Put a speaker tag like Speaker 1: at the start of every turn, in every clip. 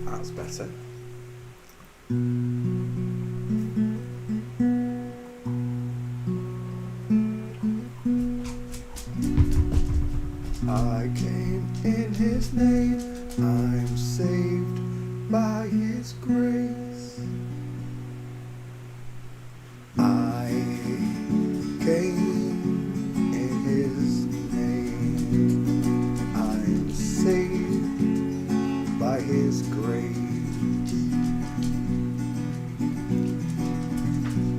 Speaker 1: That's better. I came in his name, I'm saved by his grace. I came in his name, I'm saved by his grace.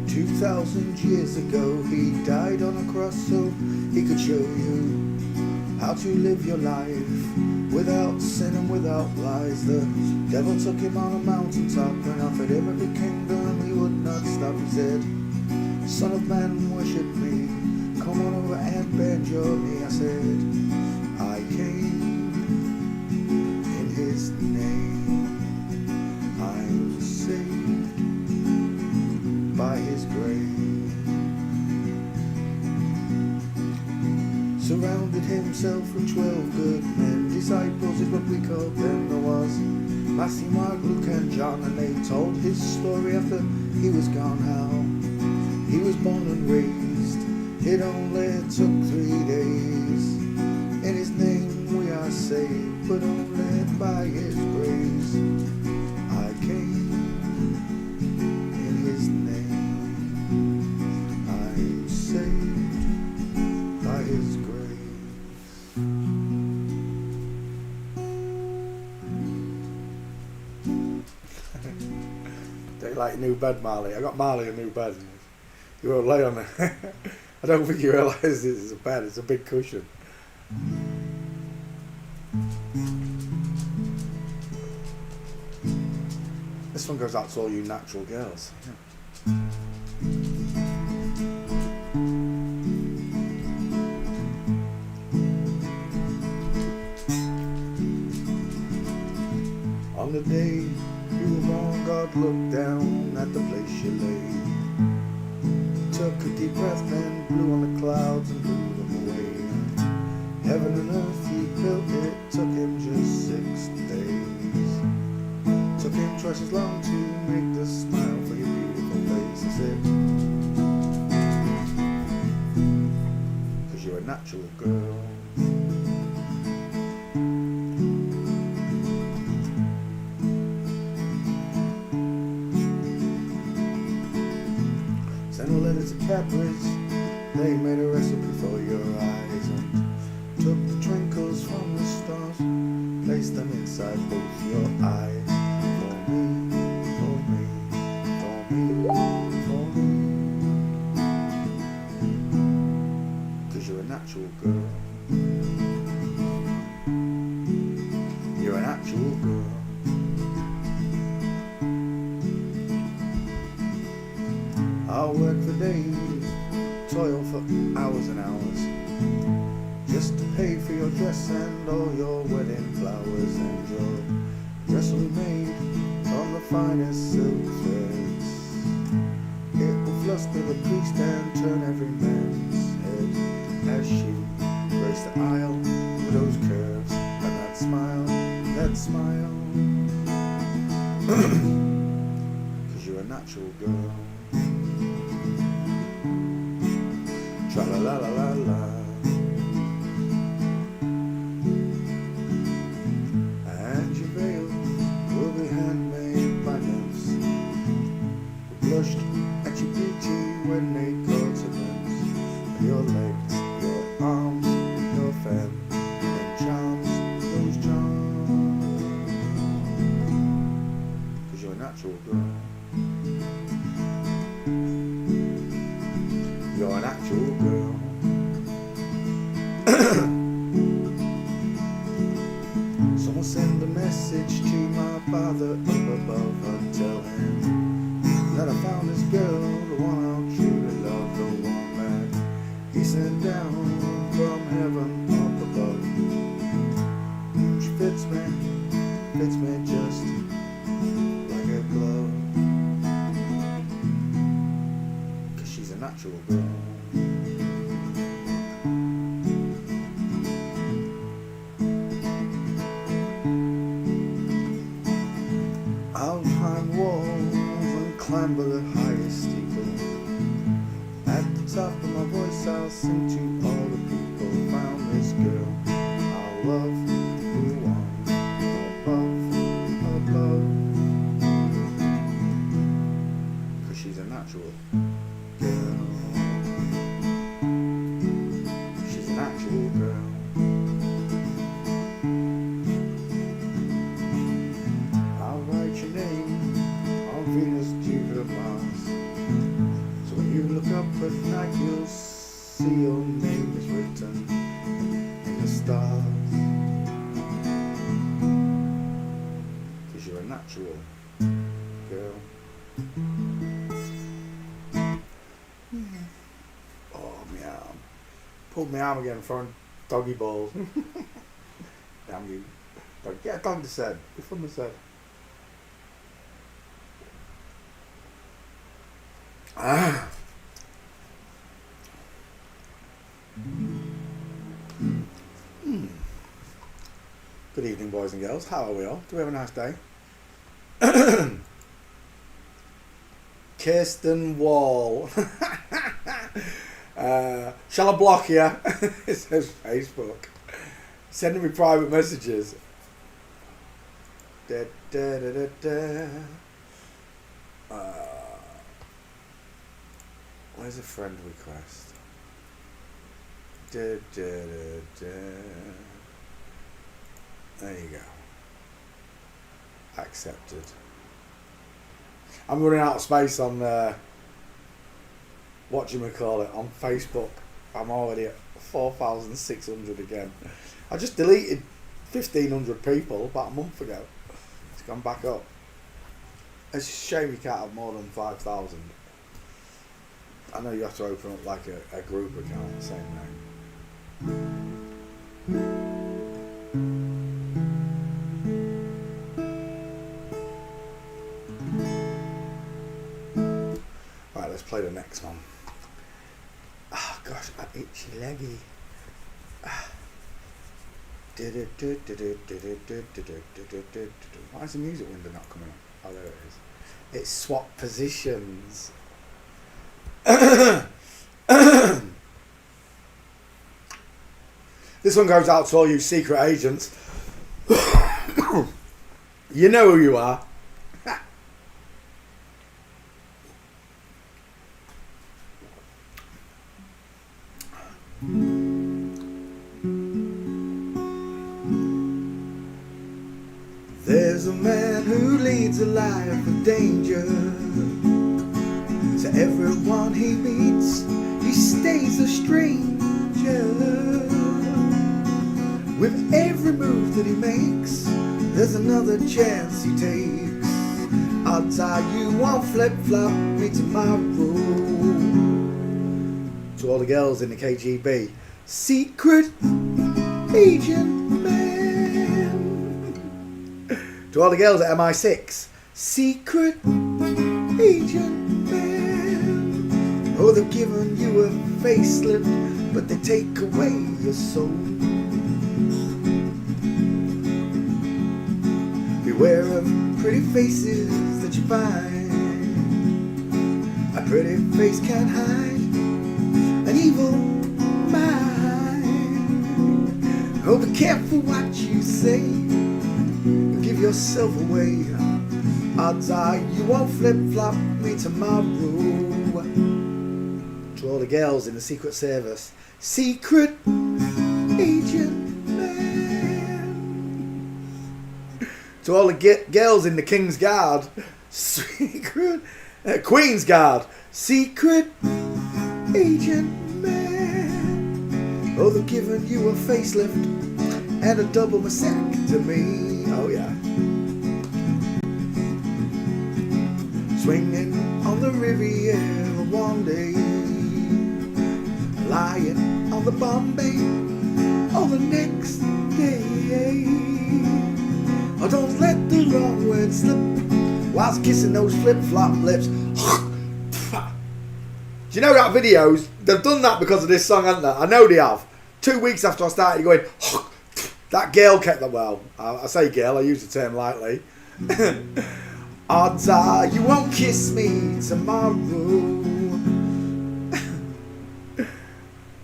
Speaker 1: 2,000 years ago he died on a cross so he could show you how to live your life without sin and without lies. The devil took him on a mountaintop and offered him every kingdom. He would not stop. He said, "Son of man, worship me. Come on over and bend your knee." I said, I came in his name. I'm saved by his grace. Surrounded himself with 12 good men. Disciples is what we called them. There was Matthew, Mark, Luke and John, and they told his story after he was gone, how he was born and raised. It only took 3 days. In his name we are saved, but only by his grace. I came in his name. I'm saved by his grace. Don't you like your new bed, Marley? I got Marley a new bed. You won't lay on it. I don't think you realise this is a bed. It's a big cushion. This one goes out to all you natural girls. Yeah. On the day you were born, God looked down at the place you lay. Took a deep breath and blew on the clouds and blew them away. Heaven and earth he built, it took him just 6 days. Took him twice as long to make the smile for your beautiful face. I said, 'cause you're a natural girl. Sent a letter to Cadbury's, they made a recipe for your eyes and took the twinkles from the stars, placed them inside both your eyes. For me, for me, for me, for me. 'Cause you're a natural girl. You're an actual girl. I'll work for days, toil for hours and hours, just to pay for your dress and all your wedding flowers. And your dress will be made from the finest silk threads. It will fluster the priest and turn every man's head as she graced the aisle with those curves and that smile. sad smile. 'Cause you're a natural girl. Tra la la la la la. And your veil will be handmade by nymphs who blushed at your beauty when they caught a glimpse. And your legs, your arms, your feminine charms, those charms. 'Cause you're a natural girl. You're an actual girl. Someone send a message to my father up above and tell him that I found this girl, the one I'll truly love, the one that he sent down from heaven up above. She fits me just like a glove. 'Cause she's a natural girl. I'll climb walls and climb the highest steeple. At the top of my voice I'll sing to all the people. Found this girl I'll love, who on above. 'Cause she's a natural girl. She's a natural girl. I'll write your name on Venus, Jupiter, Mars. So when you look up at night you'll see your name is written in the stars. 'Cause you're a natural girl. Oh, my arm. Pulled my arm again throwing doggy balls. Damn you. Get a dog to said. Be from the said. Ah. Good evening, boys and girls. How are we all? Do we have a nice day? Kirsten Wall. Shall I block you? It says Facebook. Sending me private messages. Da, da, da, da, da. Where's a friend request? Da, da, da, da. There you go. Accepted. I'm running out of space on whatchamacallit on Facebook. I'm already at 4,600 again. I just deleted 1,500 people about a month ago. It's gone back up. It's a shame you can't have more than 5,000. I know you have to open up like a group account, same name. Right, let's play the next one. Oh gosh, my itchy leggy. Why is the music window not coming up? Oh, there it is. It's swap positions. This one goes out to all you secret agents. You know who you are. There's a man who leads a life of danger. To everyone he meets, he stays a stranger. With every move that he makes, there's another chance he takes. I'll tie you one flip-flop, me tomorrow. To all the girls in the KGB, secret agent man. To all the girls at MI6, secret agent man. Oh, they've given you a facelift, but they take away your soul. pretty faces that you find. A pretty face can't hide an evil mind. Oh, be careful what you say. You give yourself away. Odds are you won't flip-flop me tomorrow. To all the girls in the Secret Service, Secret Agent Man. To all the girls in the King's Guard, Secret Queen's Guard, Secret Agent Man. Oh, they're giving you a facelift and a double mastectomy. Oh yeah. Swinging on the Riviera one day, lying on the Bombay all the next day. Oh, don't let the wrong word slip whilst kissing those flip-flop lips. Do you know that videos, they've done that because of this song, haven't they? I know they have. 2 weeks after I started going, that girl kept that, well, I say girl, I use the term lightly. Odds are you won't kiss me tomorrow.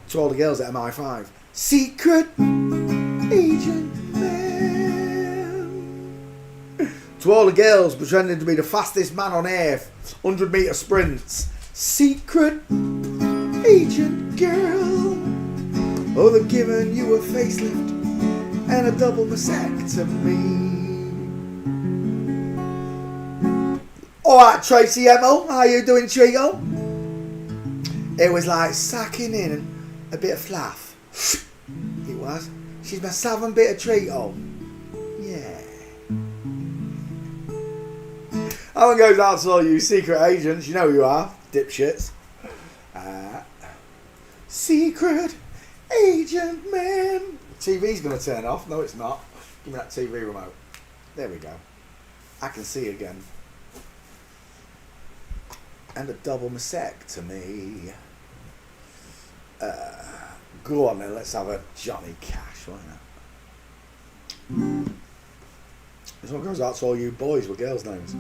Speaker 1: To all the girls at MI5, Secret Agent Man. To all the girls pretending to be the fastest man on earth, 100-metre sprints, Secret Agent Girl. Oh, they're giving you a facelift and a double mastectomy. Alright, Tracy Emil, how you doing, Treacle? It was like sucking in a bit of fluff. It was. She's my southern bit of treacle. Yeah. That one goes out to all you secret agents. You know who you are, dipshits. Secret Agent Man. TV's going to turn off. No, it's not. Give me that TV remote. There we go. I can see again. And a double mastectomy. Go on then, let's have a Johnny Cash, why not? This one goes out to all you boys with girls' names.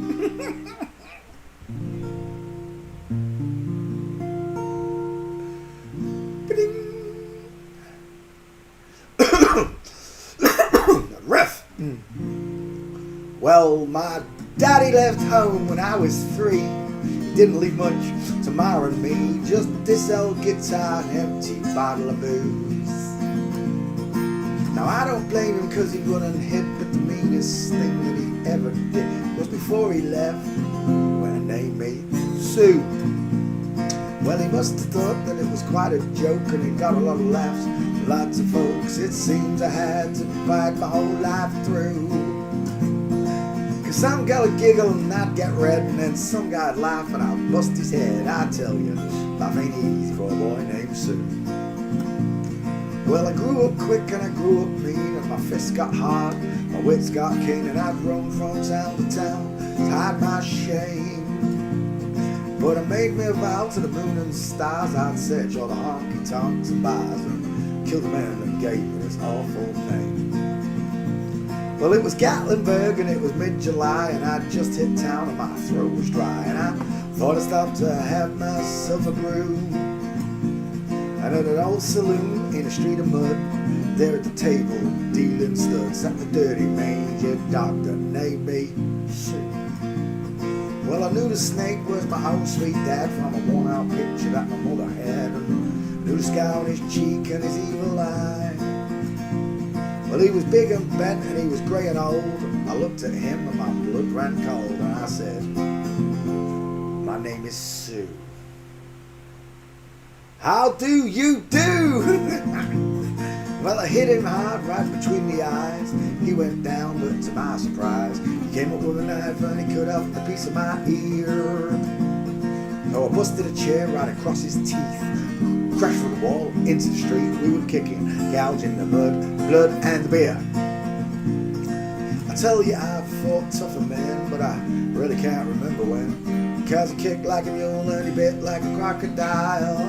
Speaker 1: Ref. Well, my daddy left home when I was 3. He didn't leave much to Ma and me, just this old guitar and empty bottle of booze. Now I don't blame him cause he run and hit, but the meanest thing that he ever did was before he left, when he named me Sue. Well, he must have thought that it was quite a joke, and he got a lot of laughs from lots of folks. It seems I had to fight my whole life through. Some gal would giggle and I'd get red, and then some guy'd laugh and I'd bust his head. I tell you, life ain't easy for a boy named Sue. Well, I grew up quick and I grew up mean, and my fists got hard, my wits got keen, and I'd roam from town to town to hide my shame. But I made me a vow to the moon and stars, I'd search all the honky-tonks and bars and kill the man that gave me this awful name. Well, it was Gatlinburg and it was mid-July, and I'd just hit town and my throat was dry, and I thought I'd stop to have myself a brew. And at an old saloon in a street of mud, there at the table, dealing stood, sat the dirty mangy doctor named me Sue. Well, I knew the snake was my old sweet dad from a worn-out picture that my mother had, and knew the scar on his cheek and his evil eye. Well, he was big and bent and he was grey and old. I looked at him and my blood ran cold, and I said, my name is Sue. How do you do? Well, I hit him hard right between the eyes. He went down, but to my surprise, he came up with a knife and he cut off a piece of my ear. So I busted a chair right across his teeth, crashed through the wall, into the street. We were kicking, gouging the mud, blood and the beer. I tell you, I fought tougher men, but I really can't remember when. Because he kicked like a mule and he bit like a crocodile.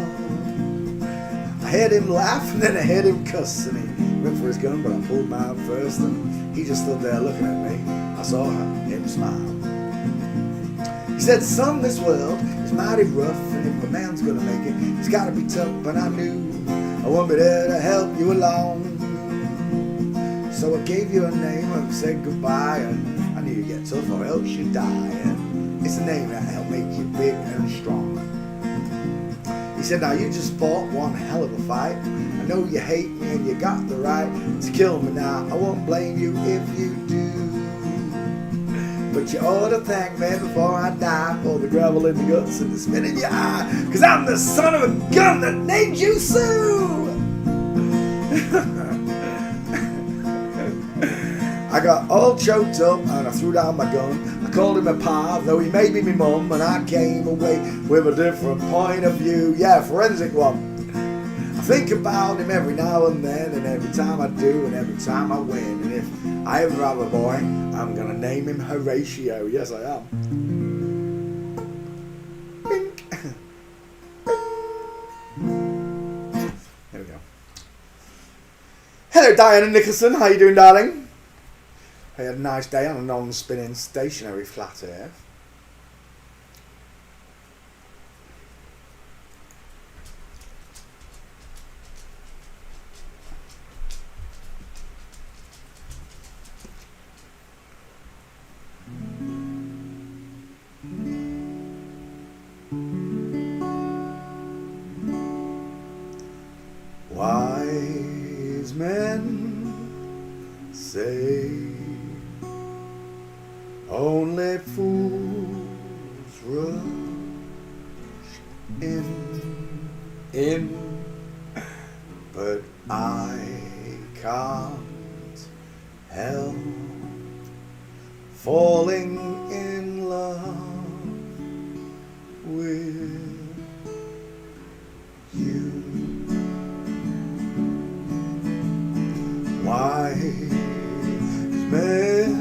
Speaker 1: I heard him laugh and then I heard him cuss, and he went for his gun, but I pulled mine first, and he just stood there looking at me. I I saw him smile. He said, son, this world is mighty rough, and if a man's gonna make it, it's gotta be tough. But I knew I wouldn't be there to help you along. So I gave you a name and said goodbye, and I knew you'd get tough or else you'd die. And it's a name that'll make you big and strong. He said, now you just fought one hell of a fight. I know you hate me and you got the right to kill me now. I won't blame you if you do. But you ought to thank me before I die for the gravel in the guts and the spit in your eye. Cause I'm the son of a gun that named you Sue. I got all choked up and I threw down my gun. I called him a pa, though he made me my mum, and I came away with a different point of view. Yeah, forensic one. I think about him every now and then, and every time I do, and every time I win. And if I ever have a boy, I'm gonna name him Horatio. Yes, I am. Bink. There we go. Hello, Diana Nicholson. How you doing, darling? I had a nice day on a non-spinning stationary flat earth. Wise men say only fools rush in, but I can't help falling in love with you. Wise men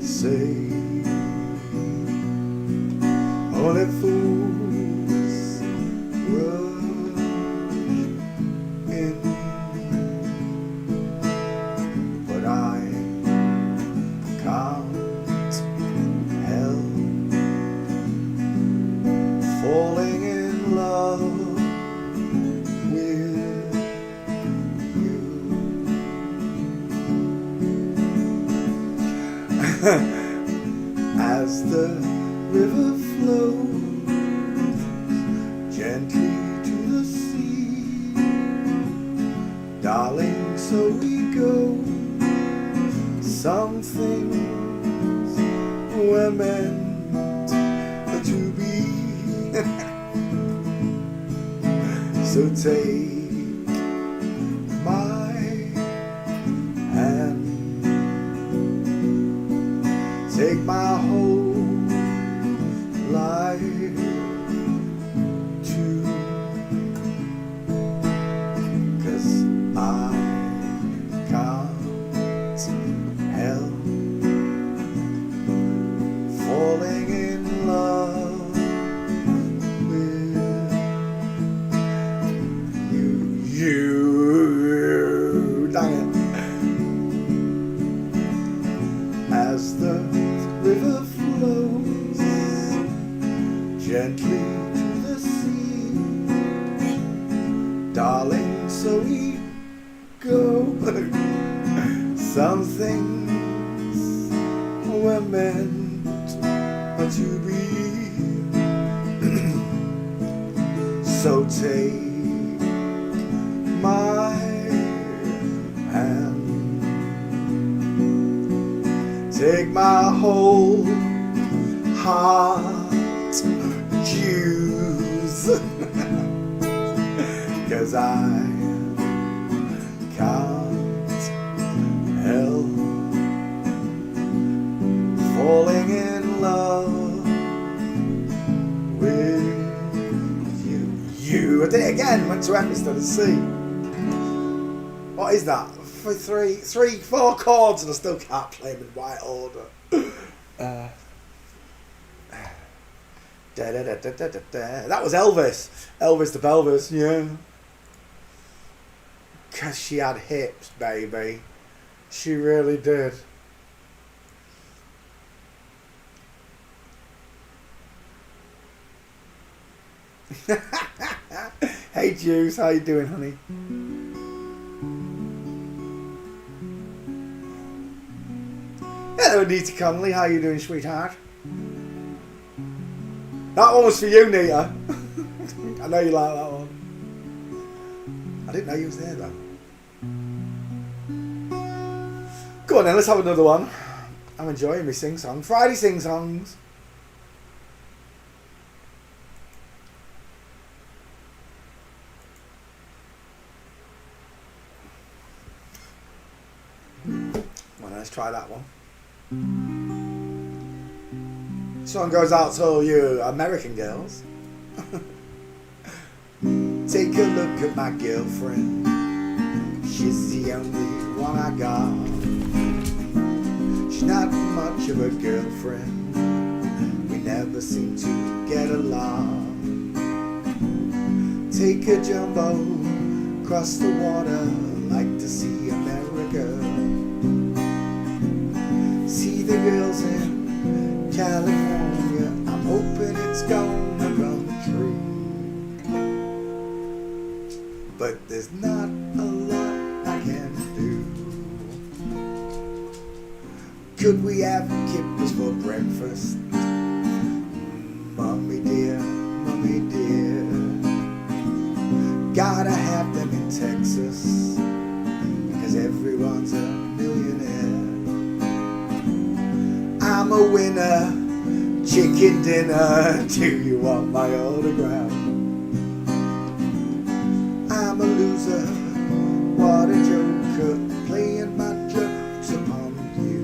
Speaker 1: say only fools rush in, but I can't help falling in love with you. As the river flows gently to the sea, darling, so we go. Some things were meant to be. So take my hand, take my whole life too, 'cause I can't help falling in love with you. Dang it. As the river flows gently to the sea, darling, so we go. Some things were meant to be. So take my hand, take my whole heart juice, 'cause I can't help falling in love with you. I did it again, went to F instead of C. What is that? 4 chords and I still can't play them in right order. That was Elvis. Elvis the Pelvis, yeah. 'Cause she had hips, baby. She really did. Hey Juice, how you doing, honey? Hello, Nita Connolly, how you doing, sweetheart? That one was for you, Nita. I know you like that one. I didn't know you was there though. Go on then, let's have another one. I'm enjoying my sing-song. Friday sing-songs. Well, let's try that one. This one goes out to all you American girls. Take a look at my girlfriend. She's the only one I got. She's not much of a girlfriend. We never seem to get along. Take a jumbo across the water, like to see America. See the girls in California. I'm hoping it's gonna come true. But there's not a lot I can do. Could we have kippers for breakfast? Mommy dear, gotta have them in Texas, 'cause everyone's a millionaire. I'm a winner, chicken dinner, do you want my autograph? I'm a loser, what a joker, playing my jokes upon you,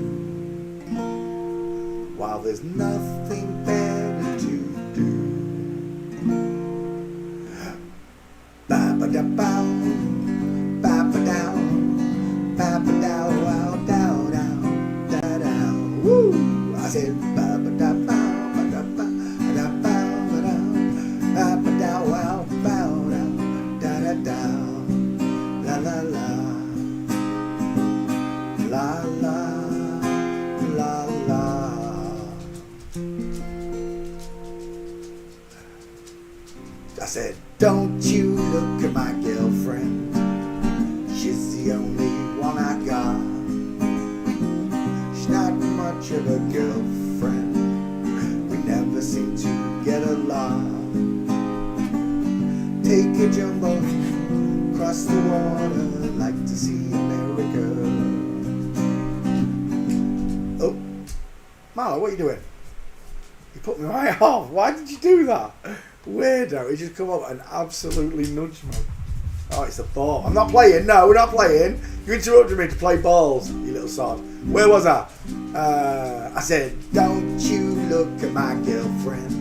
Speaker 1: while there's nothing better to do. Ba-ba-da-bow, ba-ba-dow, ba-ba-dow, wow, dow, dow, da-dow, woo! I said ba-ba-da-bow, ba-da-bow, ba-da-bow, ba-dow, ba-ba-dow, wow, bow, dow, da-da-dow, la-la-la, la-la, la-la. I said, don't you look at my girlfriend. She's the only one I got. She's not much of a girlfriend. We never seem to get along. Take a jumbo across the water, like to see America. Oh, Marlo, what are you doing? You put me right off. Why did you do that? Weirdo, he just come up and absolutely nudged me. Oh, it's a ball. I'm not playing. No, we're not playing. You interrupted me to play balls, you little sod. Where was I? I said, don't you look at my girlfriend.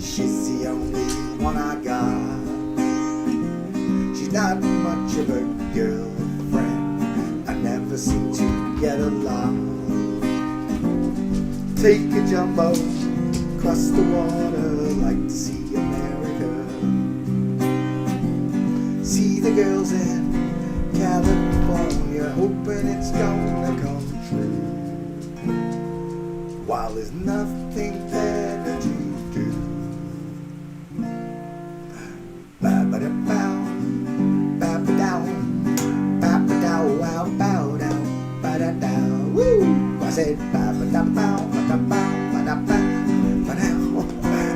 Speaker 1: She's the only one I got. She's not much of a girlfriend. I never seem to get along. Take a jumbo across the water, like to see America. See the girls in California, hoping it's gonna come true, while there's nothing better to do. Ba-ba-da-bow, ba-ba-dow, ba-ba-dow, wow, bow down, ba-da-dow, woo! I said ba-ba-da-bow, ba-da-bow, ba-da-bow, ba-dow,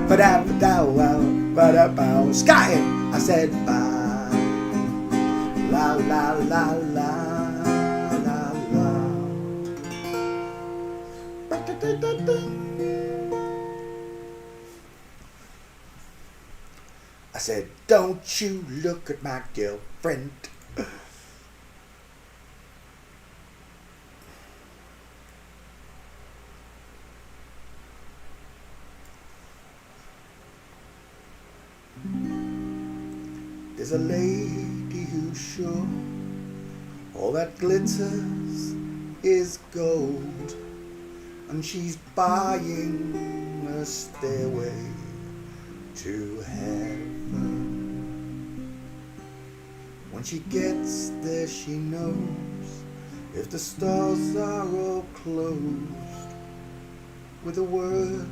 Speaker 1: ba-da-ba-dow, wow, ba-da-bow, skying! I said bye. La la la la la la. I said, don't you look at my girlfriend. There's a lady who's sure all that glitters is gold, and she's buying a stairway to heaven. When she gets there, she knows if the stars are all closed, with a word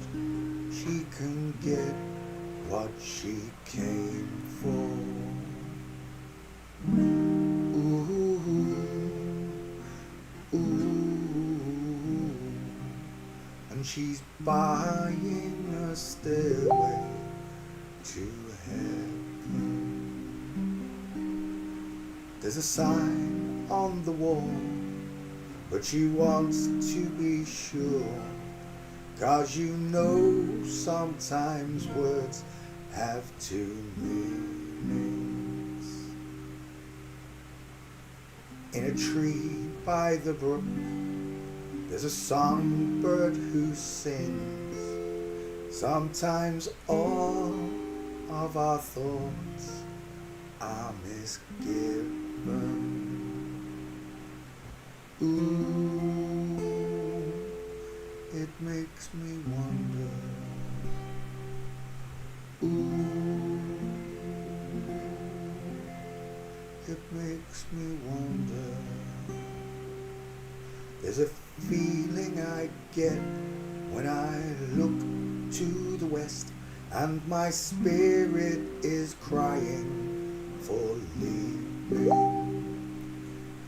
Speaker 1: she can get what she came for. Ooh, ooh, and she's buying a stairway to heaven. There's a sign on the wall, but she wants to be sure, 'cause you know sometimes words have two meanings. In a tree by the brook, there's a songbird who sings. Sometimes all of our thoughts are misgiven. Ooh, it makes me wonder. Ooh, it makes me wonder. There's a feeling I get when I look to the west, and my spirit is crying for leaving.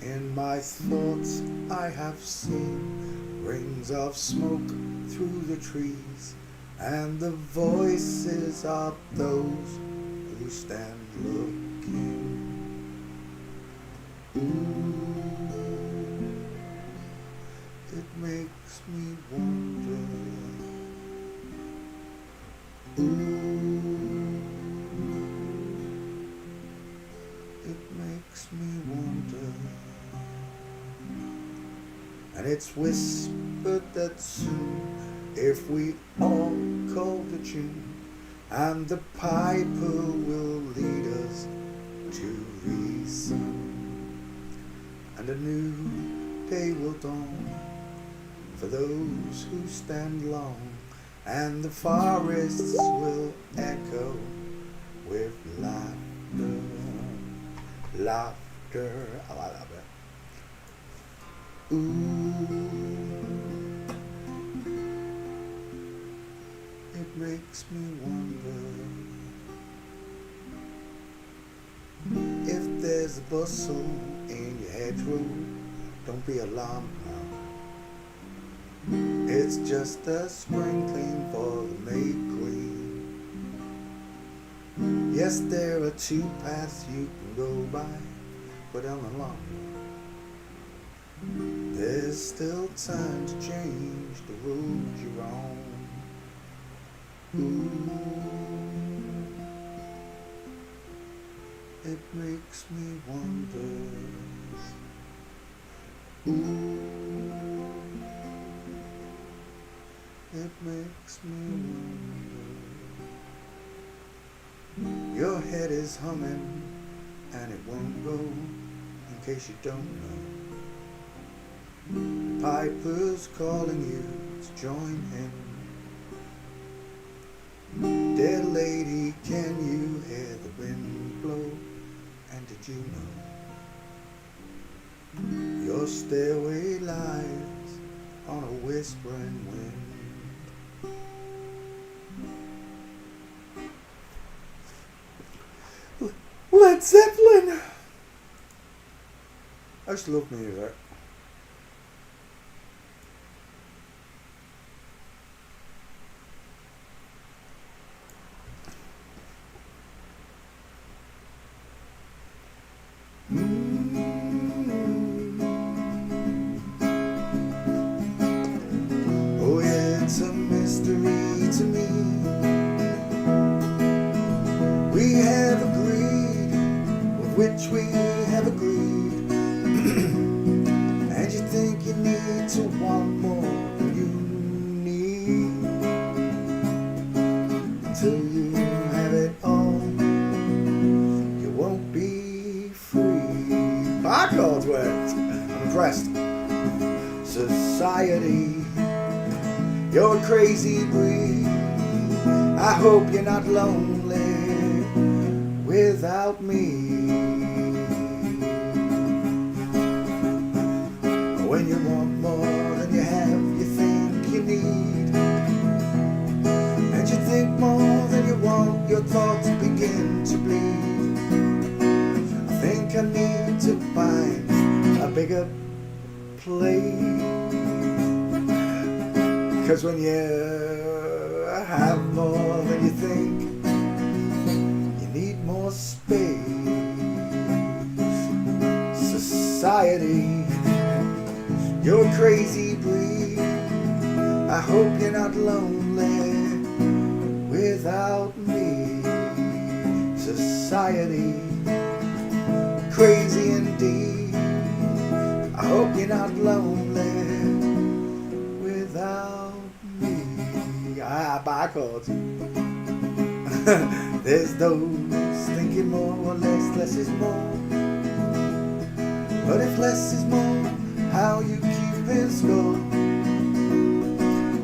Speaker 1: In my thoughts I have seen rings of smoke through the trees, and the voices of those who stand looking. Ooh, it makes me wonder. Ooh, it makes me wonder. And it's whispered that soon, if we all call the tune, and the piper will lead us to reason, and a new day will dawn for those who stand long, and the forests will echo with laughter. Laughter. I like that bit. Ooh, it makes me wonder. If there's a bustle in your hedgerow, don't be alarmed now. It's just a sprinkling for the May Queen. Yes, there are two paths you can go by, but on the long one, there's still time to change the road you're on. Ooh, it makes me wonder. Ooh, it makes me wonder. Your head is humming and it won't go, in case you don't know. Piper's calling you to join him. Dear lady, can you hear the wind blow? And did you know your stairway lies on a whispering wind? Led Zeppelin! I just love music. Oh yeah, it's a mystery to me. We have agreed with which we have agreed. And you think you need to want more than you need. Until you have it all, you won't be free. My chords worked. I'm impressed. Society, you're a crazy breed. I hope you're not lonely without me. When you want more than you have, you think you need, and you think more than you want. all your thoughts begin to bleed, I think I need to find a bigger place. 'Cause when you have more than you think, you need more space. Society, you're a crazy breed. I hope you're not lonely without me. Society, crazy indeed. I hope you're not lonely without me. Bar chords. There's those thinking more or less is more. But if less is more, how you keep in score?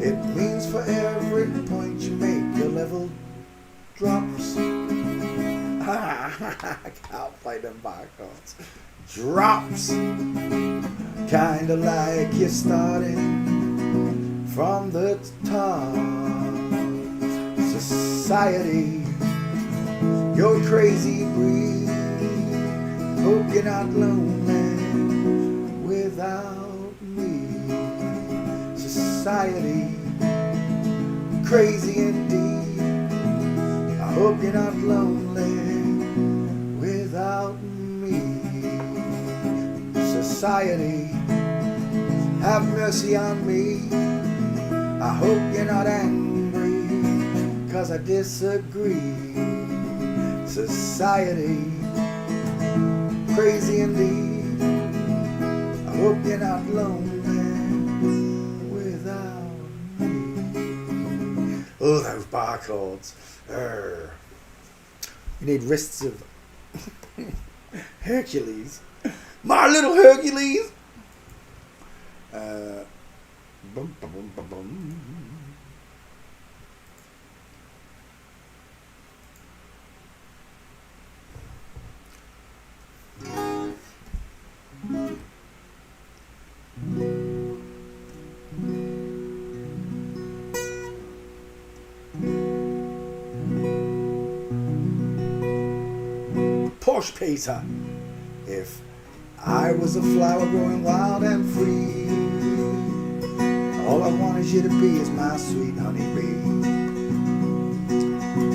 Speaker 1: It means for every point you make, your level drops. I can't play them bar chords. Drops. Kinda like you're starting from the top. Society, you're a crazy breed. Hope you're not lonely without me. Society, crazy indeed. I hope you're not lonely without me. Society, have mercy on me. I hope you're not angry, 'cause I disagree. Society, crazy indeed. I hope you're not lonely without me. Oh, those bar chords. You need wrists of Hercules. My little Hercules. Bum, bum, bum, bum, bum. Posh Peter. If I was a flower growing wild and free, all I want is you to be is my sweet honeybee.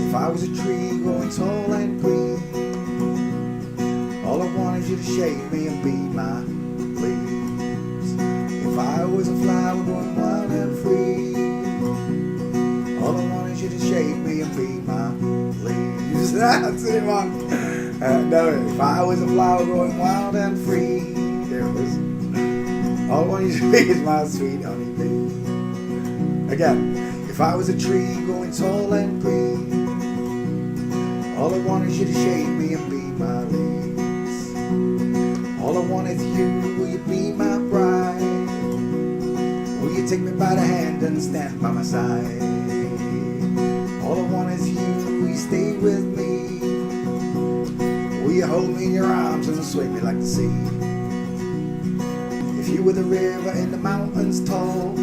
Speaker 1: If I was a tree growing tall and green, all I want is you to shade me and be my leaves. If I was a flower growing wild and free, all I want is you to shade me and be my leaves. That's it, man. No, if I was a flower growing wild and free, there it is. All I want you to be is my sweet honeybee. Again, if I was a tree growing tall and green, all I want is you to shade me and be my leaves. All I want is you, will you be my bride? Will you take me by the hand and stand by my side? All I want is you, will you stay with me? Will you hold me in your arms and sway me like the sea? If you were the river in the mountains tall,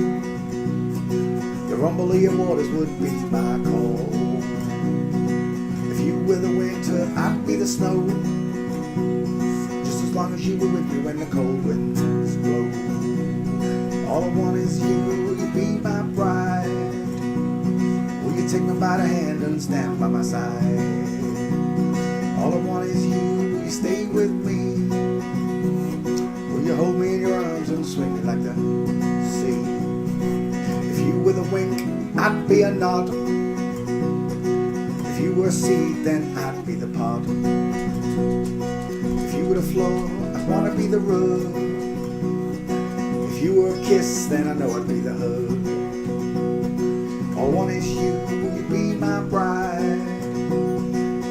Speaker 1: the rumble of your waters would be my call. If you were the winter, I'd be the snow, just as long as you were with me when the cold winds blow. All I want is you, will you be my bride? Will you take me by the hand and stand by my side? All I want is you, will you stay with me? Will you hold me in your arms and swing me like the sea? If you were the wink, I'd be a nod. If you were a seed, then I'd be the pod. If you were the floor, I'd want to be the rug. If you were a kiss, then I know I'd be the hug. All I want is you, will you be my bride?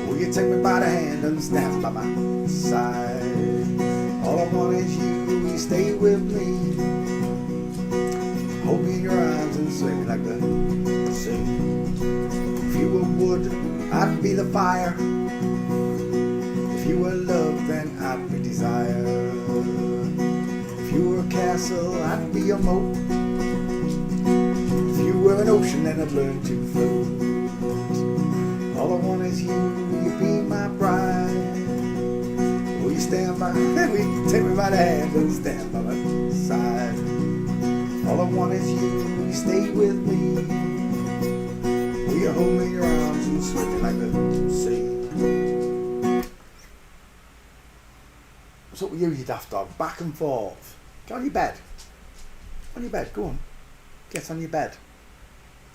Speaker 1: Will you take me by the hand and stand by my side? All I want is you, will you stay with me? Hold me in your arms and sway me like the sea. If you were wood, I'd be the fire. If you were love, then I'd be desire. If you were a castle, I'd be your moat. If you were an ocean, then I'd learn to float. All I want is you, will you be my bride? Will you stand by me? Will you take me by the hand and stand by my side? All I want is you, will you stay with me? Will you hold me in your arms and sweep me like the sea? What's up with you, you daft dog? Back and forth. Get on your bed. On your bed, go on. Get on your bed.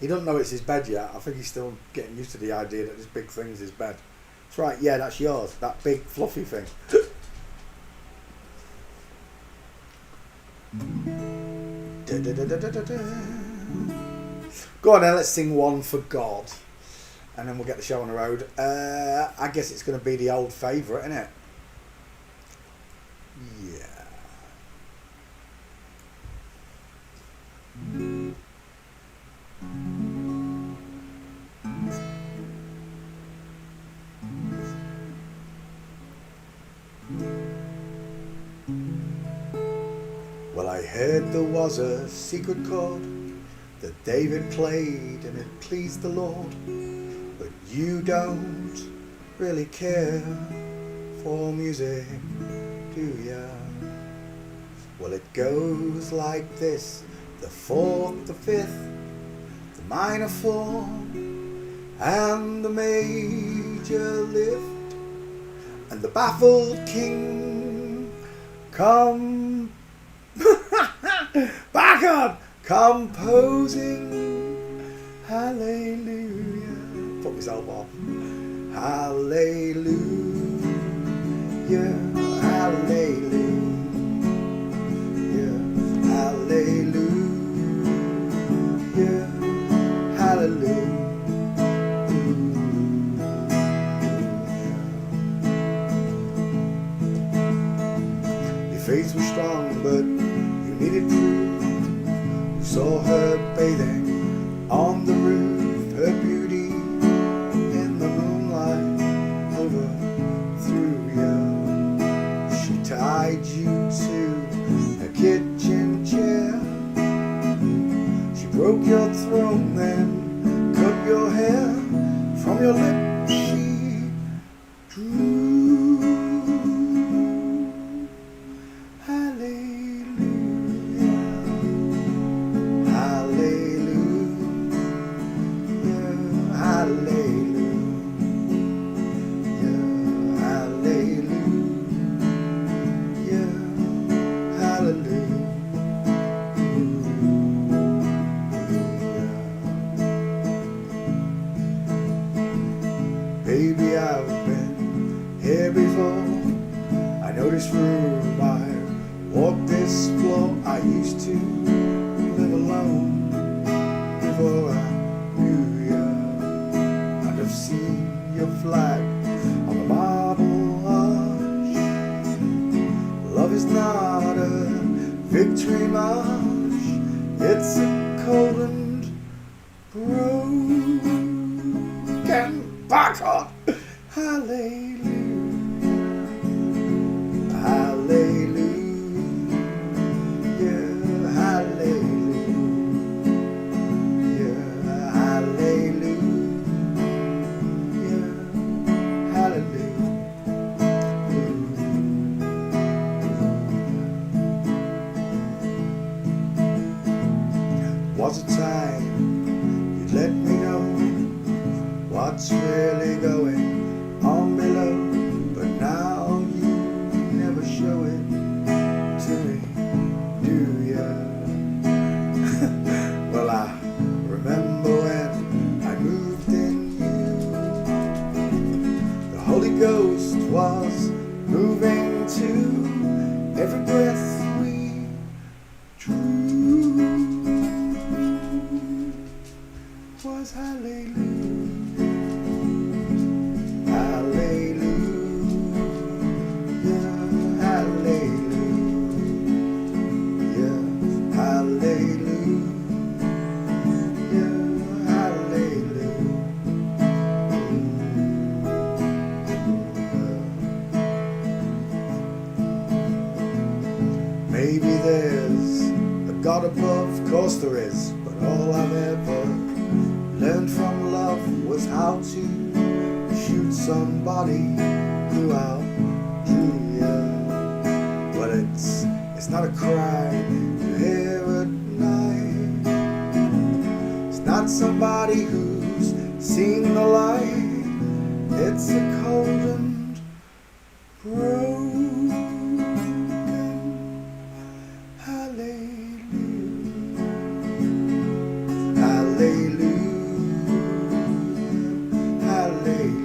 Speaker 1: He doesn't know it's his bed yet. I think he's still getting used to the idea that this big thing's his bed. That's right, yeah, that's yours. That big fluffy thing. Go on then, let's sing one for God. And then we'll get the show on the road. I guess it's going to be the old favourite, isn't it? Yeah. Well, I heard there was a secret chord that David played and it pleased the Lord, but you don't really care for music, do ya? Well, it goes like this: the fourth, the fifth, the minor fall, and the major lift, and the baffled king come back on composing. Hallelujah. Put myself off. Hallelujah. Hallelujah. Hallelujah. Hallelujah. Your faith was strong, but you needed proof. You saw her bathing on the roof, her beauty in the moonlight overthrew you. She tied you to a kitchen chair. She broke your throne, then cut your hair. From your lips she drew. Hallelujah. Hallelujah. Hallelujah. Hallelujah. Hallelujah. Baby, I've been here before. I know this room, I walk this floor. I used to live alone before I knew you. And I've seen your flag on the marble arch. Love is not a victory march, it's a cold and broken back on. Hallelujah. Hallelujah. Hallelujah. Hallelujah. Hallelujah. Was a time you'd let me know what's really going on below, but now you never show it to me, do ya? Well, I remember when I moved in you. The Holy Ghost was moving too. Every breath we drew was hallelujah. Maybe there's a God above, of course there is, but all I've ever learned from love was how to shoot somebody who outdrew you. But it's not a cry you hear at night. It's not somebody who's seen the light. It's a cold and broken hallelujah, hallelujah, hallelujah,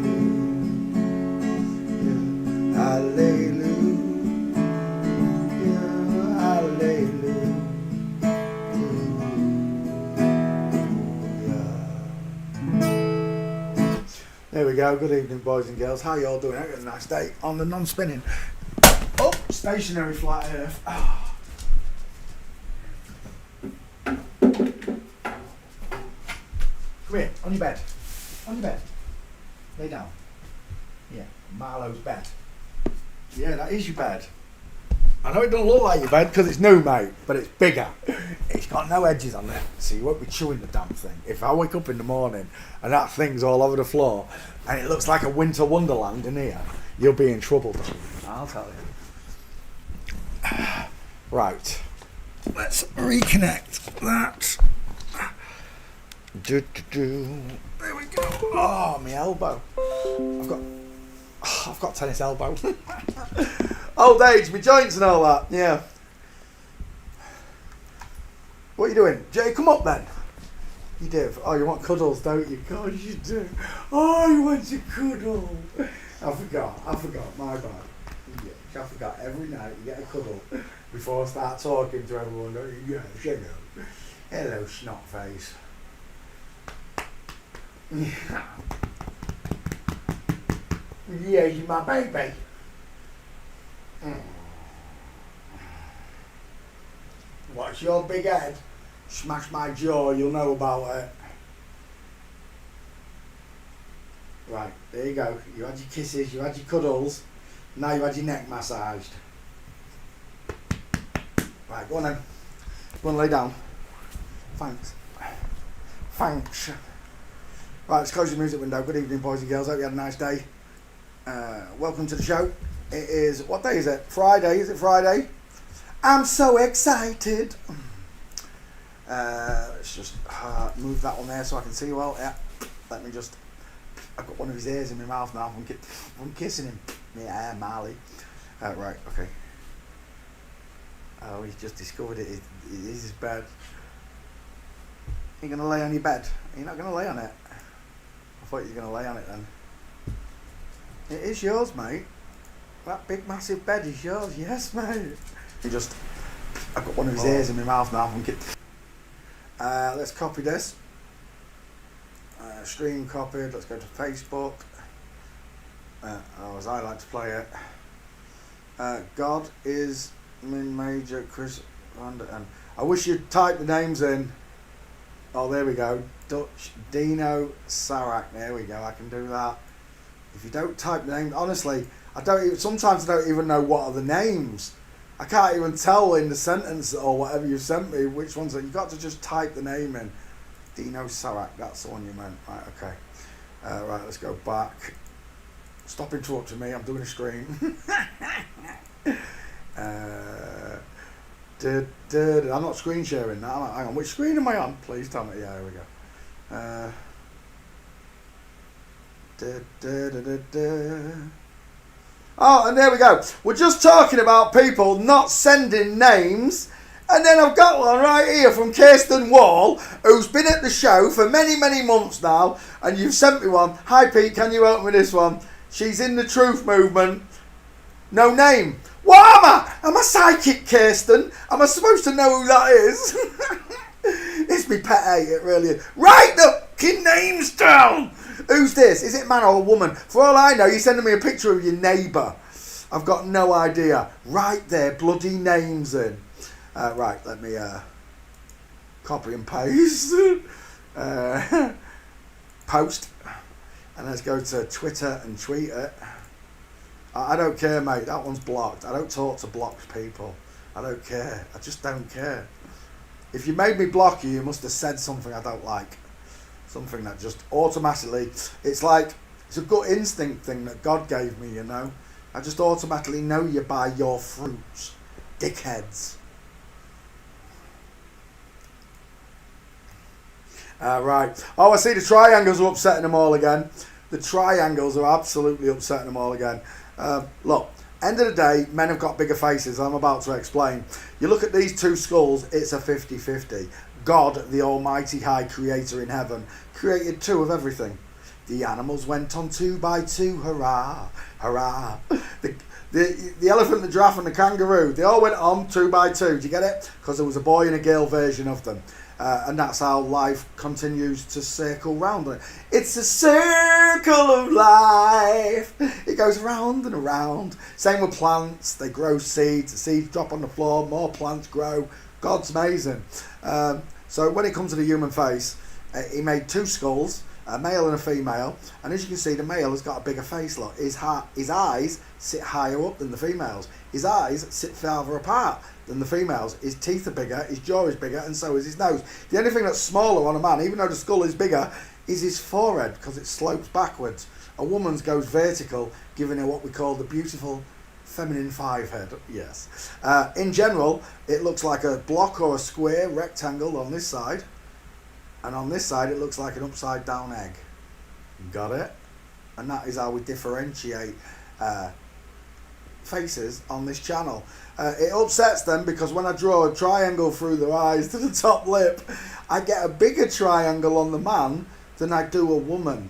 Speaker 1: hallelujah, hallelujah. There we go. Good evening, boys and girls. How you all doing? I got a nice day on the non-spinning. Oh, stationary flat earth. Oh. Come here, on your bed. On your bed. Lay down. Yeah, Marlo's bed. Yeah, that is your bed. I know it don't look like your bed because it's new, mate, but it's bigger. It's got no edges on it, so you won't be chewing the damn thing. If I wake up in the morning and that thing's all over the floor and it looks like a winter wonderland in here, you'll be in trouble. I'll tell you. Right, let's reconnect that. There we go. Oh, my elbow. I've got tennis elbow. Old age, my joints and all that. Yeah. What are you doing? Jay, come up then. You do. Oh, you want cuddles, don't you? God, you do. Oh, you want to cuddle. I forgot. My bad. Yeah, I forgot. Every night you get a cuddle before I start talking to everyone. Don't you? Yeah, hello. Hello, snot face. Yeah, you're my baby. What's your big head? Smash my jaw, you'll know about it. Right, there you go. You had your kisses, you had your cuddles, now you had your neck massaged. Right, go on then. Go on, lay down. Thanks. Thanks. Right, let's close the music window. Good evening, boys and girls. Hope you had a nice day. Welcome to the show. It is, what day is it? Friday, is it Friday? I'm so excited. Let's just move that one there so I can see well. Yeah, let me just, I've got one of his ears in my mouth now. I'm kissing him. Yeah, Marley. Right, okay. Oh, he's just discovered it. It is his bed. You're going to lay on your bed? You're not going to lay on it? I thought you were going to lay on it then. It is yours, mate. That big massive bed is yours, yes, mate. I've got one of his ears in my mouth now. Let's copy this. Stream copied. Let's go to Facebook. As I like to play it. God is Min Major, Chris Randa, and I wish you'd type the names in. Oh, there we go. Dutch Dino Sarak. There we go. I can do that. If you don't type the name, honestly, sometimes I don't even know what are the names. I can't even tell in the sentence or whatever you sent me which ones. You've got to just type the name in. Dino Sarak, that's the one you meant. Right, okay. Right, let's go back. Stop interrupting me, I'm doing a stream. I'm not screen sharing that. Hang on, which screen am I on? Please tell me. Yeah, here we go. Oh, and there we go. We're just talking about people not sending names. And then I've got one right here from Kirsten Wall, who's been at the show for many, many months now. And you've sent me one. Hi, Pete, can you help me with this one? She's in the Truth Movement. No name. What am I? Am I psychic, Kirsten? Am I supposed to know who that is? It's me pet hate, it really is. Write the fucking names down! Who's this? Is it a man or a woman? For all I know, you're sending me a picture of your neighbour. I've got no idea. Write their bloody names in. Right, let me copy and paste. Post. And let's go to Twitter and tweet it. I don't care, mate. That one's blocked. I don't talk to blocked people. I don't care. I just don't care. If you made me block you, you must have said something I don't like. Something that just automatically... It's like It's a gut instinct thing that God gave me, you know. I just automatically know you by your fruits, dickheads. Right. Oh, I see the triangles are upsetting them all again. The triangles are absolutely upsetting them all again. Look, end of the day, men have got bigger faces. I'm about to explain. You look at these two skulls, it's a 50-50. God, the almighty high creator in heaven, created two of everything. The animals went on 2 by 2, hurrah, hurrah. The elephant, the giraffe and the kangaroo, they all went on 2 by 2. Do you get it? Because there was a boy and a girl version of them. And that's how life continues to circle round. It's a circle of life. It goes round and around. Same with plants. They grow seeds. The seeds drop on the floor. More plants grow. God's amazing. So when it comes to the human face, he made 2 skulls, a male and a female. And as you can see, the male has got a bigger face. Look, his eyes sit higher up than the females. His eyes sit farther apart than the females. His teeth are bigger, his jaw is bigger, and so is his nose. The only thing that's smaller on a man, even though the skull is bigger, is his forehead, because it slopes backwards. A woman's goes vertical, giving her what we call the beautiful feminine 5 head. Yes. In general, it looks like a block or a square rectangle on this side, and on this side it looks like an upside down egg. Got it? And that is how we differentiate faces on this channel. It upsets them because when I draw a triangle through their eyes to the top lip, I get a bigger triangle on the man than I do a woman.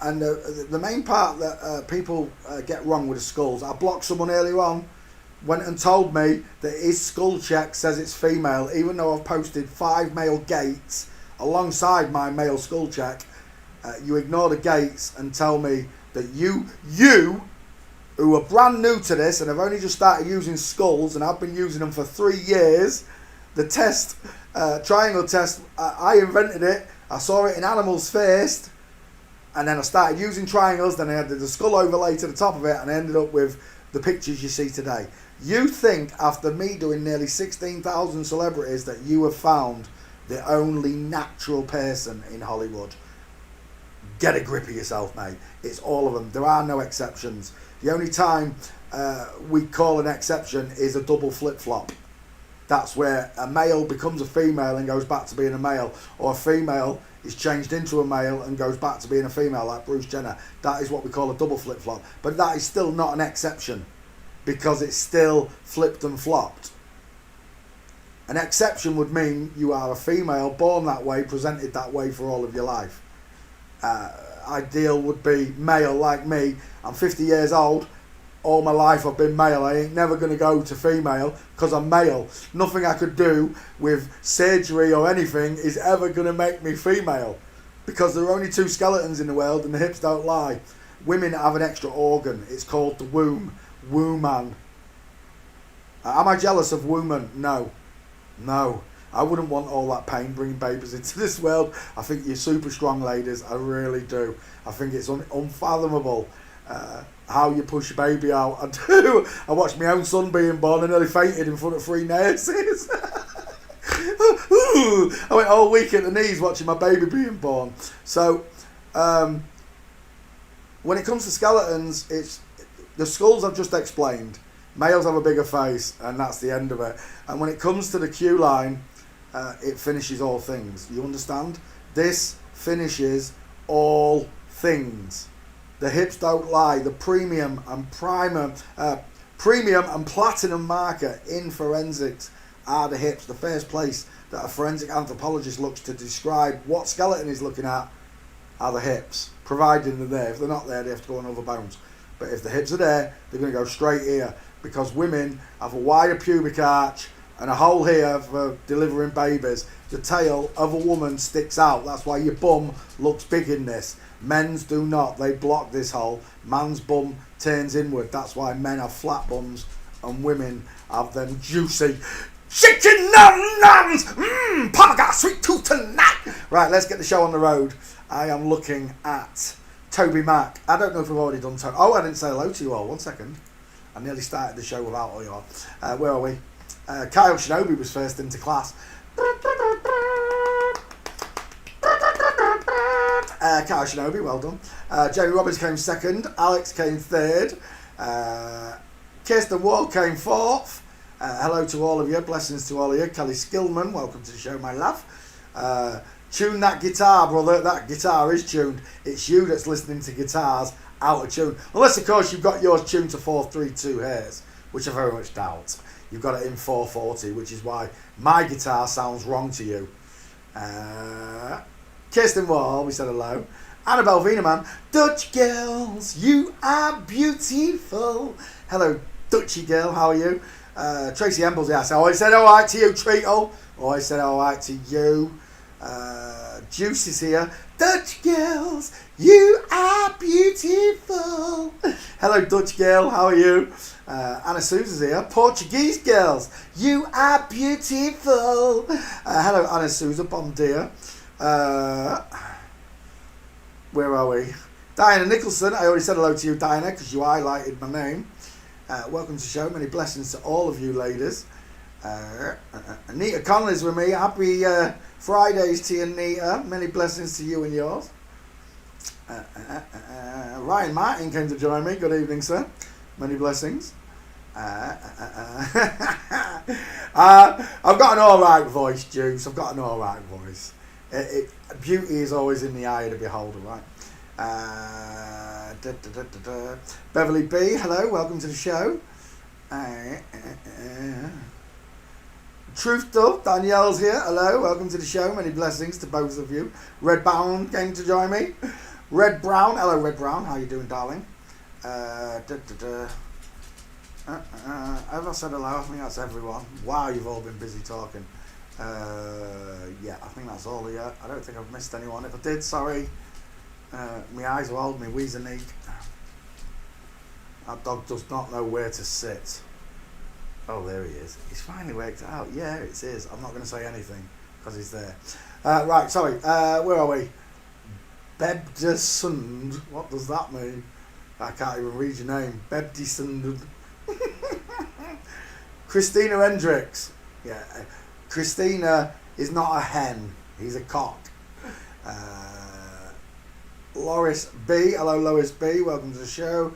Speaker 1: And the main part that people get wrong with the skulls, I blocked someone earlier on, went and told me that his skull check says it's female, even though I've posted 5 male gates alongside my male skull check. You ignore the gates and tell me that you who are brand new to this and have only just started using skulls, and I've been using them for 3 years. The test, triangle test, I invented it. I saw it in animals first, and then I started using triangles. Then I added the skull overlay to the top of it, and I ended up with the pictures you see today. You think after me doing nearly 16,000 celebrities that you have found the only natural person in Hollywood? Get a grip of yourself, mate. It's all of them. There are no exceptions. The only time we call an exception is a double flip-flop. That's where a male becomes a female and goes back to being a male, or a female is changed into a male and goes back to being a female, like Bruce Jenner. That is what we call a double flip-flop. But that is still not an exception, because it's still flipped and flopped. An exception would mean you are a female, born that way, presented that way for all of your life. Ideal would be male like me. I'm 50 years old. All my life I've been male. I ain't never going to go to female because I'm male. Nothing I could do with surgery or anything is ever going to make me female, because there are only 2 skeletons in the world and the hips don't lie. Women have an extra organ. It's called the womb. Woman. Am I jealous of women? No. I wouldn't want all that pain bringing babies into this world. I think you're super strong, ladies. I really do. I think it's unfathomable how you push a baby out. I do. I watched my own son being born and nearly fainted in front of 3 nurses. I went all week at the knees watching my baby being born. So, when it comes to skeletons, it's the skulls I've just explained. Males have a bigger face, and that's the end of it. And when it comes to the Q line, it finishes all things. You understand? This finishes all things. The hips don't lie. The premium and platinum marker in forensics are the hips. The first place that a forensic anthropologist looks to describe what skeleton he's looking at are the hips, provided they're there. If they're not there, they have to go on other bones. But if the hips are there, they're going to go straight here, because women have a wider pubic arch and a hole here for delivering babies. The tail of a woman sticks out. That's why your bum looks big in this. Men's do not. They block this hole. Man's bum turns inward. That's why men have flat bums and women have them juicy chicken nums. Papa got a sweet tooth tonight. Right, let's get the show on the road. I am looking at Toby Mac. I don't know if we've already done Toby. Oh, I didn't say hello to you all. 1 second. I nearly started the show without all you all. Where are we? Kyle Shinobi was first into class. Kyle Shinobi, well done. Jamie Roberts came second. Alex came third. Kirsten Wall came fourth. Hello to all of you. Blessings to all of you. Kelly Skillman, welcome to the show, my love. Tune that guitar, brother. That guitar is tuned. It's you that's listening to guitars out of tune. Unless, of course, you've got yours tuned to 432 Hz, which I very much doubt. You've got it in 440, which is why my guitar sounds wrong to you. Kirsten Wall, we said hello. Annabelle Wienerman. Dutch girls, you are beautiful. Hello, Dutchy girl, how are you? Tracy Embles, yes. I always said alright to you, Treacle. Always said alright to you. Juice is here. Dutch girls, you are beautiful. Hello, Dutch girl, how are you? Anna Souza's here. Portuguese girls, you are beautiful. Hello, Anna Souza, bon dia. Where are we? Diana Nicholson, I already said hello to you, Diana, because you highlighted my name. Welcome to the show. Many blessings to all of you ladies. Anita Connolly's with me. Happy Fridays to you, Anita. Many blessings to you and yours. Ryan Martin came to join me. Good evening, sir. Many blessings. I've got an alright voice, Juice. I've got an alright voice. Beauty is always in the eye of the beholder, right? Beverly B, hello, welcome to the show. Truth Dove, Danielle's here, hello, welcome to the show. Many blessings to both of you. Red Brown came to join me. Red Brown, hello Red Brown, how you doing, darling? Have I said hello? I think that's everyone. Wow, you've all been busy talking. Yeah, I think that's all here. I don't think I've missed anyone. If I did, sorry. My eyes are old, my wheeze are neat. That dog does not know where to sit. Oh, there he is. He's finally worked it out. Yeah, it's his. I'm not going to say anything because he's there. Right, sorry. Where are we? Bebdesund. What does that mean? I can't even read your name. Bebdesund. Christina Hendricks. Yeah. Christina is not a hen. He's a cock. Loris B. Hello, Lois B. Welcome to the show.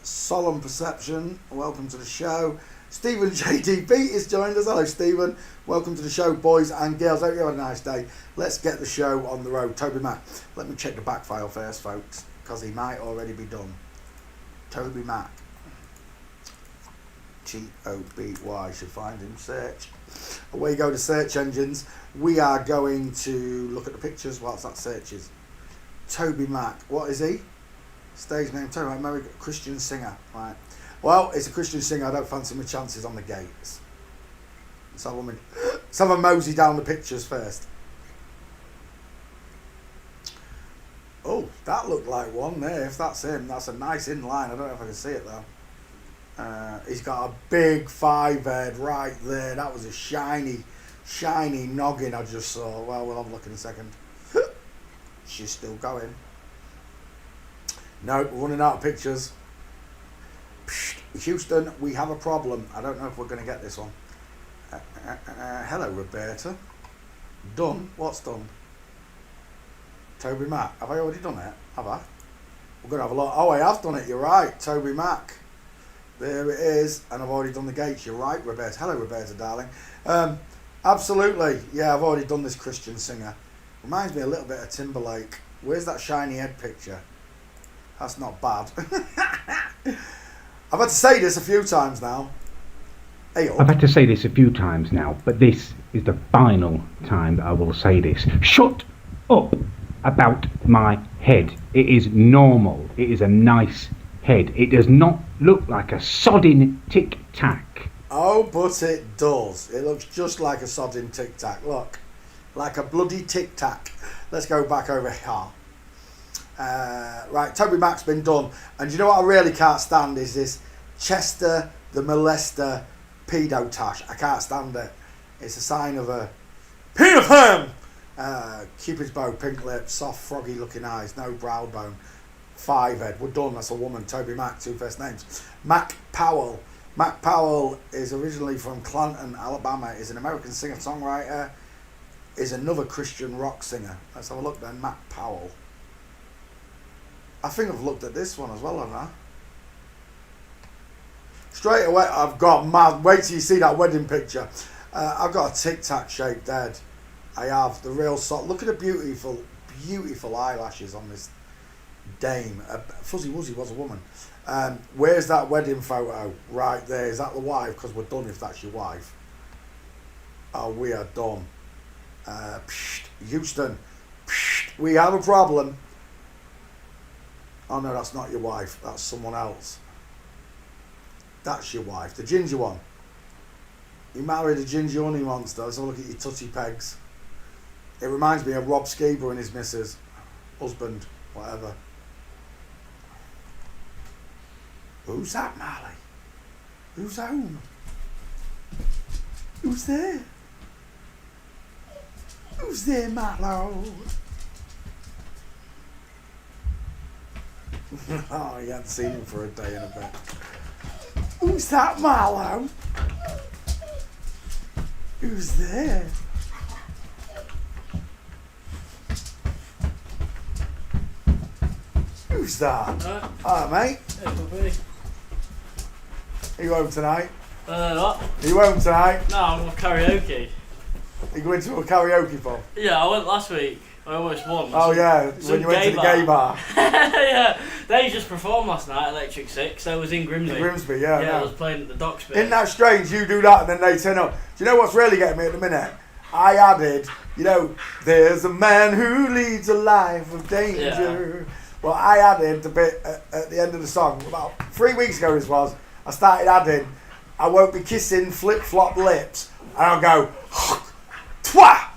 Speaker 1: Solemn Perception. Welcome to the show. Stephen JDB is joined us. Hello, Stephen. Welcome to the show, boys and girls. Hope you had a nice day. Let's get the show on the road. Toby Mac. Let me check the back file first, folks, because he might already be done. Toby Mac. T-O-B-Y. Should find him. Search. Away you go to search engines. We are going to look at the pictures whilst that searches. Toby Mac. What is he? Stage name Toby Mac. American Christian singer. Right. Well, it's a Christian singer. I don't fancy my chances on the gates. Let's have a mosey down the pictures first. Oh, that looked like one there. If that's him, that's a nice inline. I don't know if I can see it though. He's got a big 5 head right there. That was a shiny noggin I just saw. Well, we'll have a look in a second. She's still going. No, we're running out of pictures. Houston, we have a problem. I don't know if we're going to get this one. Hello, Roberta. Done? What's done? Toby Mac. Have I already done it? Have I? We're going to have a lot. Oh, I have done it. You're right. Toby Mac. There it is. And I've already done the gates. You're right, Roberta. Hello, Roberta, darling. Absolutely. Yeah, I've already done this Christian singer. Reminds me a little bit of Timberlake. Where's that shiny head picture? That's not bad. I've had to say this a few times now. Hey,
Speaker 2: I've had to say this a few times now, but this is the final time that I will say this. Shut up about my head. It is normal. It is a nice head. It does not look like a sodding Tic Tac.
Speaker 1: Oh, but it does. It looks just like a sodding Tic Tac. Look, like a bloody Tic Tac. Let's go back over here. Right, Toby Mac's been done. And you know what I really can't stand is this Chester the Molester pedo-tash. I can't stand it. It's a sign of a pedophile. Cupid's bow, pink lips, soft froggy looking eyes, no brow bone, 5 head. We're done. That's a woman. Toby Mac, 2 first names. Mac Powell. Mac Powell is originally from Clanton, Alabama. Is an American singer-songwriter. is another Christian rock singer. Let's have a look then. Mac Powell. I think I've looked at this one as well, haven't I? Straight away, I've got mad. Wait till you see that wedding picture. I've got a Tic Tac shaped head. I have the real soft. Look at the beautiful, beautiful eyelashes on this dame. Fuzzy Wuzzy was a woman. Where's that wedding photo? Right there. Is that the wife? Because we're done if that's your wife. Oh, we are done. Houston, we have a problem. Oh no, that's not your wife. That's someone else. That's your wife, the ginger one. You married a ginger honey monster. Let's have a look at your tutty pegs. It reminds me of Rob Skiba and his missus, husband, whatever. Who's that, Marley? Who's home? Who's there? Who's there, Marlow? Oh, you hadn't seen him for a day and a bit. Who's that, Marlow? Who's there? Who's that? Alright, mate.
Speaker 3: Yeah, could be.
Speaker 1: Are you home tonight?
Speaker 3: What?
Speaker 1: Are you home tonight?
Speaker 3: No, I'm on karaoke.
Speaker 1: Are you going to a karaoke pub?
Speaker 3: Yeah, I went last week. I almost won.
Speaker 1: Oh yeah,
Speaker 3: Some
Speaker 1: when you went to the gay bar.
Speaker 3: Yeah, they just performed last night at Electric Six. I was in Grimsby.
Speaker 1: In Grimsby, yeah.
Speaker 3: Yeah,
Speaker 1: No.
Speaker 3: I was playing at the docks bit.
Speaker 1: Isn't that strange? You do that and then they turn up. Do you know what's really getting me at the minute? I added, there's a man who leads a life of danger. Yeah. Well, I added the bit at the end of the song, about 3 weeks ago this was, I started adding, I won't be kissing flip-flop lips. And I'll go, twat!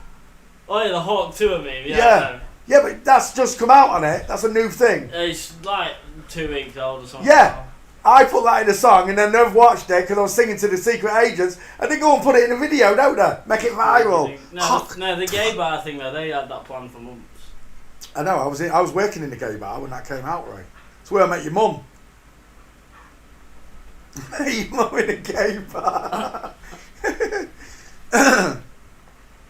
Speaker 3: Oh yeah, the Hawk Tour meme.
Speaker 1: Yeah. Yeah, but that's just come out on it. That's a new thing.
Speaker 3: It's like 2 weeks old or something.
Speaker 1: Yeah. I put that in a song and then they've watched it because I was singing to the secret agents and they go and put it in a video, don't they? Make it viral.
Speaker 3: No, the gay bar thing though, they had that plan for months.
Speaker 1: I know, I was working in the gay bar when that came out, right? It's where I met your mum. Met your mum in a gay bar.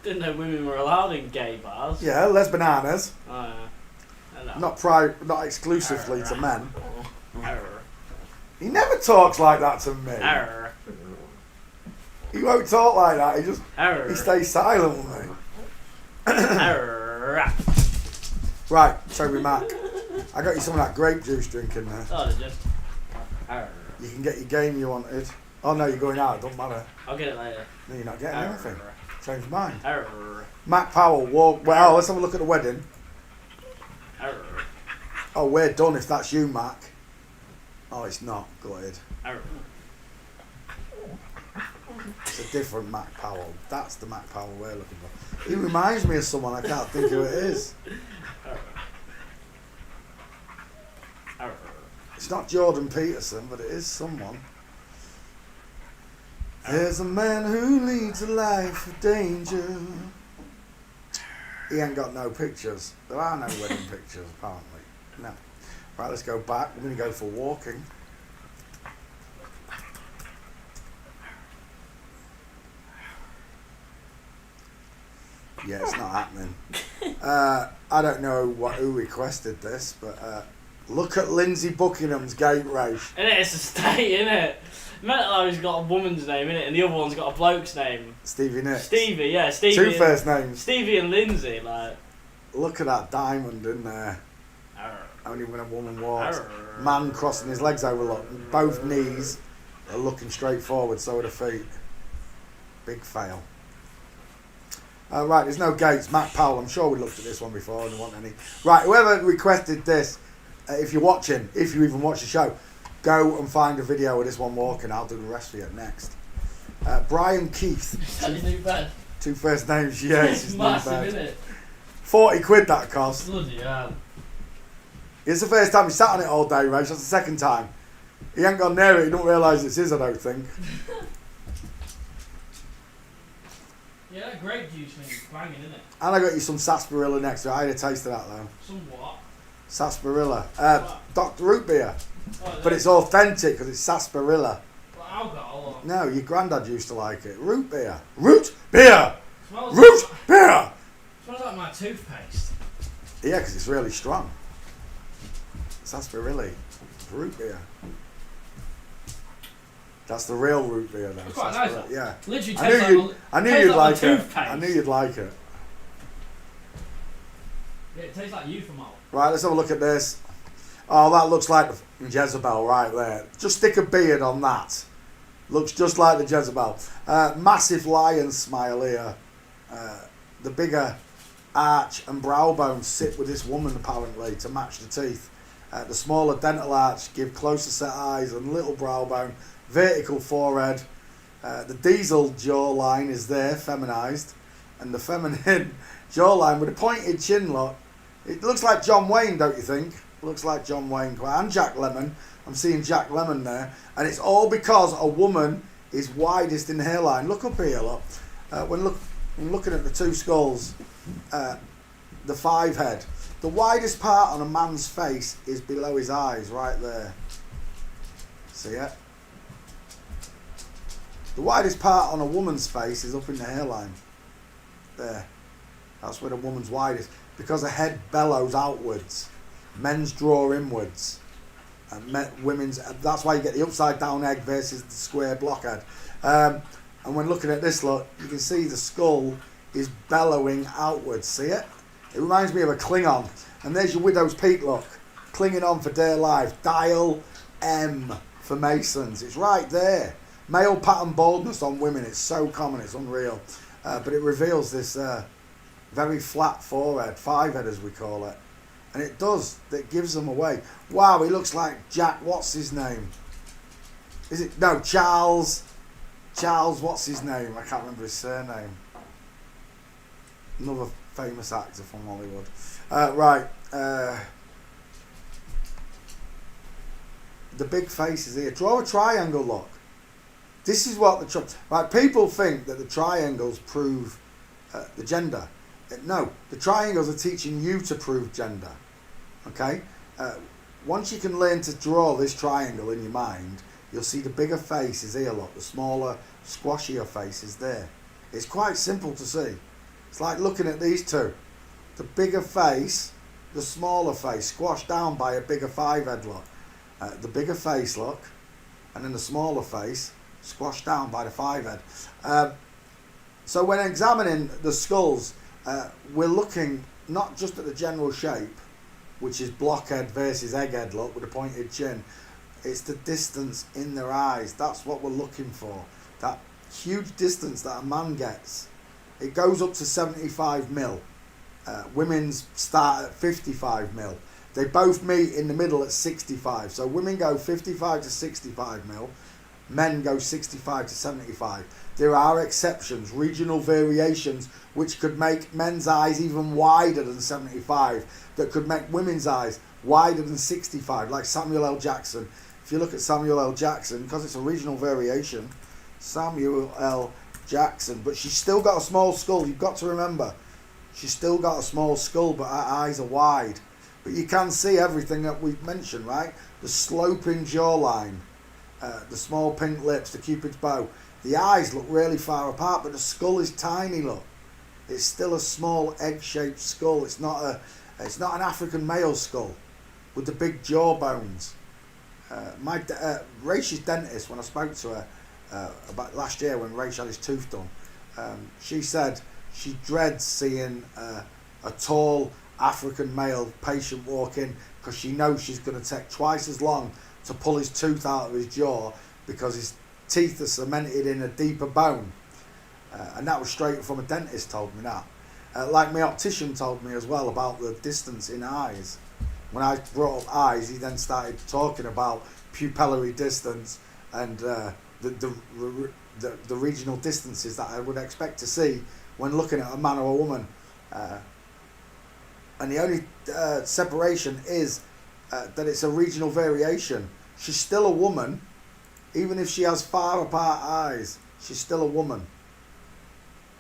Speaker 3: Didn't know women were allowed in gay bars.
Speaker 1: Yeah, les bananas.
Speaker 3: Oh, yeah.
Speaker 1: Not exclusively to men.
Speaker 3: Arr.
Speaker 1: He never talks like that to me.
Speaker 3: Arr.
Speaker 1: He won't talk like that. He
Speaker 3: Arr.
Speaker 1: stays silent with me.
Speaker 3: Arr.
Speaker 1: Right, Toby Mac. I got you some of that grape juice drink in there.
Speaker 3: Oh, did you? Arr.
Speaker 1: You can get your game you wanted. Oh no, you're going out. It don't matter.
Speaker 3: I'll get it later.
Speaker 1: No, you're not getting
Speaker 3: Arr.
Speaker 1: anything. Change your mind.
Speaker 3: Arr.
Speaker 1: Mac Powell. Well, let's have a look at the wedding.
Speaker 3: Arr.
Speaker 1: Oh, we're done if that's you, Mac. Oh, it's not. Go ahead.
Speaker 3: Arr.
Speaker 1: It's a different Mac Powell. That's the Mac Powell we're looking for. He reminds me of someone. I can't think who it is.
Speaker 3: Arr. Arr.
Speaker 1: It's not Jordan Peterson, but it is someone. There's a man who leads a life of danger. He ain't got no pictures. There are no wedding pictures, apparently. No. Right, let's go back. We're going to go for walking. Yeah, it's not happening. I don't know who requested this, but look at Lindsay Buckingham's gate race.
Speaker 3: It's a state, innit? Metalo's got a woman's name, innit? And the other one's got a bloke's name.
Speaker 1: Stevie Nicks.
Speaker 3: Stevie, yeah, Stevie.
Speaker 1: Two first names.
Speaker 3: Stevie and Lindsay, like.
Speaker 1: Look at that diamond in there.
Speaker 3: Arr.
Speaker 1: Only when a woman walks.
Speaker 3: Arr.
Speaker 1: Man crossing his legs over, look. Both knees are looking straight forward, so are the feet. Big fail. Right, there's no gates. Matt Powell, I'm sure we looked at this one before and there wasn't any. Right, whoever requested this, if you're watching, if you even watch the show, go and find a video of this one walking. I'll do the rest for you next. Brian Keith.
Speaker 3: Is that his new bed?
Speaker 1: Two first names, yeah, it's his new
Speaker 3: Massive,
Speaker 1: bed.
Speaker 3: innit?
Speaker 1: 40 quid that cost.
Speaker 3: Bloody hell.
Speaker 1: It's the first time he sat on it all day, Rach. That's the second time. He ain't gone near it. He don't realise it's his, I don't think.
Speaker 3: Yeah, that grape juice thing's banging, isn't it?
Speaker 1: And I got you some sarsaparilla next to it. I had a taste of that, though.
Speaker 3: Some what?
Speaker 1: Sarsaparilla. Dr. Root beer.
Speaker 3: Oh,
Speaker 1: But it's authentic because it's sarsaparilla.
Speaker 3: Well, alcohol or...
Speaker 1: No, your granddad used to like it. Root beer. Root beer!
Speaker 3: Smells
Speaker 1: Root beer!
Speaker 3: like my toothpaste.
Speaker 1: Yeah, because it's really strong. It's sarsaparilla root beer. That's the real root beer, though.
Speaker 3: It's quite nice, though.
Speaker 1: Yeah.
Speaker 3: Literally
Speaker 1: I
Speaker 3: tastes
Speaker 1: knew
Speaker 3: like
Speaker 1: I knew
Speaker 3: tastes
Speaker 1: you'd like
Speaker 3: my
Speaker 1: it.
Speaker 3: toothpaste.
Speaker 1: I knew you'd like it.
Speaker 3: Yeah, it tastes like you from all.
Speaker 1: Right, let's have a look at this. Oh, that looks like the Jezebel right there. Just stick a beard on that. Looks just like the Jezebel. Massive lion smile here. The bigger arch and brow bones sit with this woman apparently to match the teeth. The smaller dental arch give closer set eyes and little brow bone. Vertical forehead. The diesel jawline is there, feminised. And the feminine jawline with a pointed chin look. It looks like John Wayne, don't you think? Looks like John Wayne. And Jack Lemmon. I'm seeing Jack Lemmon there. And it's all because a woman is widest in hairline. Look up here, look. When looking at the two skulls, the five head, the widest part on a man's face is below his eyes, right there. See it? The widest part on a woman's face is up in the hairline. There. That's where the woman's widest. Because the head bellows outwards. Men's draw inwards. And women's, that's why you get the upside down egg versus the square blockhead. And when looking at this look, you can see the skull is bellowing outwards. See it? It reminds me of a Klingon. And there's your widow's peak look. Clinging on for dear life. Dial M for Masons. It's right there. Male pattern baldness on women. It's so common. It's unreal. But it reveals this very flat forehead. Five head as we call it. And it does. It gives them away. Wow, he looks like Jack. What's his name? Is it? No, Charles. Charles, what's his name? I can't remember his surname. Another famous actor from Hollywood. Right. The big face is here. Draw a triangle, look. This is what the... Right, people think that the triangles prove the gender. No, the triangles are teaching you to prove gender. Okay? Once you can learn to draw this triangle in your mind, you'll see the bigger face is here, look. The smaller, squashier face is there. It's quite simple to see. It's like looking at these two. The bigger face, the smaller face, squashed down by a bigger five head, look. The bigger face, look. And then the smaller face, squashed down by the five head. So when examining the skulls, we're looking not just at the general shape, which is blockhead versus egghead look with a pointed chin. It's the distance in their eyes. That's what we're looking for. That huge distance that a man gets. It goes up to 75 mil. Women's start at 55 mil. They both meet in the middle at 65. So women go 55 to 65 mil. Men go 65 to 75. There are exceptions, regional variations, which could make men's eyes even wider than 75, that could make women's eyes wider than 65, like Samuel L. Jackson. If you look at Samuel L. Jackson, because it's a regional variation, Samuel L. Jackson, but she's still got a small skull. You've got to remember, she's still got a small skull, but her eyes are wide. But you can see everything that we've mentioned, right? The sloping jawline, the small pink lips, the Cupid's bow. The eyes look really far apart, but the skull is tiny, look. It's still a small egg-shaped skull. It's not an African male skull with the big jaw bones. Rachel's dentist, when I spoke to her about last year when Rach had his tooth done, she said she dreads seeing a tall African male patient walk in because she knows she's going to take twice as long to pull his tooth out of his jaw because his teeth are cemented in a deeper bone. And that was straight from a dentist told me that. Like my optician told me as well about the distance in eyes. When I brought up eyes, he then started talking about pupillary distance and the regional distances that I would expect to see when looking at a man or a woman. And the only separation is that it's a regional variation. She's still a woman, even if she has far apart eyes. She's still a woman.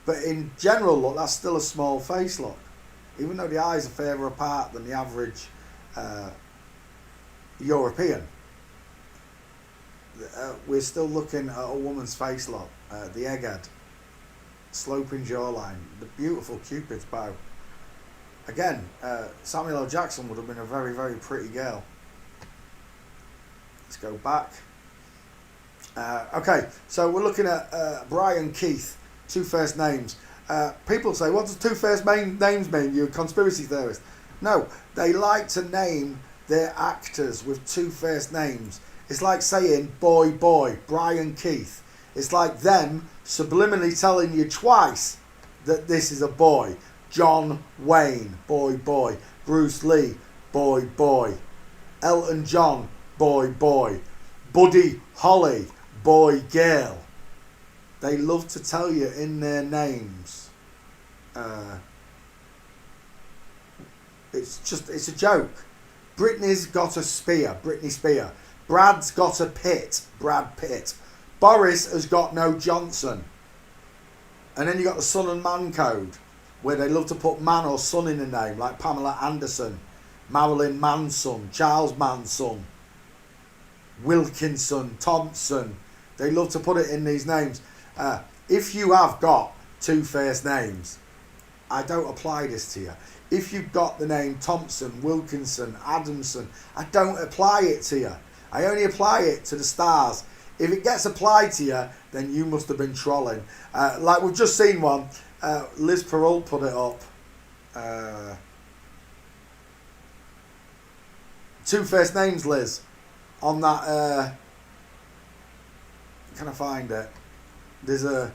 Speaker 1: But in general look, that's still a small face look. Even though the eyes are further apart than the average European, we're still looking at a woman's face look. The egghead, sloping jawline, the beautiful Cupid's bow. Again, Samuel L. Jackson would have been a very, very pretty girl. Let's go back. Okay, so we're looking at Brian Keith, two first names. People say, what does two first names mean? You're a conspiracy theorist. No, they like to name their actors with two first names. It's like saying boy, Brian Keith. It's like them subliminally telling you twice that this is a boy. John Wayne, boy. Bruce Lee, boy. Elton John, boy. Buddy Holly, boy, girl. They love to tell you in their names. It's a joke. Britney's got a spear, Britney Spear. Brad's got a Pitt, Brad Pitt. Boris has got no Johnson. And then you got the son and man code, where they love to put man or son in a name, like Pamela Anderson, Marilyn Manson, Charles Manson, Wilkinson, Thompson. They love to put it in these names. If you have got two first names, I don't apply this to you. If you've got the name Thompson, Wilkinson, Adamson, I don't apply it to you. I only apply it to the stars. If it gets applied to you, then you must have been trolling. Like we've just seen one. Liz Perrault put it up. Two first names, Liz. On that, can I find it? There's a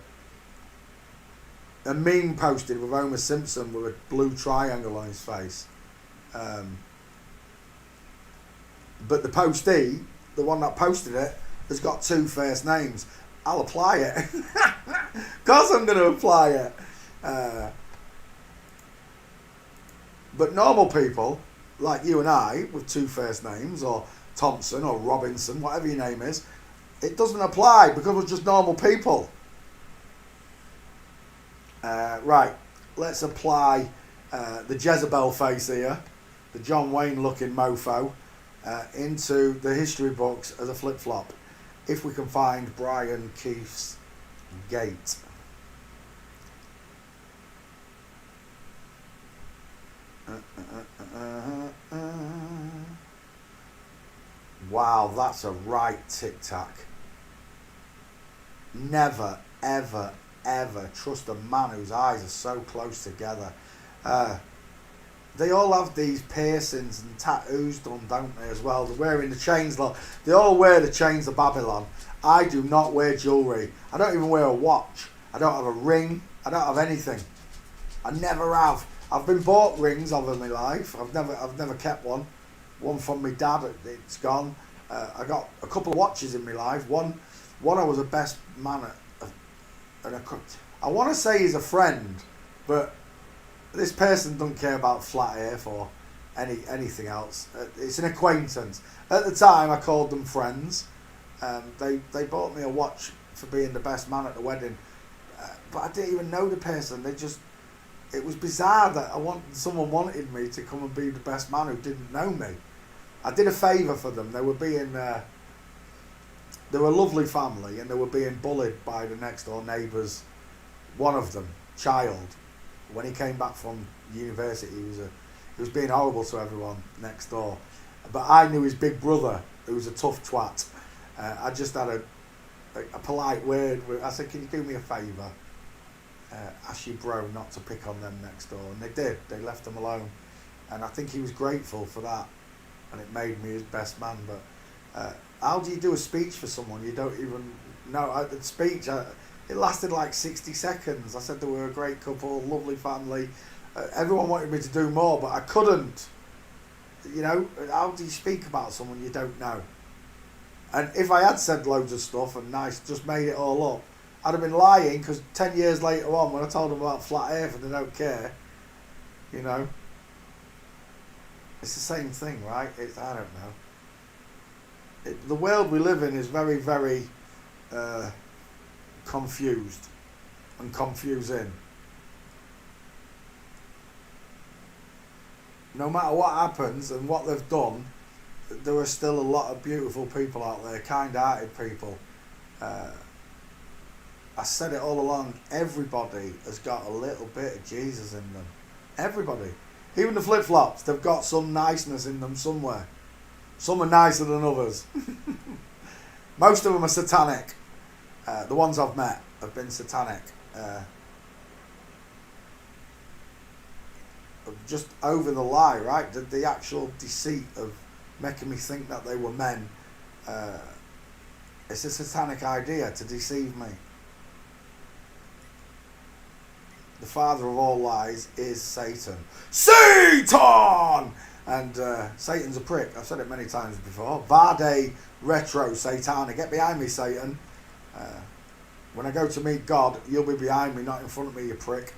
Speaker 1: meme posted with Homer Simpson with a blue triangle on his face. But the postee, the one that posted it, has got two first names. I'll apply it. Of course I'm going to apply it. But normal people, like you and I, with two first names, or Thompson or Robinson, whatever your name is, it doesn't apply because we're just normal people. Right, let's apply the Jezebel face here, the John Wayne looking mofo, into the history books as a flip-flop. If we can find Brian Keith's gate. Wow, that's a right tic-tac. Never, ever trust a man whose eyes are so close together. They all have these piercings and tattoos done, don't they, as well? They're wearing the chains. They all wear the chains of Babylon. I do not wear jewellery. I don't even wear a watch. I don't have a ring. I don't have anything. I never have. I've been bought rings over my life. I've never kept one. One from my dad, it's gone. I got a couple of watches in my life. One I was a best man at, and I want to say he's a friend, but this person doesn't care about flat earth or anything else. It's an acquaintance. At the time, I called them friends. They bought me a watch for being the best man at the wedding, but I didn't even know the person. It was bizarre that someone wanted me to come and be the best man who didn't know me. I did a favour for them. They were a lovely family, and they were being bullied by the next door neighbours. One of them, child, when he came back from university, he was being horrible to everyone next door. But I knew his big brother, who was a tough twat. I just had a polite word. I said, "Can you do me a favour? Ask your bro not to pick on them next door." And they did. They left them alone. And I think he was grateful for that. And it made me his best man. But how do you do a speech for someone you don't even know? The speech, it lasted like 60 seconds. I said they were a great couple, lovely family. Everyone wanted me to do more, but I couldn't. You know, how do you speak about someone you don't know? And if I had said loads of stuff and just made it all up, I'd have been lying, because 10 years later on, when I told them about flat earth and they don't care, you know, it's the same thing, right? I don't know. The world we live in is very, very confused and confusing. No matter what happens and what they've done, there are still a lot of beautiful people out there, kind-hearted people. I said it all along, everybody has got a little bit of Jesus in them. Everybody. Even the flip-flops, they've got some niceness in them somewhere. Some are nicer than others. Most of them are satanic. The ones I've met have been satanic. Just over the lie, right? The actual deceit of making me think that they were men. It's a satanic idea to deceive me. The father of all lies is Satan. Satan! And Satan's a prick. I've said it many times before. Vade retro Satana. Get behind me, Satan. When I go to meet God, you'll be behind me, not in front of me, you prick.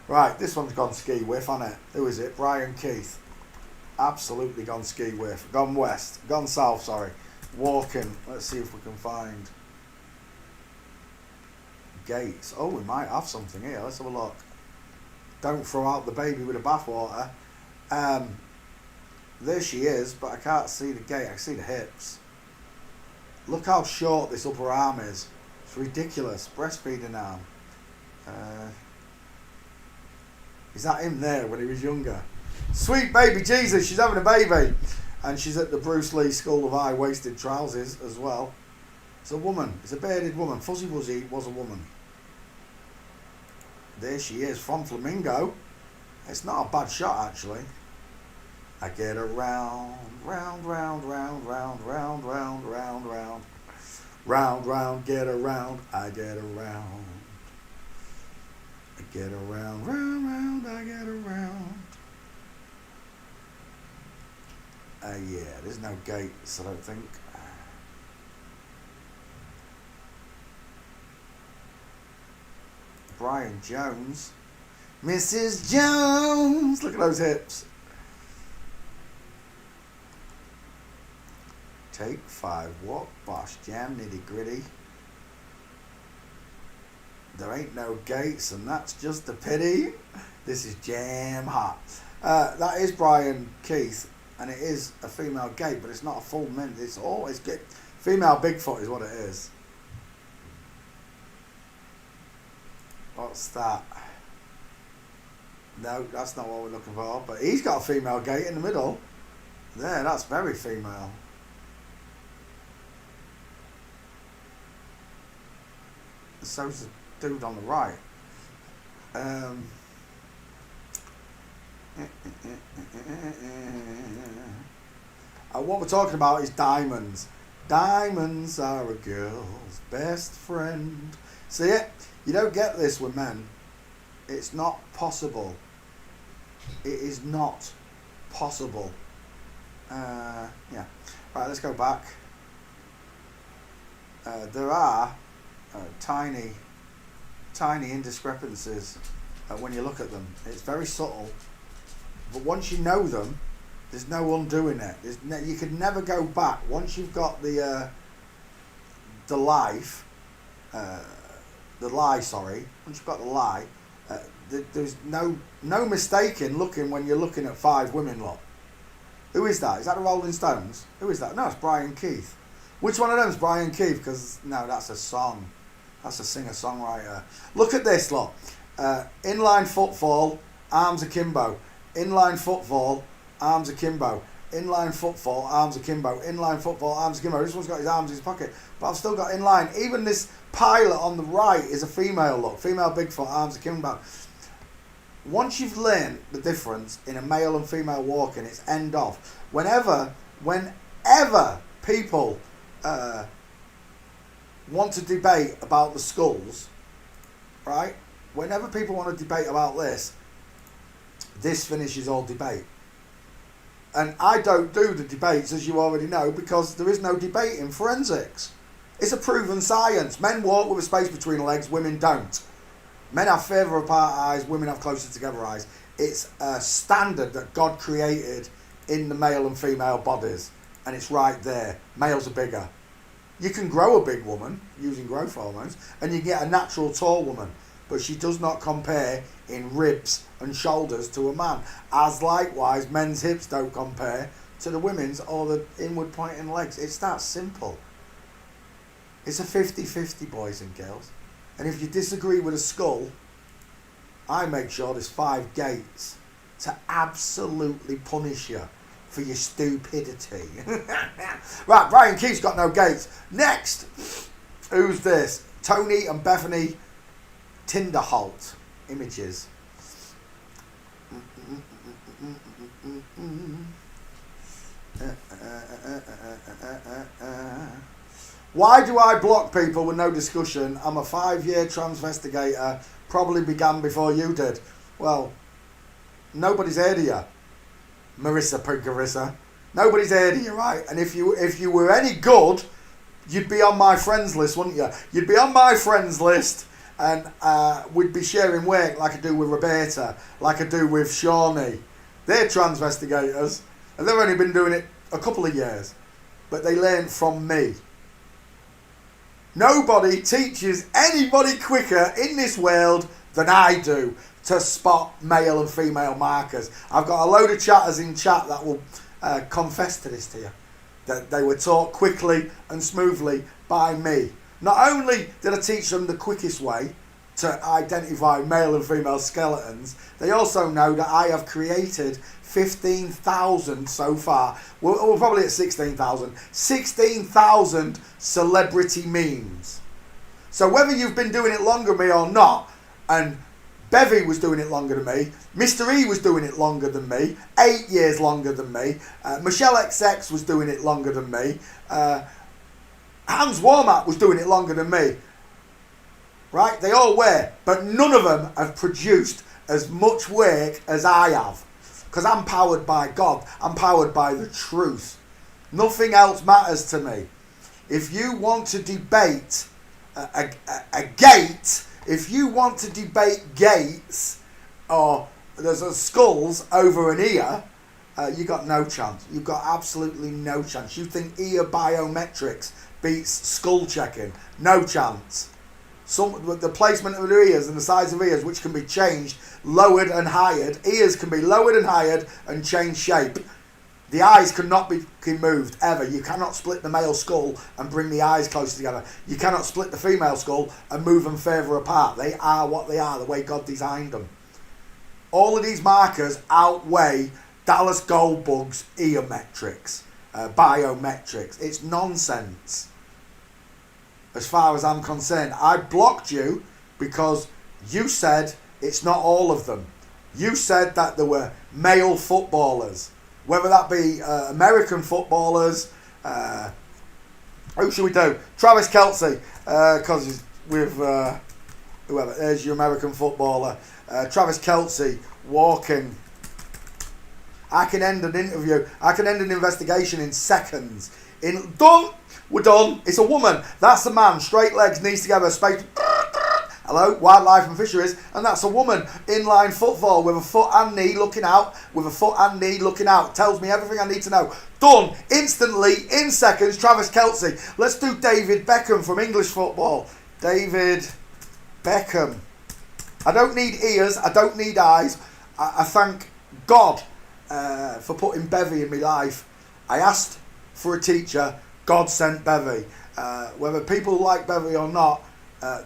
Speaker 1: Right, this one's gone ski whiff, hasn't it? Who is it? Brian Keith. Absolutely gone ski whiff. Gone west. Gone south, sorry. Walking. Let's see if we can find Gates. Oh, we might have something here. Let's have a look. Don't throw out the baby with the bathwater. There she is, but I can't see the gate. I can see the hips. Look how short this upper arm is. It's ridiculous. Breastfeeding arm. Is that him there when he was younger? Sweet baby Jesus, she's having a baby. And she's at the Bruce Lee School of High-Waisted Trousers as well. It's a woman. It's a bearded woman. Fuzzy Wuzzy was a woman. There she is from Flamingo. It's not a bad shot, actually. I get around, round, round, round, round, round, round, round, round. Round, round, get around, I get around. I get around, round, round, I get around. Yeah, there's no gates, I don't think. Brian Jones. Mrs. Jones! Look at those hips. Take 5, what? Bosh, jam, nitty gritty. There ain't no gates, and that's just a pity. This is jam hot. That is Brian Keith, and it is a female gate, but it's not a full mint. It's always good. Female Bigfoot is what it is. What's that? No, that's not what we're looking for. But he's got a female gate in the middle. There, that's very female. So's the dude on the right. What we're talking about is diamonds. Diamonds are a girl's best friend. See it? You don't get this with men. It's not possible. It is not possible. Yeah. Right, let's go back. There are tiny indiscrepancies when you look at them. It's very subtle. But once you know them, there's no undoing it. You could never go back. Once you've got the lie, sorry. Once you've got the lie, there's no mistaking looking when you're looking at 5 women lot. Who is that? Is that the Rolling Stones? Who is that? No, it's Brian Keith. Which one of them is Brian Keith? Because, no, that's a song. That's a singer-songwriter. Look at this lot. Inline footfall, arms akimbo. Inline footfall, arms akimbo. Inline footfall, arms akimbo. Inline footfall, arms akimbo. This one's got his arms in his pocket. But I've still got inline. Even this pilot on the right is a female look. Female Bigfoot, arms akimbo. Once you've learned the difference in a male and female walking, it's end off. Whenever people want to debate about the skulls, right? Whenever people want to debate about this finishes all debate. And I don't do the debates, as you already know, because there is no debate in forensics. It's a proven science. Men walk with a space between legs, women don't. Men have further apart eyes, women have closer together eyes. It's a standard that God created in the male and female bodies. And it's right there. Males are bigger. You can grow a big woman using growth hormones, and you get a natural tall woman. But she does not compare in ribs and shoulders to a man. As likewise, men's hips don't compare to the women's or the inward pointing legs. It's that simple. It's a 50-50, boys and girls. And if you disagree with a skull, I make sure there's 5 gates to absolutely punish you for your stupidity. Right, Brian Keith's got no gates. Next, who's this? Tony and Bethany Tinderholt. Images. Why do I block people with no discussion? I'm a 5-year transvestigator. Probably began before you did. Well, nobody's heard of you, Marissa Pinkarissa. Nobody's heard of you, right? And if you were any good, you'd be on my friends list, wouldn't you? You'd be on my friends list, and we'd be sharing work like I do with Roberta, like I do with Shawnee. They're transvestigators, and they've only been doing it a couple of years, but they learn from me. Nobody teaches anybody quicker in this world than I do to spot male and female markers. I've got a load of chatters in chat that will confess to this to you, that they were taught quickly and smoothly by me. Not only did I teach them the quickest way to identify male and female skeletons, they also know that I have created 15,000 so far. We're probably at 16,000. 16,000 celebrity memes. So whether you've been doing it longer than me or not, and Bevy was doing it longer than me, Mr. E was doing it longer than me, 8 years longer than me, Michelle XX was doing it longer than me, Hans Warmack was doing it longer than me. Right? They all were, but none of them have produced as much work as I have. Because I'm powered by God. I'm powered by the truth. Nothing else matters to me. If you want to debate a gate, if you want to debate gates, or there's a skulls over an ear, you got no chance. You've got absolutely no chance. You think ear biometrics beats skull checking? No chance. The placement of the ears and the size of ears, which can be changed, lowered and highered. Ears can be lowered and highered and change shape. The eyes cannot be moved ever. You cannot split the male skull and bring the eyes closer together. You cannot split the female skull and move them further apart. They are what they are, the way God designed them. All of these markers outweigh Dallas Goldbug's ear metrics, biometrics. It's nonsense. As far as I'm concerned, I blocked you because you said it's not all of them. You said that there were male footballers, whether that be American footballers. Who should we do? Travis Kelce, because he's with whoever. There's your American footballer. Travis Kelce walking. I can end an interview. I can end an investigation in seconds. Done. We're done. It's a woman. That's a man. Straight legs, knees together, space. Hello, wildlife and fisheries. And that's a woman. Inline football with a foot and knee looking out. With a foot and knee looking out. Tells me everything I need to know. Done. Instantly, in seconds, Travis Kelce. Let's do David Beckham from English football. David Beckham. I don't need ears. I don't need eyes. I thank God for putting Bevy in my life. I asked for a teacher. God sent Bevy. Whether people like Bevy or not,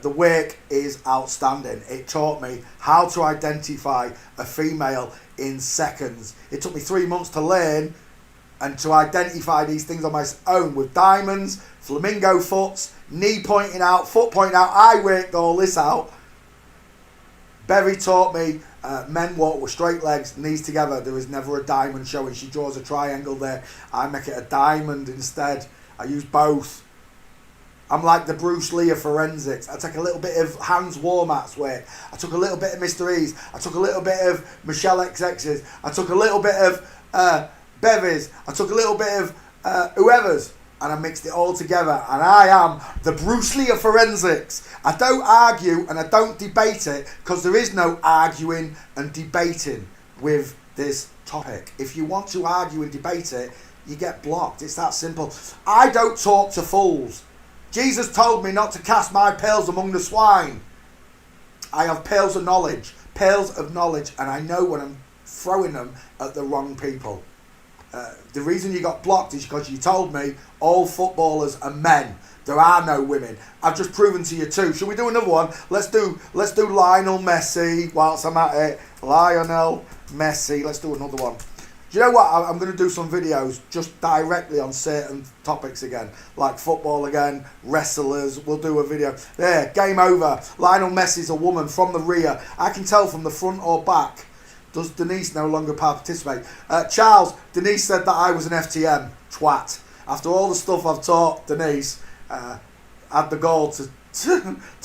Speaker 1: the work is outstanding. It taught me how to identify a female in seconds. It took me 3 months to learn and to identify these things on my own with diamonds, flamingo foots, knee pointing out, foot pointing out. I worked all this out. Bevy taught me men walk with straight legs, knees together. There is never a diamond showing. She draws a triangle there. I make it a diamond instead. I use both. I'm like the Bruce Lee of forensics. I take a little bit of Hans Warmack's work. I took a little bit of Mr. E's. I took a little bit of Michelle XX's. I took a little bit of Bevy's. I took a little bit of whoever's. And I mixed it all together. And I am the Bruce Lee of forensics. I don't argue and I don't debate it because there is no arguing and debating with this topic. If you want to argue and debate it, you get blocked. It's that simple. I don't talk to fools. Jesus told me not to cast my pearls among the swine. I have pearls of knowledge, and I know when I'm throwing them at the wrong people. The reason you got blocked is because you told me all footballers are men. There are no women. I've just proven to you too. Should we do another one? Let's do Lionel Messi whilst I'm at it. Lionel Messi. Let's do another one. Do you know what? I'm going to do some videos just directly on certain topics again. Like football again, wrestlers. We'll do a video. There, game over. Lionel Messi's a woman from the rear. I can tell from the front or back. Does Denise no longer participate? Charles, Denise said that I was an FTM. Twat. After all the stuff I've taught Denise, had the gall to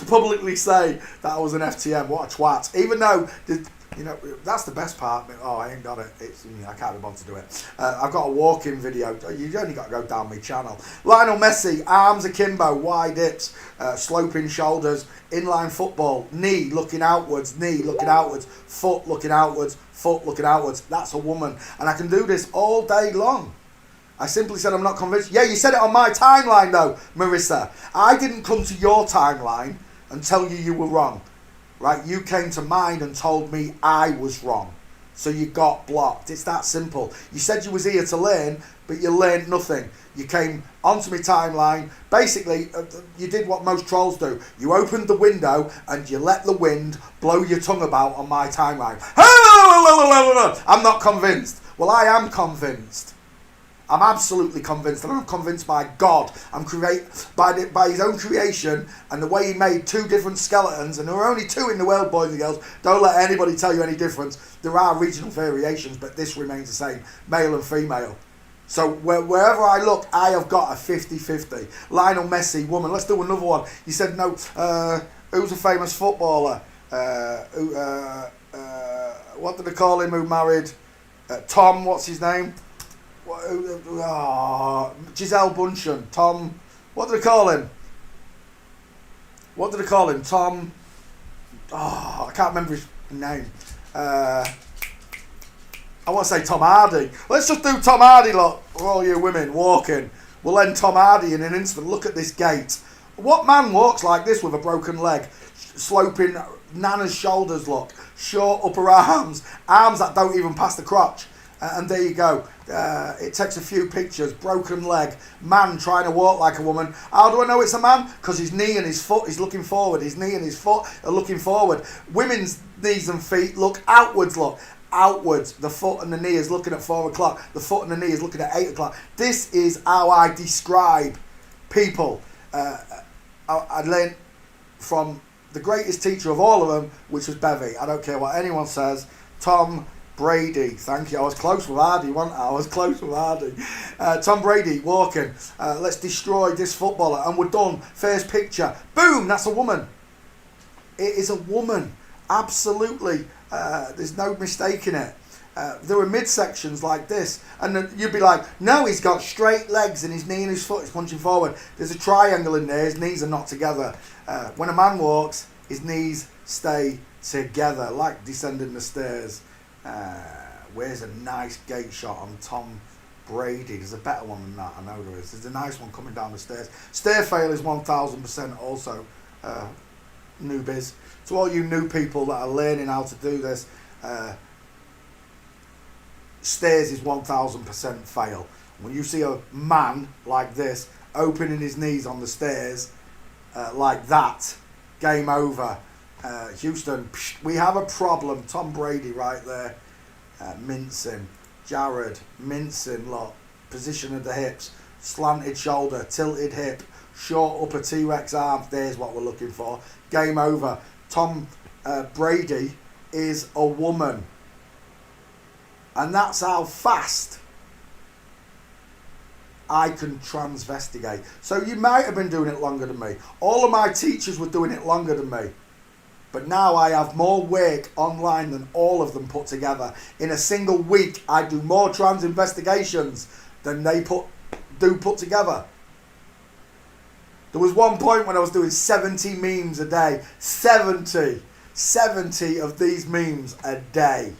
Speaker 1: publicly say that I was an FTM. What a twat. Even though... You know, that's the best part. Oh, I ain't got it. I can't be bothered to do it. I've got a walking video. You only got to go down my channel. Lionel Messi, arms akimbo, wide hips, sloping shoulders, inline football, knee looking outwards, foot looking outwards, foot looking outwards. That's a woman. And I can do this all day long. I simply said I'm not convinced. Yeah, you said it on my timeline though, Marissa. I didn't come to your timeline and tell you were wrong. Right, you came to mine and told me I was wrong. So you got blocked. It's that simple. You said you was here to learn, but you learned nothing. You came onto my timeline. Basically, you did what most trolls do. You opened the window and you let the wind blow your tongue about on my timeline. I'm not convinced. Well, I am convinced. I'm absolutely convinced, and I'm convinced by God. I'm by his own creation and the way he made two different skeletons, and there are only two in the world, boys and girls. Don't let anybody tell you any difference. There are regional variations, but this remains the same, male and female. So wherever I look, I have got a 50-50. Lionel Messi, woman. Let's do another one. You said no. Who's a famous footballer? What did they call him? Who married Tom? What's his name? Giselle Bundchen, Tom. What did they call him? Tom. I can't remember his name. I want to say Tom Hardy. Let's just do Tom Hardy, look. For all you women walking, we'll end Tom Hardy in an instant. Look at this gait. What man walks like this with a broken leg, sloping Nana's shoulders? Look, short upper arms that don't even pass the crotch. And there you go. It takes a few pictures. Broken leg. Man trying to walk like a woman. How do I know it's a man? Because his knee and his foot is looking forward. His knee and his foot are looking forward. Women's knees and feet look outwards. Look. Outwards. The foot and the knee is looking at 4 o'clock. The foot and the knee is looking at 8 o'clock. This is how I describe people. I learned from the greatest teacher of all of them, which was Bevy. I don't care what anyone says. Tom Brady, thank you. I was close with Hardy, wasn't I? Tom Brady walking. Let's destroy this footballer, and we're done. First picture, boom. That's a woman. It is a woman, absolutely. There's no mistaking it. There were midsections like this, and then you'd be like, no, he's got straight legs, and his knee and his foot is punching forward. There's a triangle in there. His knees are not together. When a man walks, his knees stay together, like descending the stairs. Where's a nice gate shot on Tom Brady? There's a better one than that, I know there is. There's a nice one coming down the stairs. Stair fail is 1000% also newbies. To all you new people that are learning how to do this, stairs is 1000% fail. When you see a man like this opening his knees on the stairs like that, game over. Houston, we have a problem. Tom Brady right there, mincing. Jared, mincing, look. Position of the hips, slanted shoulder, tilted hip, short upper T-Rex arm. There's what we're looking for. Game over. Tom Brady is a woman. And that's how fast I can transvestigate. So you might have been doing it longer than me. All of my teachers were doing it longer than me. But now I have more work online than all of them put together. In a single week, I do more trans investigations than they put together. There was one point when I was doing 70 memes a day. 70 of these memes a day.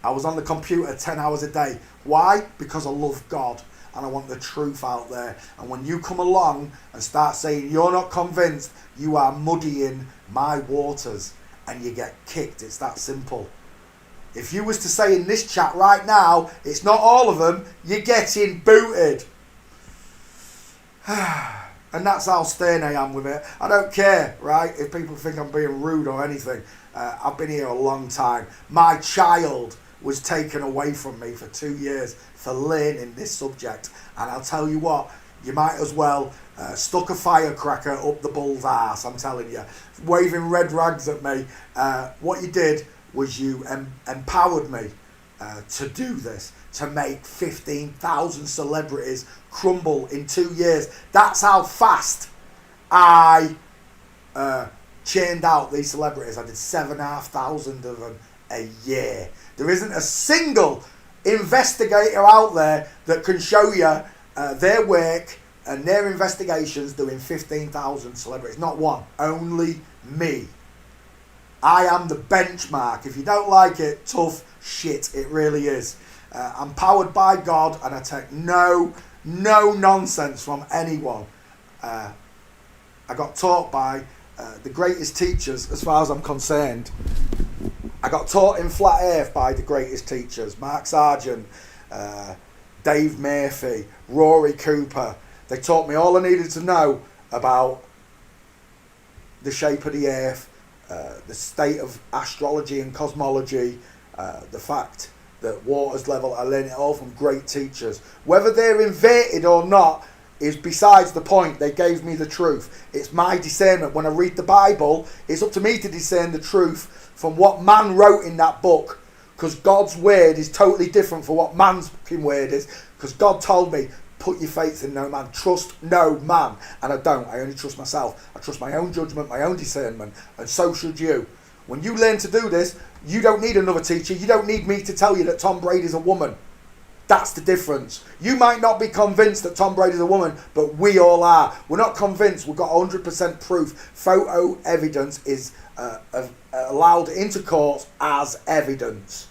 Speaker 1: I was on the computer 10 hours a day. Why? Because I love God and I want the truth out there. And when you come along and start saying you're not convinced, you are muddying my waters and you get kicked. It's that simple. If you was to say in this chat right now, it's not all of them, you're getting booted. And that's how stern I am with it. I don't care, right, if people think I'm being rude or anything. I've been here a long time. My child was taken away from me for 2 years for learning this subject. And I'll tell you what, you might as well stuck a firecracker up the bull's arse, I'm telling you. Waving red rags at me. What you did was you empowered me to do this, to make 15,000 celebrities crumble in 2 years. That's how fast I churned out these celebrities. I did 7,500 of them a year. There isn't a single investigator out there that can show you their work and their investigations doing 15,000 celebrities. Not one. Only me. I am the benchmark. If you don't like it, tough shit. It really is. I'm powered by God, and I take no nonsense from anyone. I got taught by the greatest teachers, as far as I'm concerned. I got taught in flat earth by the greatest teachers. Mark Sargent, Dave Murphy, Rory Cooper. They taught me all I needed to know about the shape of the earth, the state of astrology and cosmology, the fact that water's level. I learned it all from great teachers. Whether they're inverted or not is besides the point. They gave me the truth. It's my discernment. When I read the Bible, it's up to me to discern the truth from what man wrote in that book, because God's word is totally different from what man's fucking word is, because God told me, put your faith in no man, trust no man. And I don't. I only trust myself. I trust my own judgment, my own discernment, and so should you. When you learn to do this, you don't need another teacher. You don't need me to tell you that Tom Brady's a woman. That's the difference. You might not be convinced that Tom Brady's a woman, but we all are. We're not convinced. We've got 100% proof. Photo evidence is allowed into court as evidence.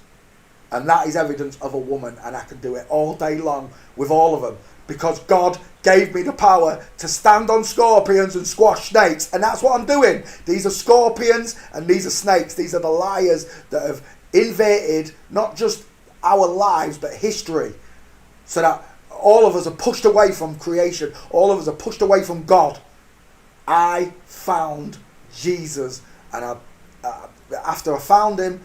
Speaker 1: And that is evidence of a woman. And I can do it all day long with all of them. Because God gave me the power to stand on scorpions and squash snakes. And that's what I'm doing. These are scorpions and these are snakes. These are the liars that have inverted not just our lives but history. So that all of us are pushed away from creation. All of us are pushed away from God. I found Jesus. And after I found him,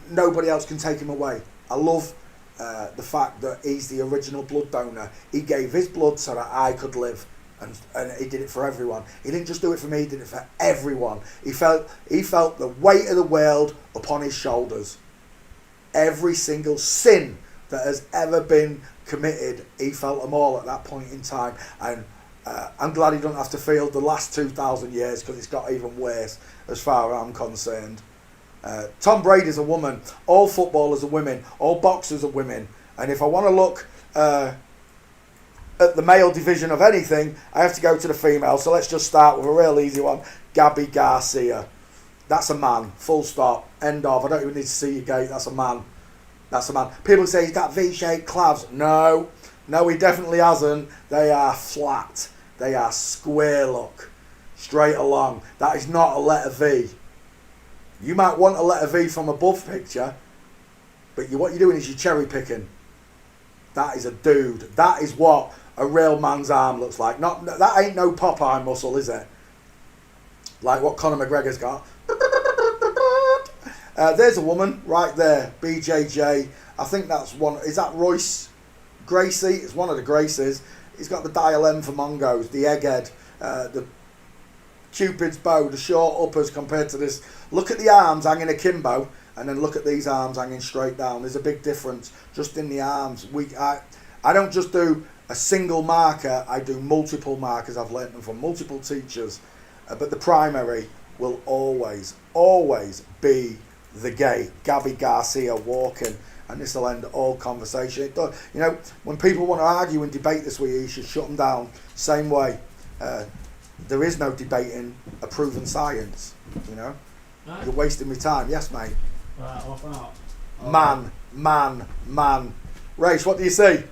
Speaker 1: nobody else can take him away. I love the fact that he's the original blood donor. He gave his blood so that I could live, and he did it for everyone. He didn't just do it for me, he did it for everyone. He felt the weight of the world upon his shoulders. Every single sin that has ever been committed, he felt them all at that point in time. And I'm glad he doesn't have to feel the last 2,000 years, because it's got even worse as far as I'm concerned. Tom Brady's a woman. All footballers are women. All boxers are women. And if I want to look at the male division of anything, I have to go to the female. So let's just start with a real easy one. Gabby Garcia. That's a man. Full stop. End of. I don't even need to see your gate. That's a man. That's a man. People say he's got V-shaped calves. No, he definitely hasn't. They are flat. They are square look. Straight along. That is not a letter V. You might want a letter V from above picture, but what you're doing is you're cherry picking. That is a dude. That is what a real man's arm looks like. That ain't no Popeye muscle, is it? Like what Conor McGregor's got. There's a woman right there, BJJ. I think that's one. Is that Royce Gracie? It's one of the Gracies. He's got the dial M for Mongos, the egghead, the Cupid's bow, the short uppers compared to this. Look at the arms hanging akimbo, and then look at these arms hanging straight down. There's a big difference just in the arms. I don't just do a single marker, I do multiple markers. I've learnt them from multiple teachers. But the primary will always be the gate. Gabby Garcia walking. And this will end all conversation. It does. You know, when people want to argue and debate this with you, you should shut them down. Same way. There is no debating a proven science, you know. No. You're wasting my time. Yes, mate.
Speaker 3: Right, off
Speaker 1: out. Man. Race, what do you see?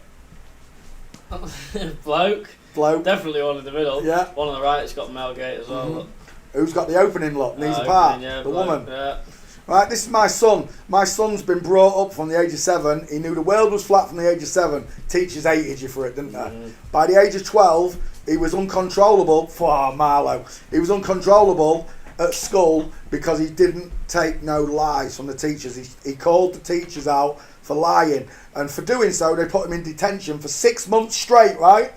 Speaker 3: Bloke. Definitely one in the middle.
Speaker 1: Yeah.
Speaker 3: One on the right, it's got Mel Gate as well.
Speaker 1: Mm-hmm. Who's got the opening look? Knees apart.
Speaker 3: Yeah,
Speaker 1: the
Speaker 3: bloke,
Speaker 1: woman.
Speaker 3: Yeah.
Speaker 1: Right, this is my son. My son's been brought up from the age of 7. He knew the world was flat from the age of 7. Teachers hated you for it, didn't they? By the age of 12, he was uncontrollable. Marlow. He was uncontrollable at school because he didn't take no lies from the teachers. He called the teachers out for lying. And for doing so, they put him in detention for 6 months straight, right?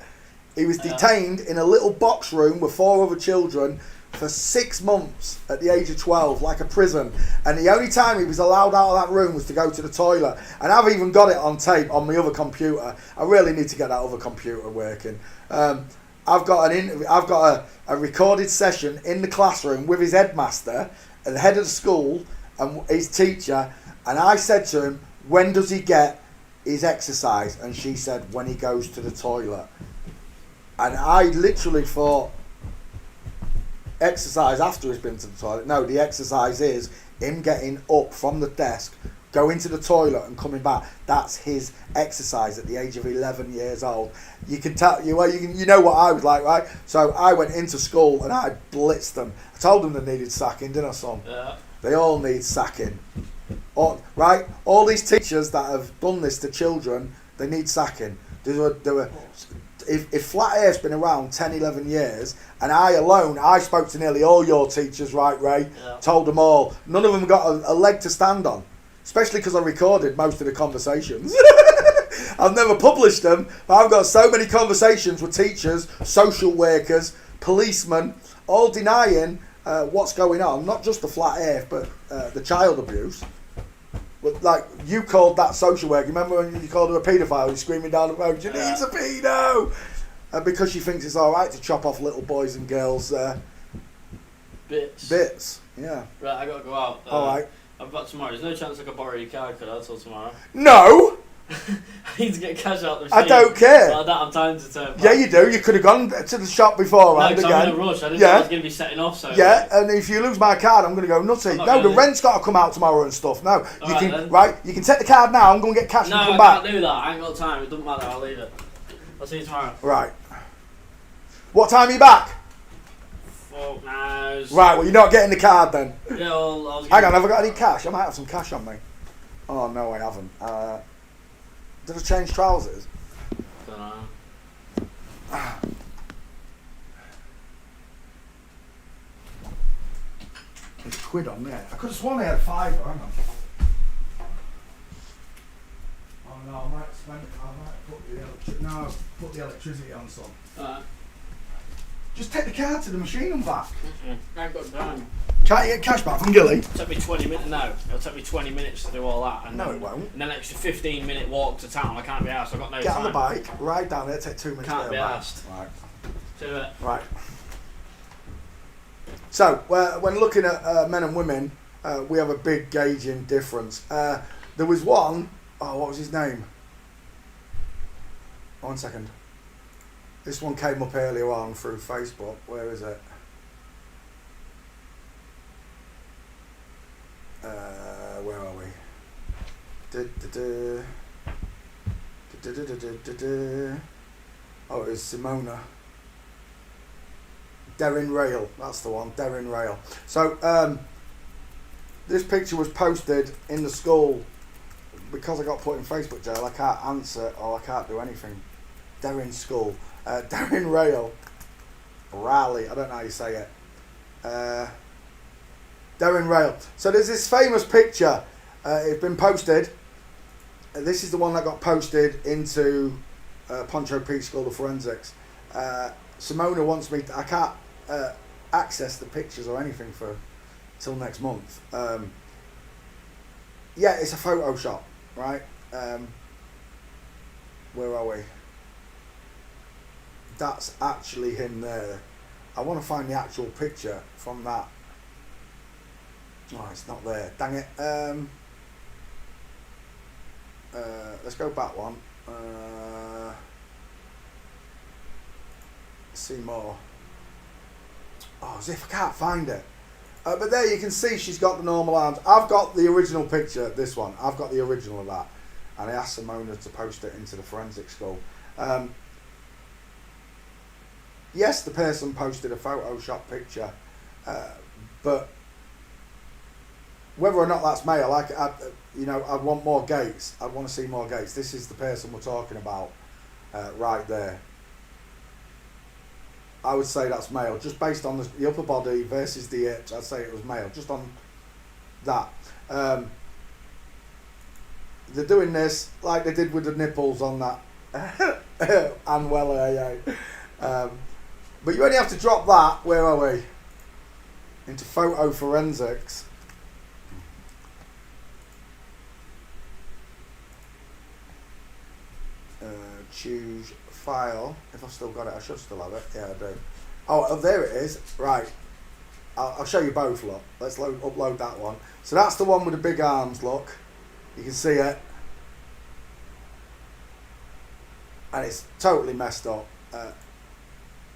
Speaker 1: He was detained in a little box room with 4 other children for 6 months at the age of 12, like a prison. And the only time he was allowed out of that room was to go to the toilet. And I've even got it on tape on my other computer. I really need to get that other computer working. I've got a recorded session in the classroom with his headmaster, and the head of the school, and his teacher. And I said to him, when does he get his exercise? And she said, when he goes to the toilet. And I literally thought, exercise after he's been to the toilet? No, the exercise is him getting up from the desk, going to the toilet and coming back. That's his exercise at the age of 11 years old. You can tell, you know what I was like, right? So I went into school and I blitzed them. I told them they needed sacking, didn't I, son?
Speaker 3: Yeah.
Speaker 1: They all need sacking. Right? All these teachers that have done this to children, they need sacking. If Flat Earth's been around 10, 11 years, and I spoke to nearly all your teachers, right, Ray?
Speaker 3: Yeah.
Speaker 1: Told them all. None of them got a leg to stand on, especially because I recorded most of the conversations. I've never published them, but I've got so many conversations with teachers, social workers, policemen, all denying what's going on, not just the Flat Earth, but the child abuse. But like, you called that social worker. Remember when you called her a paedophile? You're screaming down the road, "She needs a pedo!" Because she thinks it's all right to chop off little boys and girls' bits. Yeah.
Speaker 3: Right, I gotta go out.
Speaker 1: All right.
Speaker 3: I've got tomorrow. There's no chance I could borrow your card, could I, till tomorrow?
Speaker 1: No,
Speaker 3: I need to get cash out the machine.
Speaker 1: I don't care.
Speaker 3: But I don't have time to turn back.
Speaker 1: Yeah, you do. You could have gone to the shop beforehand
Speaker 3: No, 'cause
Speaker 1: again.
Speaker 3: I'm in a rush. I didn't know I was going to be setting off, so...
Speaker 1: Yeah, and if you lose my card, I'm going to go nutty.
Speaker 3: I'm not
Speaker 1: No, the
Speaker 3: gonna-
Speaker 1: rent's got to come out tomorrow and stuff. No, you
Speaker 3: Alright
Speaker 1: can
Speaker 3: then.
Speaker 1: You can take the card now. I'm going to get cash
Speaker 3: No,
Speaker 1: and come
Speaker 3: I
Speaker 1: back.
Speaker 3: can't do that. I ain't got time. It doesn't matter. I'll leave it. I'll see you tomorrow.
Speaker 1: Right. What time are you back?
Speaker 3: Fuck knows.
Speaker 1: Right. Well, you're not getting the card then.
Speaker 3: Yeah, well, I was
Speaker 1: Hang on, have I got any cash? I might have some cash on me. Oh no, I haven't. Did I change trousers?
Speaker 3: Don't know.
Speaker 1: There's a quid on there. I could have sworn I had a fiver. Hang on. Oh no, I might put the electricity on, son.
Speaker 3: Alright.
Speaker 1: Just take the card to the machine and back.
Speaker 3: I ain't got time.
Speaker 1: Can't you get cash back from Gilly?
Speaker 3: It'll take me 20 minutes. No, it'll take me 20 minutes to do all that. And
Speaker 1: No,
Speaker 3: then,
Speaker 1: it won't.
Speaker 3: And then an extra 15-minute walk to town. I can't be arsed. I've got no
Speaker 1: Get
Speaker 3: time.
Speaker 1: on the bike, ride down there, take 2 minutes.
Speaker 3: Can't
Speaker 1: to
Speaker 3: be
Speaker 1: get back.
Speaker 3: arsed.
Speaker 1: Right.
Speaker 3: See you in a bit.
Speaker 1: Right. So, when looking at men and women, we have a big gauging difference. There was one, what was his name? 1 second. This one came up earlier on through Facebook. Where is it? Where are we? Oh, it was Simona. Derrin Rail, that's the one, Derrin Rail. So, this picture was posted in the school. Because I got put in Facebook jail, I can't answer or I can't do anything. Derrin School. Derrin Rail. Raleigh, I don't know how you say it. Derrin Rail. So there's this famous picture. It's been posted. This is the one that got posted into Poncho Peak School of Forensics. Simona wants me to, I can't access the pictures or anything till next month. Yeah, it's a Photoshop, right? Where are we? That's actually him there. I want to find the actual picture from that. Oh, it's not there. Dang it. Let's go back one. See more. Oh, as if I can't find it. But there you can see she's got the normal arms. I've got the original picture, this one. I've got the original of that. And I asked Simona to post it into the forensic school. Yes, the person posted a Photoshop picture, but whether or not that's male, I'd want more gaits. I'd want to see more gaits. This is the person we're talking about, right there. I would say that's male, just based on the upper body versus the hips. I'd say it was male, just on that. They're doing this like they did with the nipples on that Ann Weller, yeah. But you only have to drop that. Where are we? Into photo forensics. Choose file. If I've still got it, I should still have it. Yeah, I do. Oh, there it is. Right. I'll show you both. Look. Let's upload that one. So that's the one with the big arms. Look. You can see it. And it's totally messed up.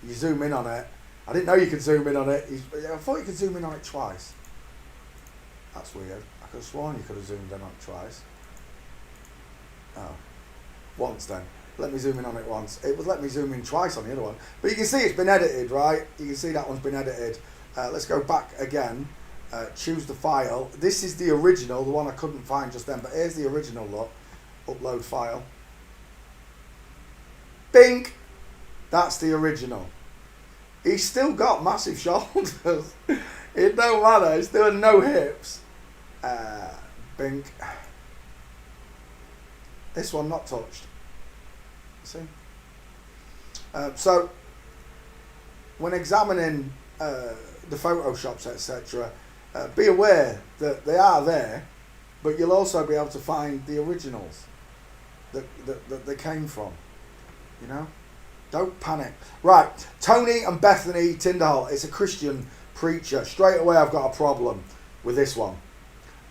Speaker 1: You zoom in on it. I didn't know you could zoom in on it. I thought you could zoom in on it twice. That's weird. I could have sworn you could have zoomed in on it twice. Oh. Once then. Let me zoom in on it once. It would let me zoom in twice on the other one. But you can see it's been edited, right? You can see that one's been edited. Let's go back again. Choose the file. This is the original, the one I couldn't find just then. But here's the original look. Upload file. Bing! That's the original. He's still got massive shoulders. It don't matter. He's doing no hips. Bing. This one not touched. See? So, when examining the Photoshops, etc., be aware that they are there, but you'll also be able to find the originals that they came from. You know? Don't panic. Right, Tony and Bethany Tinderholt. It's a Christian preacher. Straight away I've got a problem with this one.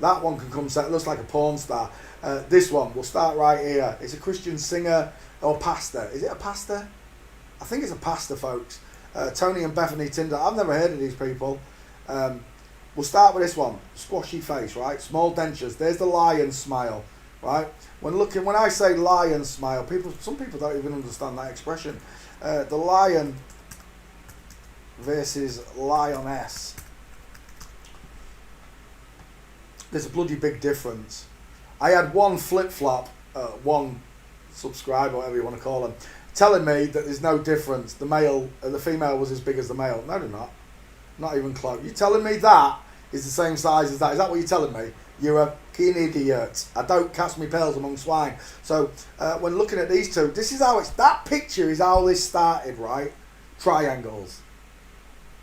Speaker 1: That one can come set. It looks like a porn star. This one, we'll start right here. It's a Christian singer or pastor. Is it a pastor? I think it's a pastor, folks. Tony and Bethany Tinderholt. I've never heard of these people. We'll start with this one. Squashy face, right? Small dentures. There's the lion smile, right? When I say lion smile, some people don't even understand that expression. The lion versus lioness. There's a bloody big difference. I had one flip-flop, one subscriber, whatever you want to call them, telling me that there's no difference. The female was as big as the male. No, they're not. Not even close. You telling me that is the same size as that? Is that what you're telling me? You're a keen idiot. I don't cast my pearls among swine. So when looking at these two, this is how that picture is how this started, right? Triangles.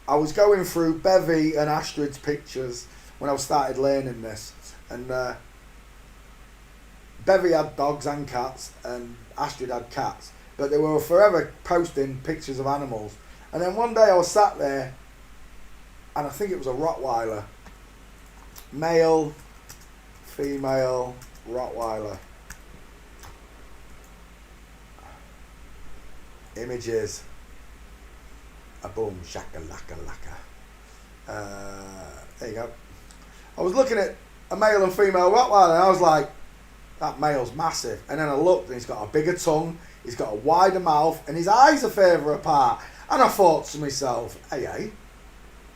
Speaker 1: I was going through Bevy and Astrid's pictures when I started learning this, and Bevy had dogs and cats, and Astrid had cats, but they were forever posting pictures of animals. And then one day I was sat there, and I think it was a Rottweiler, male, female Rottweiler. Images. A boom, shaka laka laka. There you go. I was looking at a male and female Rottweiler, and I was like, that male's massive. And then I looked, and he's got a bigger tongue, he's got a wider mouth, and his eyes are further apart. And I thought to myself, hey,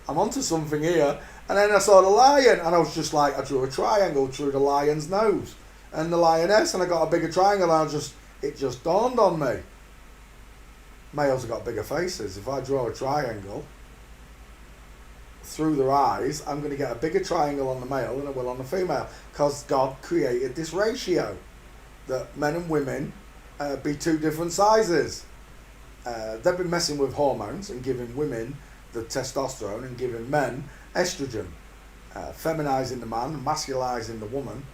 Speaker 1: I'm onto something here. And then I saw the lion, and I was just like, I drew a triangle through the lion's nose and the lioness, and I got a bigger triangle, and it just dawned on me. Males have got bigger faces. If I draw a triangle through their eyes, I'm going to get a bigger triangle on the male than I will on the female, because God created this ratio that men and women be two different sizes. They've been messing with hormones and giving women the testosterone and giving men estrogen, feminizing the man, masculizing the woman,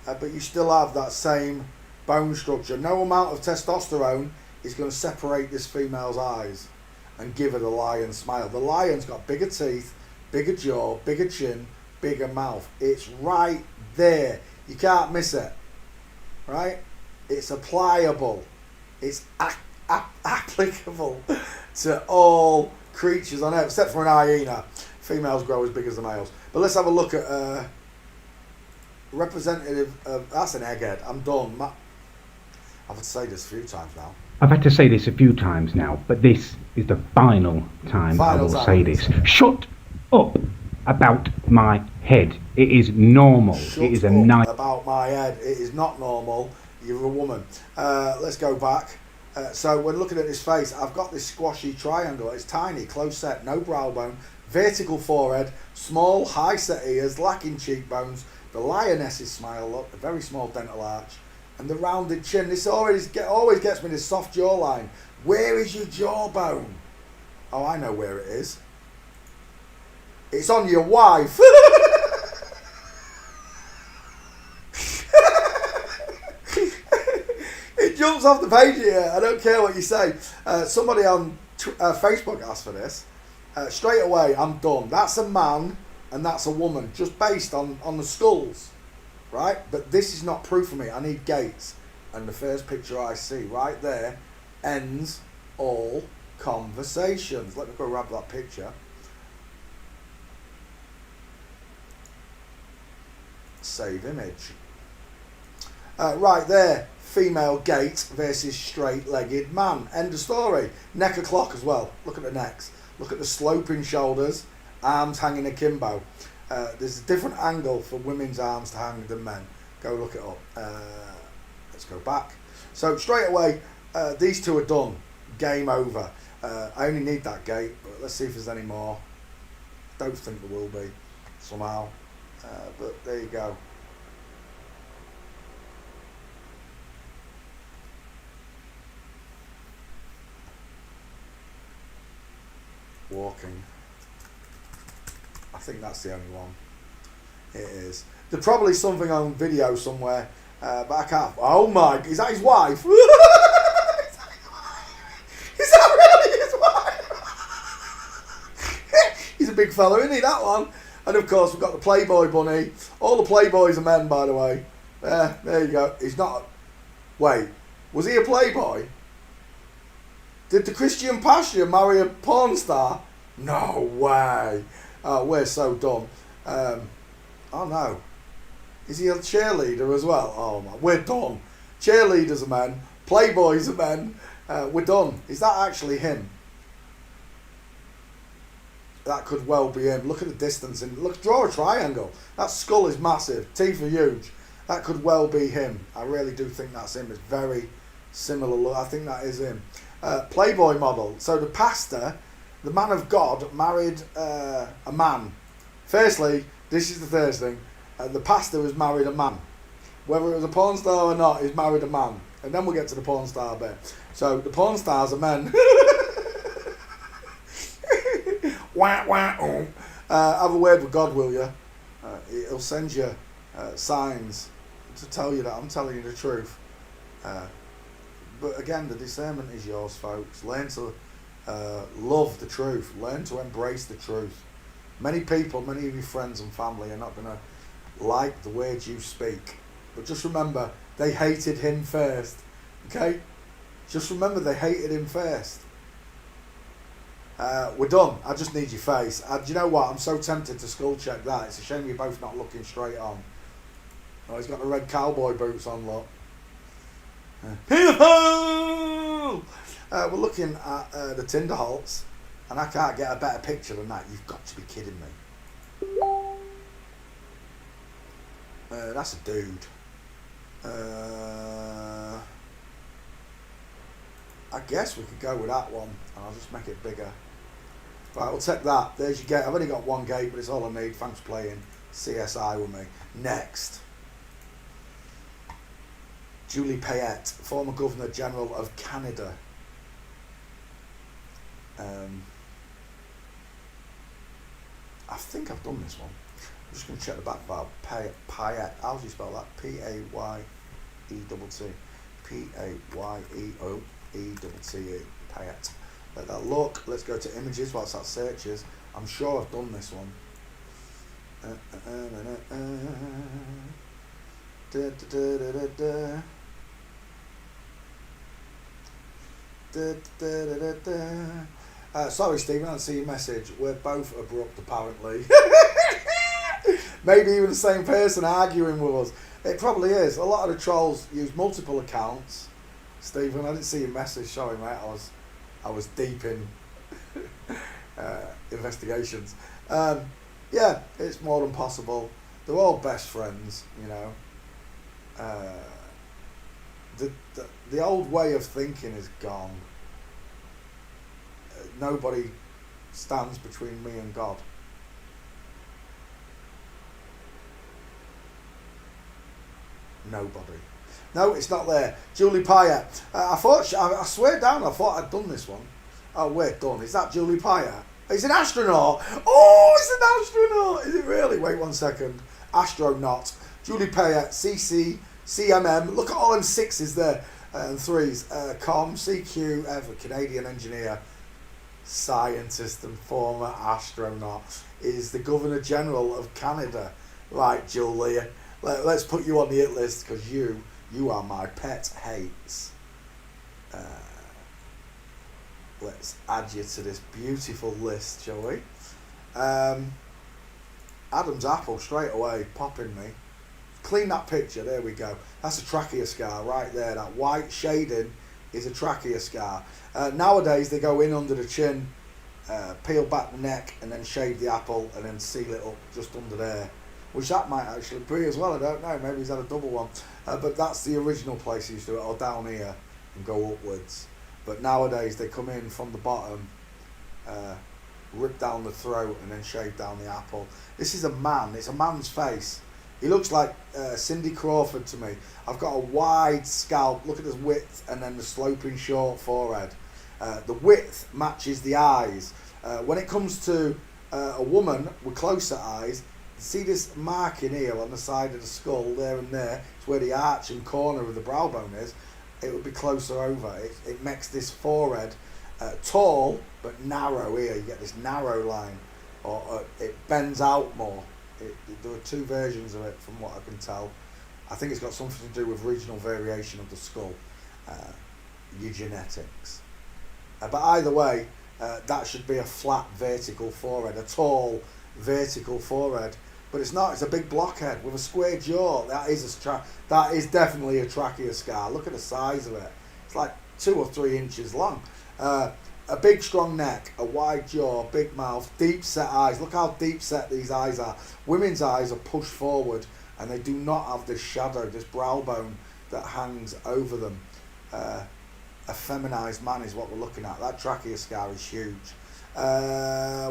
Speaker 1: but you still have that same bone structure. No amount of testosterone is going to separate this female's eyes and give her the lion smile. The lion's got bigger teeth, bigger jaw, bigger chin, bigger mouth. It's right there. You can't miss it. Right? It's applicable. It's applicable to all creatures on earth, except for an hyena. Females grow as big as the males. But let's have a look at representative of... That's an egghead. I'm done. I've had to say this a few times now.
Speaker 2: I've had to say this a few times now, but this is the final time I will say this. Shut up about my head. It is normal.
Speaker 1: Shut
Speaker 2: It is a
Speaker 1: up
Speaker 2: nice.
Speaker 1: about my head. It is not normal. You're a woman. Let's go back. So when looking at this face, I've got this squashy triangle. It's tiny, close set, no brow bone, vertical forehead, small, high set ears, lacking cheekbones, the lioness's smile look, a very small dental arch, and the rounded chin. This always gets me, this soft jawline. Where is your jawbone? Oh, I know where it is. It's on your wife. It jumps off the page here. I don't care what you say. Somebody on Facebook asked for this. Straight away, I'm done. That's a man and that's a woman, just based on the skulls, right? But this is not proof for me. I need gates. And the first picture I see right there ends all conversations. Let me go grab that picture. Save image. Right there, female gate versus straight-legged man. End of story. Neck of clock as well. Look at the necks. Look at the sloping shoulders, arms hanging akimbo. There's a different angle for women's arms to hang than men. Go look it up. Let's go back. So straight away, these two are done. Game over. I only need that gate, but let's see if there's any more. Don't think there will be, somehow. But there you go. Walking. I think that's the only one. It is. There's probably something on video somewhere, but I can't. Oh my! Is that his wife? Is that really his wife? He's a big fella, isn't he? That one. And of course, we've got the Playboy bunny. All the Playboys are men, by the way. There you go. He's not. Wait, was he a Playboy? Did the Christian Pasha marry a porn star? No way. We're so dumb. Oh no. Is he a cheerleader as well? Oh man, we're done. Cheerleaders are men. Playboys are men. We're done. Is that actually him? That could well be him. Look at the distance and look. Draw a triangle. That skull is massive. Teeth are huge. That could well be him. I really do think that's him. It's very similar look. I think that is him. Playboy model. So the pastor, the man of God, married a man. Firstly, this is the first thing. The pastor was married a man. Whether it was a porn star or not, he's married a man. And then we'll get to the porn star bit. So the porn stars are men. Wah, wah, oh. Have a word with God, will you? He'll send you signs to tell you that I'm telling you the truth. But again, the discernment is yours, folks. Learn to love the truth. Learn to embrace the truth. Many people, many of your friends and family are not going to like the words you speak. But just remember, they hated him first. Okay? Just remember, they hated him first. We're done. I just need your face. Do you know what? I'm so tempted to skull check that. It's a shame you're both not looking straight on. Oh, he's got the red cowboy boots on, look. People! We're looking at the Tinderholtz, and I can't get a better picture than that. You've got to be kidding me. That's a dude. I guess we could go with that one, and I'll just make it bigger. Right, we'll take that. There's your gate. I've only got one gate, but it's all I need. Thanks for playing CSI with me. Next. Julie Payette, former Governor General of Canada. I think I've done this one. I'm just going to check the back about Payette. How do you spell that? P-A-Y-E-T-T. P-A-Y-E-O-E-T-T-E. Payette. Let that look. Let's go to images whilst that searches. I'm sure I've done this one. Sorry, Stephen, I didn't see your message. We're both abrupt, apparently. Maybe even the same person arguing with us. It probably is. A lot of the trolls use multiple accounts. Stephen, I didn't see your message. Sorry, mate. I was deep in investigations. Yeah, it's more than possible. They're all best friends, you know. The old way of thinking is gone. Nobody stands between me and God. Nobody. No, it's not there. Julie Pyatt. I swear down, I thought I'd done this one. Oh, wait, done. Is that Julie Pyatt? He's an astronaut. Oh, he's an astronaut. Is it really? Wait 1 second. Astronaut. Julie Pyatt, CC, CMM. Look at all them sixes there and threes. Com, CQ, ever Canadian engineer, scientist and former astronaut. Is the Governor General of Canada. Right, Julie. Let's put you on the hit list because you are my pet hates. Let's add you to this beautiful list, shall we? Adam's apple straight away popping me. Clean that picture, there we go. That's a trachea scar right there. That white shading is a trachea scar. Nowadays they go in under the chin, peel back the neck and then shave the apple and then seal it up just under there. Which that might actually be as well, I don't know, maybe he's had a double one. But that's the original place he used to do it, or down here and go upwards. But nowadays they come in from the bottom, rip down the throat and then shave down the apple. This is a man, it's a man's face. He looks like Cindy Crawford to me. I've got a wide scalp, look at his width and then the sloping short forehead. The width matches the eyes. When it comes to a woman with closer eyes, see this mark in here on the side of the skull, there and there, it's where the arch and corner of the brow bone is. It would be closer over. It makes this forehead tall but narrow here. You get this narrow line, or it bends out more. There are two versions of it from what I can tell. I think it's got something to do with regional variation of the skull, eugenetics. But either way, that should be a flat vertical forehead, a tall vertical forehead. But it's not. It's a big blockhead with a square jaw. That is definitely a trachea scar. Look at the size of it. It's like 2 or 3 inches long. A big strong neck, a wide jaw, big mouth, deep set eyes. Look how deep set these eyes are. Women's eyes are pushed forward and they do not have this shadow, this brow bone that hangs over them. A feminized man is what we're looking at. That trachea scar is huge.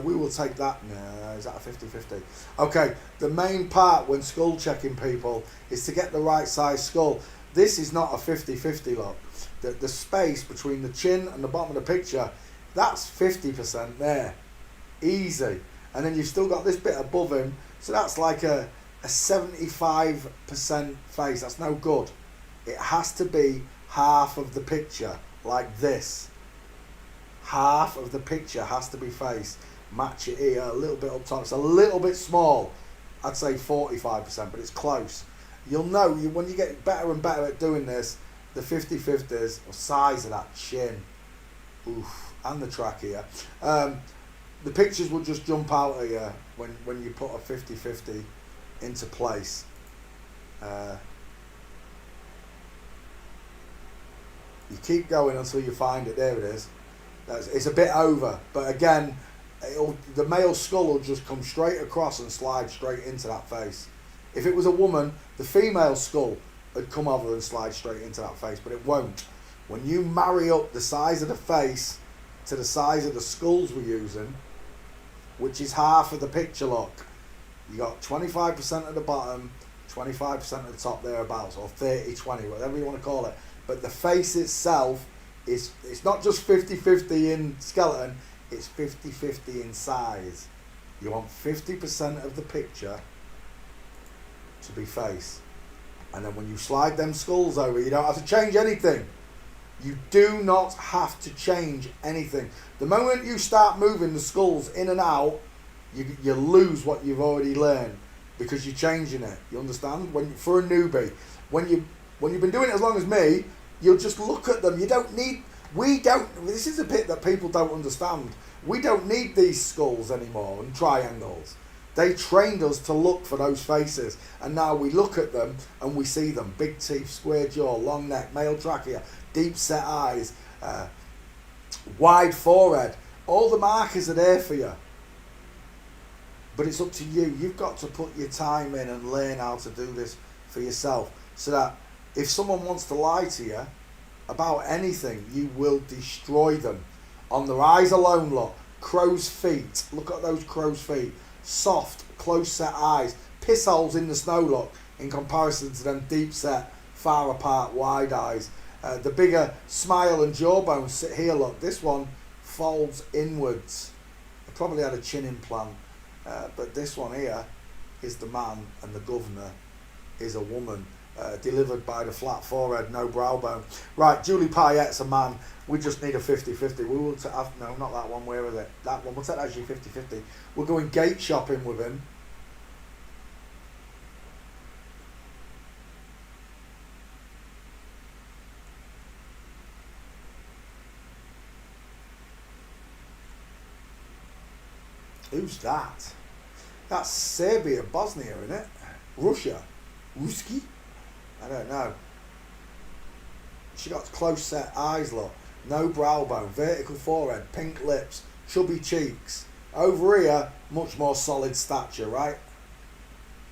Speaker 1: We will take that. No, is that a 50-50? Okay, the main part when skull checking people is to get the right size skull. This is not a 50-50 look. The space between the chin and the bottom of the picture, that's 50% there. Easy. And then you've still got this bit above him, so that's like a 75% face. That's no good. It has to be half of the picture, like this. Half of the picture has to be face. Match it here, a little bit up top. It's a little bit small. I'd say 45%, but it's close. You'll know when you get better and better at doing this, the 50-50s, or size of that chin, oof, and the trachea. The pictures will just jump out at you when you put a 50-50 into place. You keep going until you find it. There it is. It's a bit over, but again, the male skull will just come straight across and slide straight into that face. If it was a woman, the female skull would come over and slide straight into that face, but it won't. When you marry up the size of the face to the size of the skulls we're using, which is half of the picture look, you got 25% at the bottom, 25% at the top thereabouts, or 30-20, whatever you want to call it. But the face itself, it's not just 50-50 in skeleton, it's 50-50 in size. You want 50% of the picture to be face. And then when you slide them skulls over, you don't have to change anything. You do not have to change anything. The moment you start moving the skulls in and out, you lose what you've already learned because you're changing it. You understand? For a newbie, when you've been doing it as long as me, you'll just look at them. This is a bit that people don't understand. We don't need these skulls anymore and triangles. They trained us to look for those faces, and now we look at them and we see them. Big teeth, square jaw, long neck, male trachea, deep set eyes, wide forehead. All the markers are there for you. But it's up to you. You've got to put your time in and learn how to do this for yourself, so that if someone wants to lie to you about anything, you will destroy them. On their eyes alone, look. Crow's feet. Look at those crow's feet. Soft, close set eyes. Piss holes in the snow, look, in comparison to them deep set, far apart, wide eyes. The bigger smile and jawbone sit here, look. This one folds inwards. They probably had a chin implant. But this one here is the man, and the governor is a woman. Delivered by the flat forehead, no brow bone. Right, Julie Payette's a man. We just need a 50-50. We will no, not that one. Where is it? That one. We'll take actually 50-50. We're going gate shopping with him. Who's that? That's Serbia, Bosnia, isn't it? Russia. Ruski? I don't know. She got close set eyes, look. No brow bone, vertical forehead, pink lips, chubby cheeks. Over here, much more solid stature, right?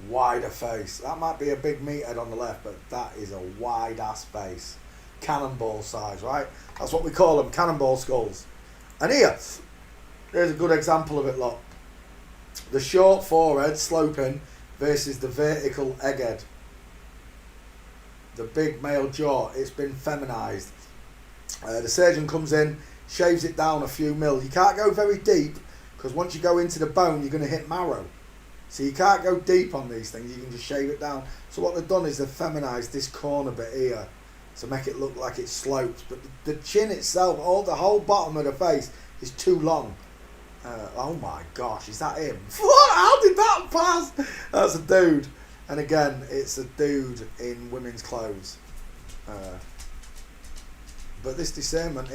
Speaker 1: Wider face. That might be a big meathead on the left, but that is a wide ass face. Cannonball size, right? That's what we call them, cannonball skulls. And here, there's a good example of it, look. The short forehead, sloping, versus the vertical egghead. The big male jaw, it's been feminised. The surgeon comes in, shaves it down a few mil. You can't go very deep, because once you go into the bone, you're going to hit marrow. So you can't go deep on these things, you can just shave it down. So what they've done is they've feminised this corner bit here to make it look like it slopes. But the chin itself, the whole bottom of the face is too long. Oh my gosh, is that him? What? How did that pass? That's a dude. And again, it's a dude in women's clothes. But this discernment,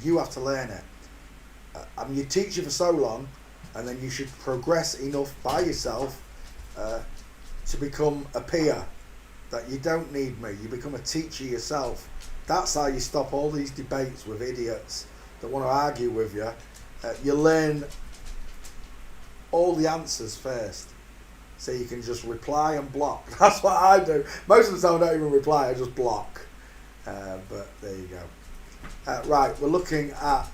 Speaker 1: you have to learn it. I mean, you teach it for so long, and then you should progress enough by yourself to become a peer. That you don't need me. You become a teacher yourself. That's how you stop all these debates with idiots that want to argue with you. You learn all the answers first, so you can just reply and block. That's what I do. Most of the time I don't even reply, I just block. But there you go. Right, we're looking at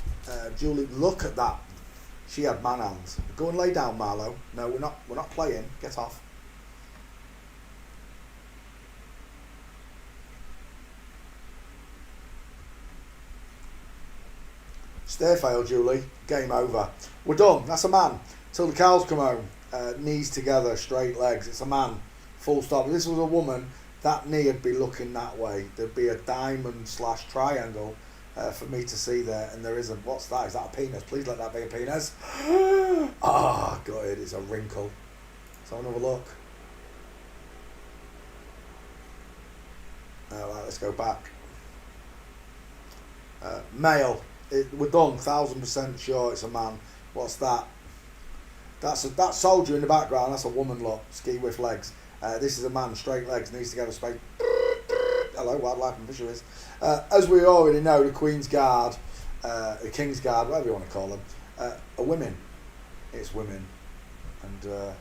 Speaker 1: Julie. Look at that. She had man hands. Go and lay down, Marlo. No, we're not playing. Get off. Stair fail, Julie. Game over. We're done. That's a man. Till the cows come home. Knees together, straight legs. It's a man. Full stop. If this was a woman, that knee would be looking that way. There'd be a diamond / triangle for me to see there, and there isn't. What's that? Is that a penis? Please let that be a penis. Ah, got it. It's a wrinkle. Let's have another look. Right, let's go back. Male. We're done. 1000% sure it's a man. What's that? That soldier in the background. That's a woman. Look, ski with legs. This is a man, straight legs, knees together, space. Hello, wildlife and fisheries. As we already know, the Queen's Guard, the King's Guard, whatever you want to call them, are women. It's women, and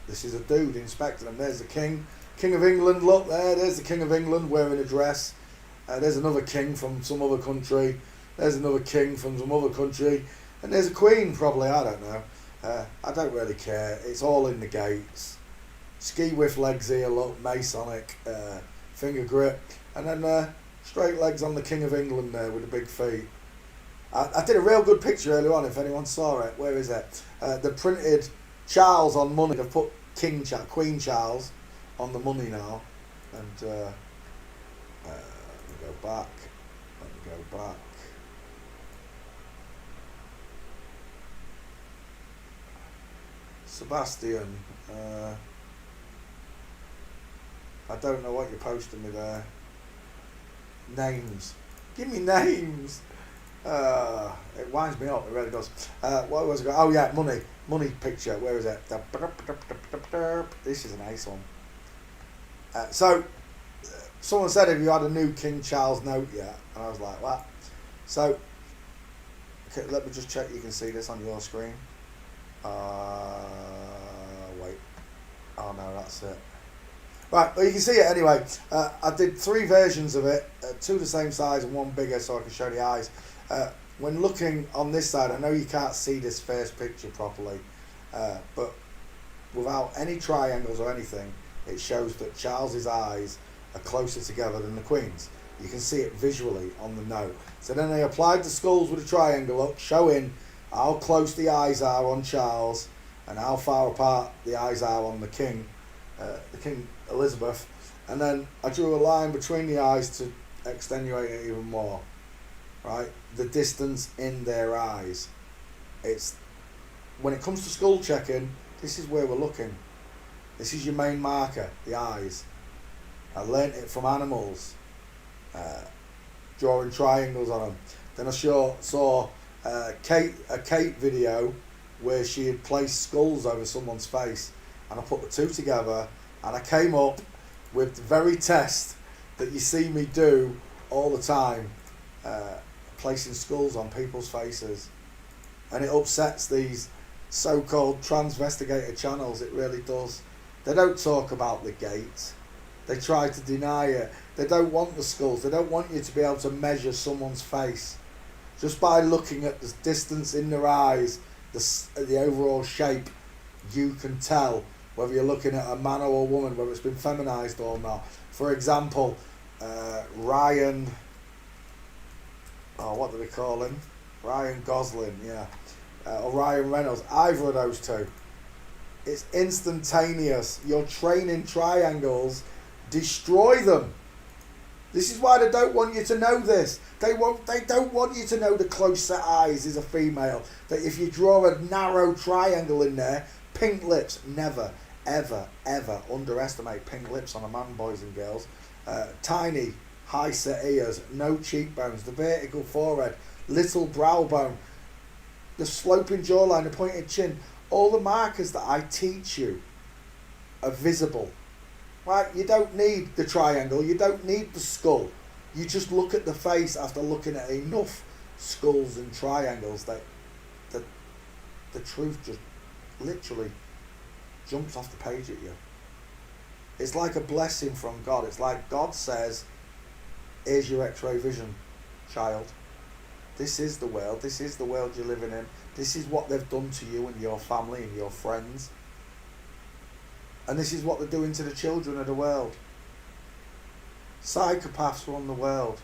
Speaker 1: this is a dude inspecting them. There's the King of England. Look there. There's the King of England wearing a dress. There's another king from some other country. There's another king from some other country. And there's a queen, probably, I don't know. I don't really care. It's all in the gates. Ski with legs here, look, Masonic, finger grip. And then straight legs on the King of England there with the big feet. I did a real good picture earlier on, if anyone saw it. Where is it? They printed Charles on money. They've put Queen Charles on the money now. And let me go back. Sebastian, I don't know what you're posting me there. Names. Give me names. It winds me up, it really does. What was it? Oh yeah, money picture. Where is it? This is an ace one. So, someone said, have you had a new King Charles note yet? And I was like, what? So, let me just check you can see this on your screen. Wait. Oh no, that's it. Right, well you can see it anyway. I did 3 versions of it, 2 the same size and 1 bigger so I can show the eyes. When looking on this side, I know you can't see this first picture properly, but without any triangles or anything, it shows that Charles's eyes are closer together than the Queen's. You can see it visually on the note. So then they applied the skulls with a triangle up, showing how close the eyes are on Charles and how far apart the eyes are on the King Elizabeth. And then I drew a line between the eyes to extenuate it even more. Right, the distance in their eyes. It's when it comes to skull checking, this is where we're looking. This is your main marker, the eyes. I learnt it from animals, drawing triangles on them. Then I saw a Kate video where she had placed skulls over someone's face, and I put the 2 together, and I came up with the very test that you see me do all the time. Placing skulls on people's faces, and it upsets these so-called transvestigator channels. It really does. They don't talk about the gate. They try to deny it. They don't want the skulls. They don't want you to be able to measure someone's face just by looking at the distance in their eyes, the overall shape. You can tell whether you're looking at a man or a woman, whether it's been feminized or not. For example, Ryan. Oh, what do they call him? Ryan Gosling, yeah. Or Ryan Reynolds. Either of those 2. It's instantaneous. Your training triangles destroy them. This is why they don't want you to know this. They don't want you to know the close set eyes is a female. That if you draw a narrow triangle in there, pink lips, never, ever, ever underestimate pink lips on a man, boys and girls. Tiny, high set ears, no cheekbones, the vertical forehead, little brow bone, the sloping jawline, the pointed chin. All the markers that I teach you are visible. Right? You don't need the triangle, you don't need the skull. You just look at the face after looking at enough skulls and triangles that the truth just literally jumps off the page at you. It's like a blessing from God. It's like God says, here's your X-ray vision, child. This is the world. This is the world you're living in. This is what they've done to you and your family and your friends. And this is what they're doing to the children of the world. Psychopaths run the world.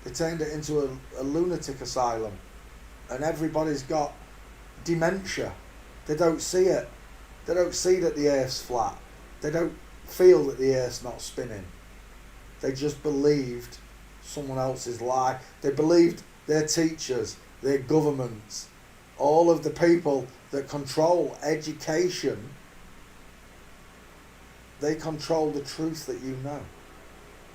Speaker 1: They turned it into a lunatic asylum. And everybody's got dementia. They don't see it. They don't see that the earth's flat. They don't feel that the earth's not spinning. They just believed someone else's lie. They believed their teachers, their governments, all of the people that control education. They control the truth that you know.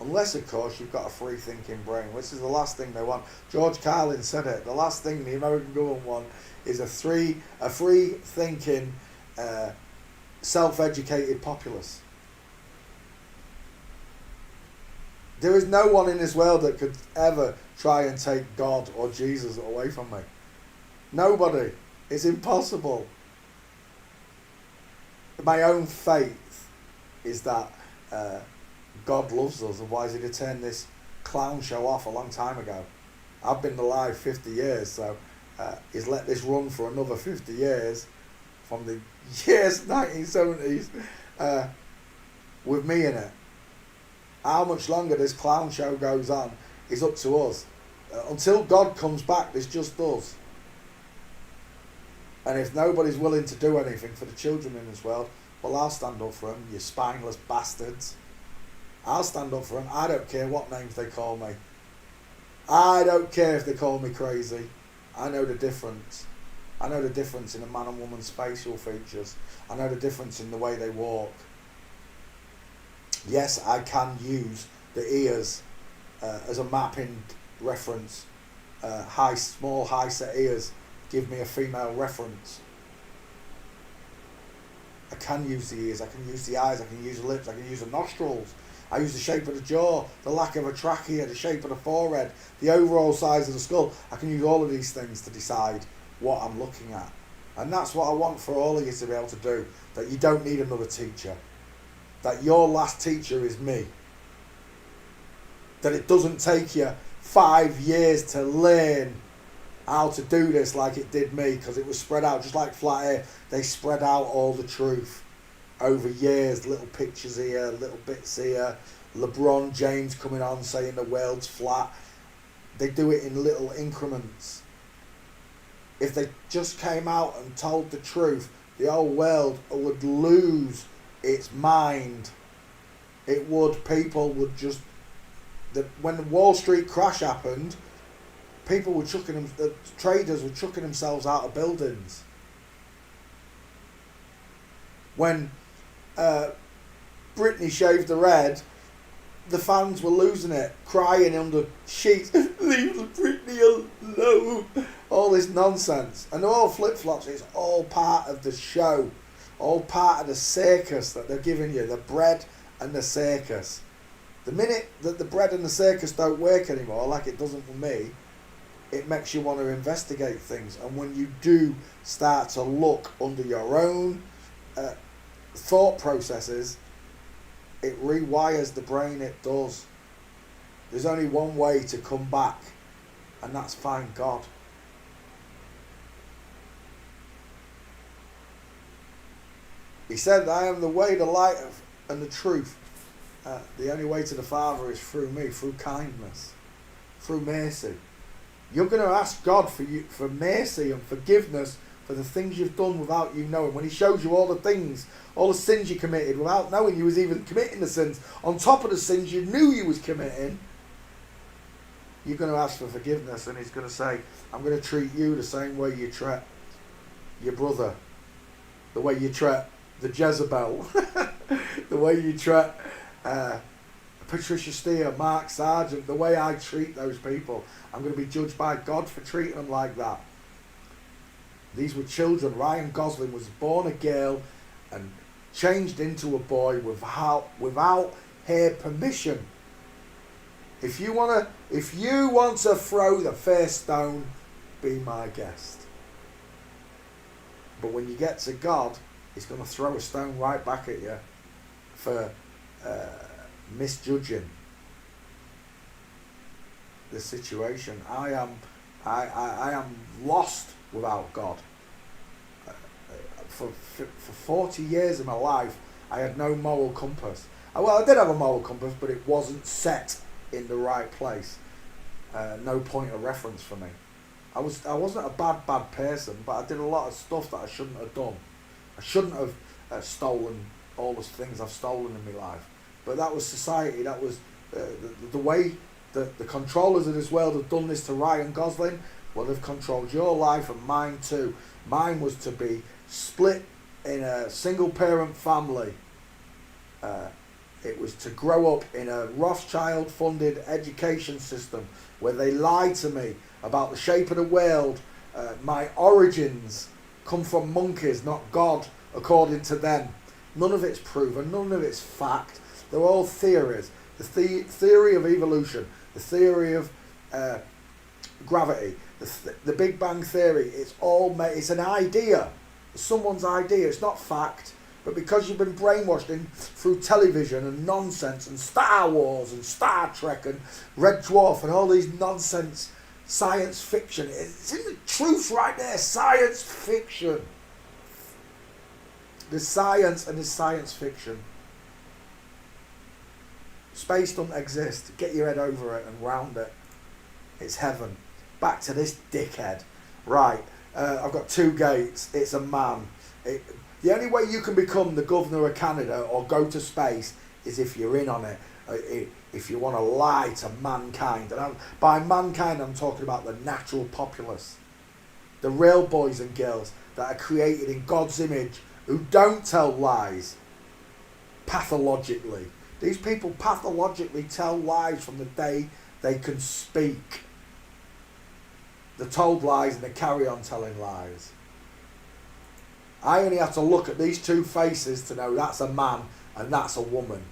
Speaker 1: Unless, of course, you've got a free-thinking brain, which is the last thing they want. George Carlin said it. The last thing the American government want is a free-thinking, self-educated populace. There is no one in this world that could ever try and take God or Jesus away from me. Nobody. It's impossible. My own faith is that God loves us, otherwise he'd have turned this clown show off a long time ago. I've been alive 50 years, so he's let this run for another 50 years, from the years 1970s, with me in it. How much longer this clown show goes on is up to us. Until God comes back, there's just us. And if nobody's willing to do anything for the children in this world, well, I'll stand up for them, you spineless bastards. I'll stand up for them. I don't care what names they call me. I don't care if they call me crazy. I know the difference. I know the difference in a man and woman's facial features. I know the difference in the way they walk. Yes, I can use the ears as a mapping reference. Small, high set ears give me a female reference. I can use the ears, I can use the eyes, I can use the lips, I can use the nostrils. I use the shape of the jaw, the lack of a trachea, the shape of the forehead, the overall size of the skull. I can use all of these things to decide what I'm looking at. And that's what I want for all of you to be able to do. That you don't need another teacher. That your last teacher is me. That it doesn't take you 5 years to learn how to do this like it did me, because it was spread out just like flat earth. They spread out all the truth over years, little pictures here, little bits here, LeBron James coming on saying the world's flat. They do it in little increments. If they just came out and told the truth, the whole world would lose its mind. It would. People would just... when the Wall Street crash happened, people were chucking them, the traders were chucking themselves out of buildings. When Britney shaved her head, the fans were losing it, crying under sheets, leave Britney alone, all this nonsense. And they're all flip-flops. It's all part of the show, all part of the circus that they're giving you, the bread and the circus. The minute that the bread and the circus don't work anymore, like it doesn't for me, it makes you want to investigate things. And when you do start to look under your own thought processes, it rewires the brain. It does. There's only one way to come back, and that's find God. He said, I am the way, the light, and the truth. The only way to the Father is through me, through kindness, through mercy. You're going to ask God for mercy and forgiveness for the things you've done without you knowing. When he shows you all the things, all the sins you committed without knowing you was even committing the sins, on top of the sins you knew you was committing, you're going to ask for forgiveness, and he's going to say, I'm going to treat you the same way you treat your brother, the way you treat the Jezebel, the way you treat Patricia Steer, Mark Sargent, the way I treat those people. I'm going to be judged by God for treating them like that. These were children. Ryan Gosling was born a girl and changed into a boy without her permission. If you want to throw the first stone, be my guest. But when you get to God, he's going to throw a stone right back at you for misjudging the situation. I am lost without God. For 40 years of my life, I had no moral compass. Well, I did have a moral compass, but it wasn't set in the right place. No point of reference for me. I wasn't a bad person, but I did a lot of stuff that I shouldn't have done. I shouldn't have stolen all the things I've stolen in my life. But that was society. That was the way that the controllers of this world have done this to Ryan Gosling. Well, they've controlled your life and mine too. Mine was to be split in a single parent family. It was to grow up in a Rothschild funded education system where they lied to me about the shape of the world. My origins come from monkeys, not God, according to them. None of it's proven, none of it's fact. They're all theories. The theory of evolution, the theory of gravity, the Big Bang Theory, it's an idea. It's someone's idea. It's not fact. But because you've been brainwashed through television and nonsense and Star Wars and Star Trek and Red Dwarf and all these nonsense science fiction, it's in the truth right there. Science fiction. There's science and there's science fiction. Space doesn't exist. Get your head over it and round it. It's heaven. Back to this dickhead. Right, I've got two gates. It's a man. The only way you can become the governor of Canada or go to space is if you're in on it. If you want to lie to mankind. And by mankind, I'm talking about the natural populace. The real boys and girls that are created in God's image who don't tell lies pathologically. These people pathologically tell lies from the day they can speak. They're told lies and they carry on telling lies. I only have to look at these two faces to know that's a man and that's a woman.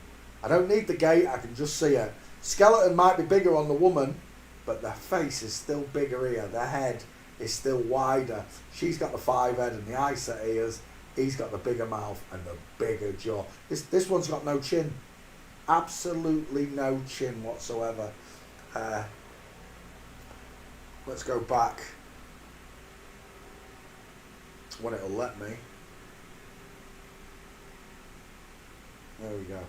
Speaker 1: I don't need the gait, I can just see her. Skeleton might be bigger on the woman, but the face is still bigger here. The head is still wider. She's got the 5 head and the eye set ears. He's got the bigger mouth and the bigger jaw. This one's got no chin. Absolutely no chin whatsoever. Let's go back when it'll let me. There we go.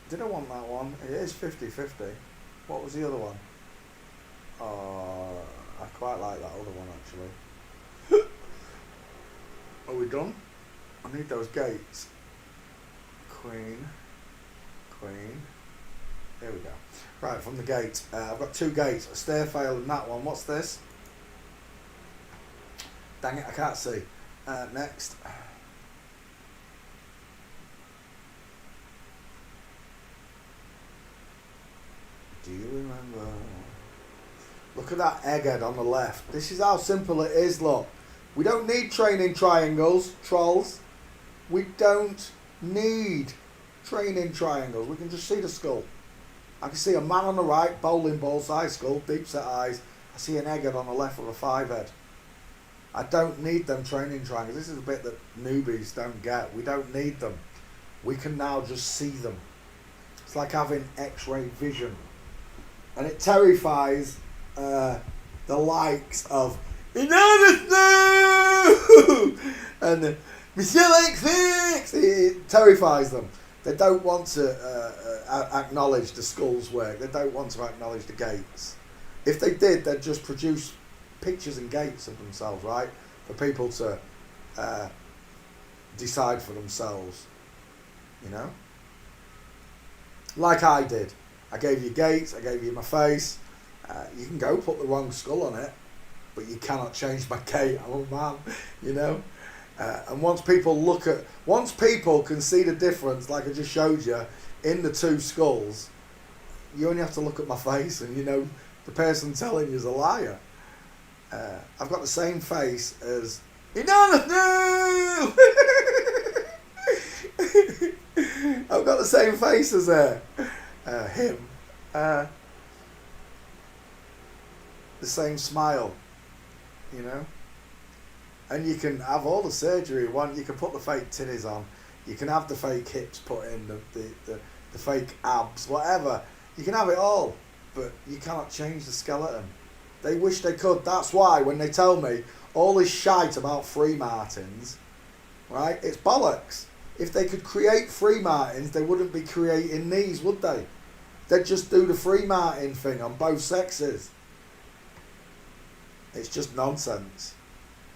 Speaker 1: Did I want that one? It is 50-50. What was the other one? Oh, I quite like that other one actually. Are we done? I need those gates. Queen. Here we go. Right, from the gate. I've got 2 gates, a stairfail and that one. What's this? Dang it, I can't see. Next. Do you remember? Look at that egghead on the left. This is how simple it is, look. We don't need training triangles, trolls. We don't need training triangles. We can just see the skull. I can see a man on the right, bowling ball size skull, deep set eyes. I see an egghead on the left with a 5 head. I don't need them training triangles. This is the bit that newbies don't get. We don't need them. We can now just see them. It's like having X-ray vision. And it terrifies the likes of Enormous No! And Michelle X6! It terrifies them. They don't want to acknowledge the skull's work. They don't want to acknowledge the gates. If they did, they'd just produce pictures and gates of themselves, right? For people to decide for themselves. You know? Like I did. I gave you gates, I gave you my face. You can go put the wrong skull on it, but you cannot change my gate. I'm a man, you know? And once people can see the difference, like I just showed you, in the 2 skulls, you only have to look at my face and you know the person telling you is a liar. I've got the same face as Enormous No! I've got the same face as him. The same smile, you know? And you can have all the surgery you want. You can put the fake titties on. You can have the fake hips put in, the fake abs, whatever. You can have it all, but you cannot change the skeleton. They wish they could. That's why when they tell me all this shite about free martins, right, it's bollocks. If they could create free martins, they wouldn't be creating these, would they? They'd just do the free martin thing on both sexes. It's just nonsense.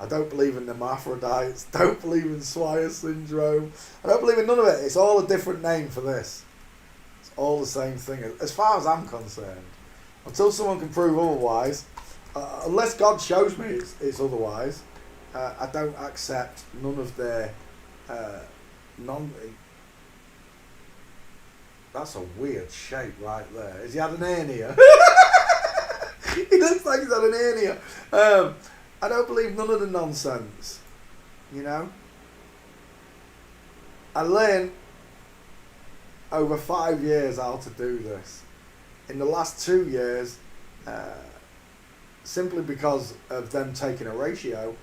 Speaker 1: I don't believe in the hermaphrodites, don't believe in Swire syndrome. I don't believe in none of it. It's all a different name for this. It's all the same thing, as far as I'm concerned. Until someone can prove otherwise, unless God shows me it's otherwise, I don't accept none of their That's a weird shape right there. Has he had an hernia? He looks like he's had an hernia. I don't believe none of the nonsense. You know? I learned over 5 years how to do this. In the last 2 years, simply because of them taking a ratio,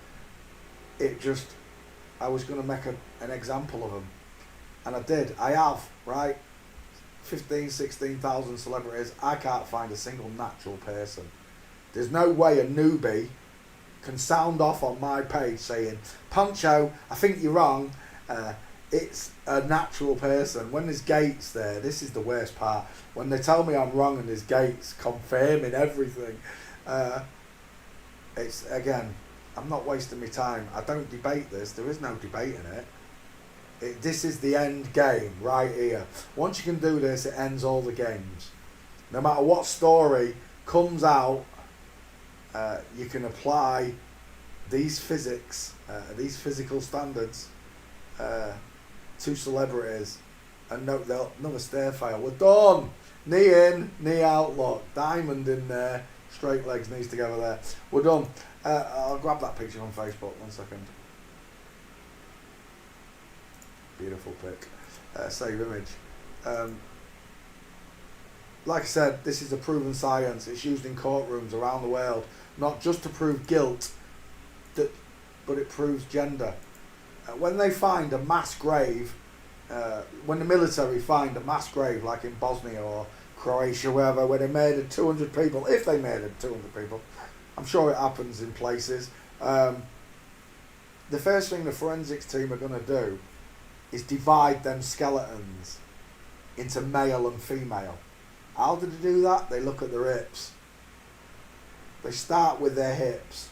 Speaker 1: I was going to make an example of them. And I did. I have, right? 15, 16,000 celebrities. I can't find a single natural person. There's no way a newbie can sound off on my page saying, Poncho, I think you're wrong. It's a natural person. When there's gates there, this is the worst part. When they tell me I'm wrong and there's gates confirming everything, it's, again, I'm not wasting my time. I don't debate this. There is no debating it. This is the end game right here. Once you can do this, it ends all the games. No matter what story comes out, you can apply these physics, these physical standards to celebrities, and note another stairfile. We're done. Knee in, knee out. Look, diamond in there, straight legs, knees together there. We're done. I'll grab that picture on Facebook. 1 second. Beautiful pic. Save image. Like I said, this is a proven science. It's used in courtrooms around the world, not just to prove guilt, but it proves gender. When they find a mass grave, when the military find a mass grave, like in Bosnia or Croatia, wherever, where they murdered 200 people, if they murdered 200 people, I'm sure it happens in places, the first thing the forensics team are going to do is divide them skeletons into male and female. How do they do that? They look at their hips. They start with their hips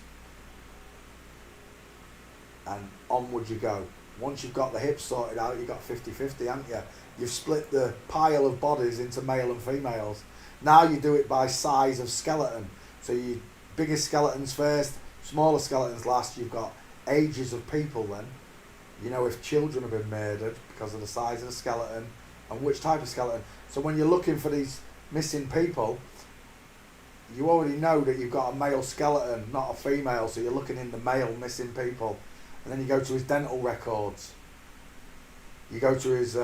Speaker 1: and onward you go. Once you've got the hips sorted out, you've got 50-50, haven't you? You've split the pile of bodies into male and females. Now you do it by size of skeleton. So you bigger skeletons first, smaller skeletons last. You've got ages of people then. You know if children have been murdered because of the size of the skeleton and which type of skeleton. So when you're looking for these missing people, you already know that you've got a male skeleton, not a female, so you're looking in the male missing people. And then you go to his dental records. You go to his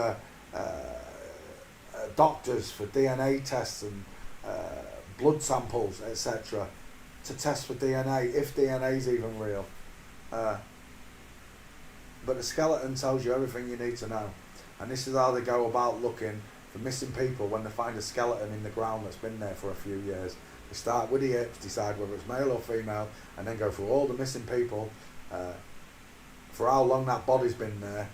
Speaker 1: doctors for DNA tests and blood samples, etc., to test for DNA, if DNA is even real. But the skeleton tells you everything you need to know. And this is how they go about looking for missing people when they find a skeleton in the ground that's been there for a few years. They start with the hips, decide whether it's male or female, and then go through all the missing people, for how long that body's been there.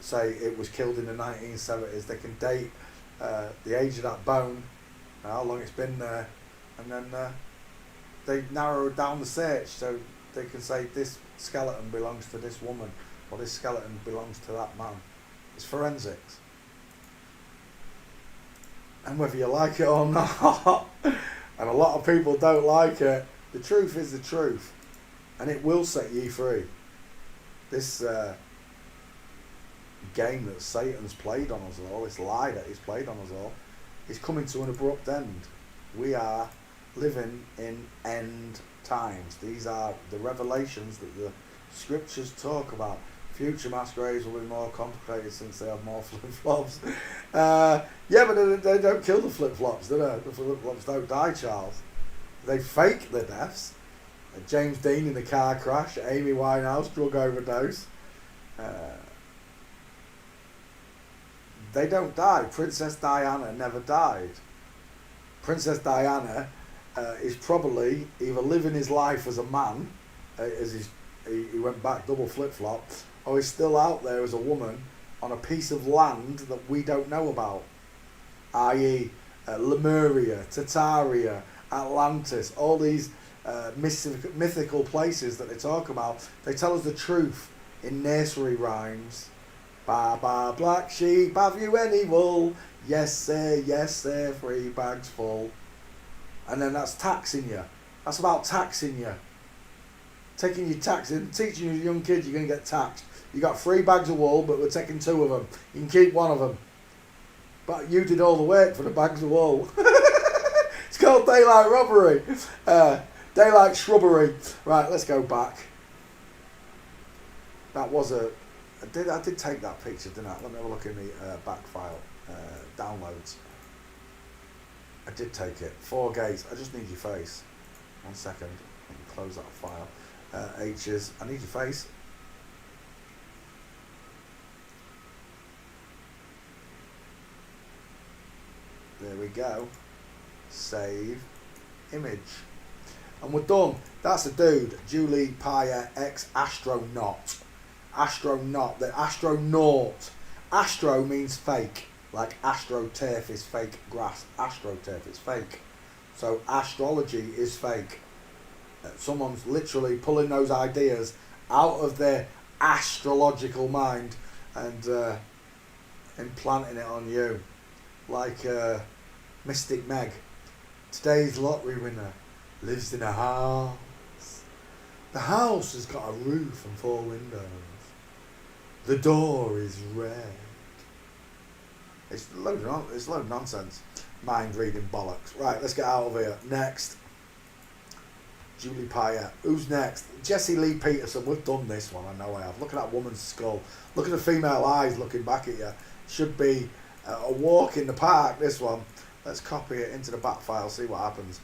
Speaker 1: Say it was killed in the 1970s, they can date the age of that bone, how long it's been there, and then they narrow down the search so they can say this skeleton belongs to this woman or this skeleton belongs to that man. It's forensics. And whether you like it or not, and a lot of people don't like it, the truth is the truth. And it will set you free. This game that Satan's played on us all, this lie that he's played on us all, is coming to an abrupt end. We are living in end times. These are the revelations that the scriptures talk about. Future mass graves will be more complicated since they have more flip-flops. Yeah, but they don't kill the flip-flops, do they? The flip-flops don't die, Charles. They fake the deaths. James Dean in a car crash, Amy Winehouse, drug overdose. They don't die. Princess Diana never died. Princess Diana is probably either living his life as a man, as he went back double flip-flop, or he's still out there as a woman on a piece of land that we don't know about, i.e. Lemuria, Tartaria, Atlantis, all these mythical places that they talk about. They tell us the truth in nursery rhymes. Ba ba black sheep, have you any wool? Yes sir, 3 bags full. And then that's taxing you. That's about taxing you. Taking your tax, teaching your young kids you're going to get taxed. You got 3 bags of wool, but we're taking 2 of them. You can keep 1 of them. But you did all the work for the bags of wool. It's called daylight robbery. Daylight shrubbery. Right, let's go back. That was I did take that picture, didn't I? Let me have a look in the back file. Downloads. I did take it. 4 gates. I just need your face. 1 second. I can close that file. H's. I need your face. There we go. Save image. And we're done. That's a dude. Julie Paya, ex-astronaut. Astronaut. The astronaut. Astro means fake. Like astroturf is fake grass. Astroturf is fake. So astrology is fake. Someone's literally pulling those ideas out of their astrological mind and implanting it on you. Like Mystic Meg. Today's lottery winner lives in a house. The house has got a roof and 4 windows. The door is red. It's a load of nonsense. Mind reading bollocks. Right, let's get out of here. Next. Julie Paya. Who's next? Jessie Lee Peterson. We've done this one, I know I have. Look at that woman's skull. Look at the female eyes looking back at you. Should be a walk in the park, this one. Let's copy it into the back file, see what happens.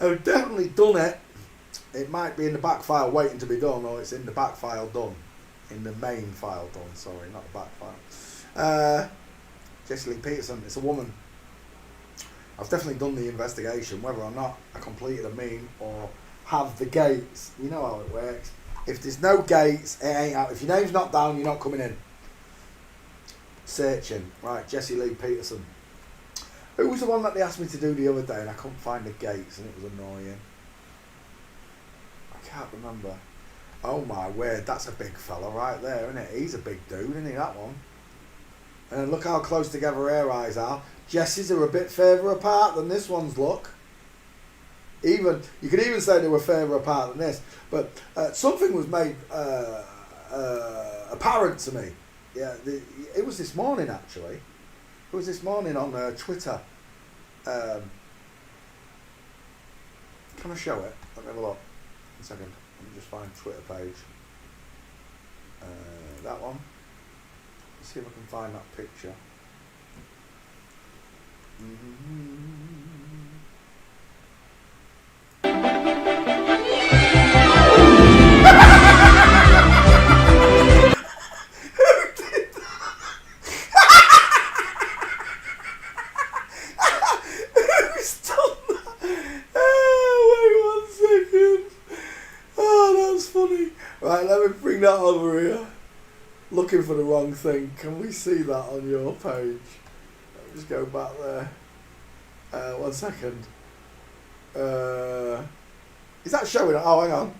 Speaker 1: I've definitely done it. It might be in the back file waiting to be done, or it's in the back file done. In the main file done, sorry, not the back file. Jessie Lee Peterson, it's a woman. I've definitely done the investigation, whether or not I completed a meme or have the gates. You know how it works. If there's no gates, it ain't out. If your name's not down, you're not coming in. Searching. Right, Jessie Lee Peterson. Who was the one that they asked me to do the other day and I couldn't find the gates and it was annoying? I can't remember. Oh my word, that's a big fella right there, isn't it? He's a big dude, isn't he, that one? And look how close together her eyes are. Jessie's are a bit further apart than this one's look. You could even say they were further apart than this. But something was made apparent to me. Yeah, it was this morning actually. It was this morning on Twitter. Can I show it? Let me have a look. 1 second. Let me just find Twitter page. That one. Let's see if I can find that picture. Right, let me bring that over here. Looking for the wrong thing. Can we see that on your page? Let me just go back there. 1 second. Is that showing? Oh, hang on.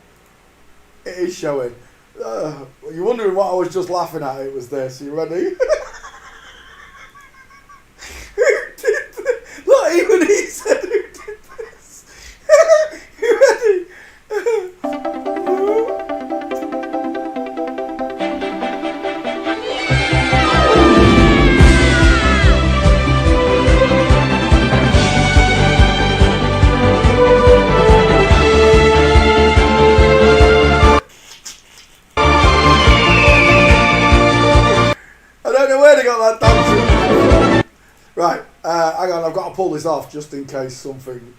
Speaker 1: It is showing. You're wondering what I was just laughing at. It was this. Are you ready? Who did this? Look, even he said who did this. You ready? Right, hang on, I've got to pull this off just in case something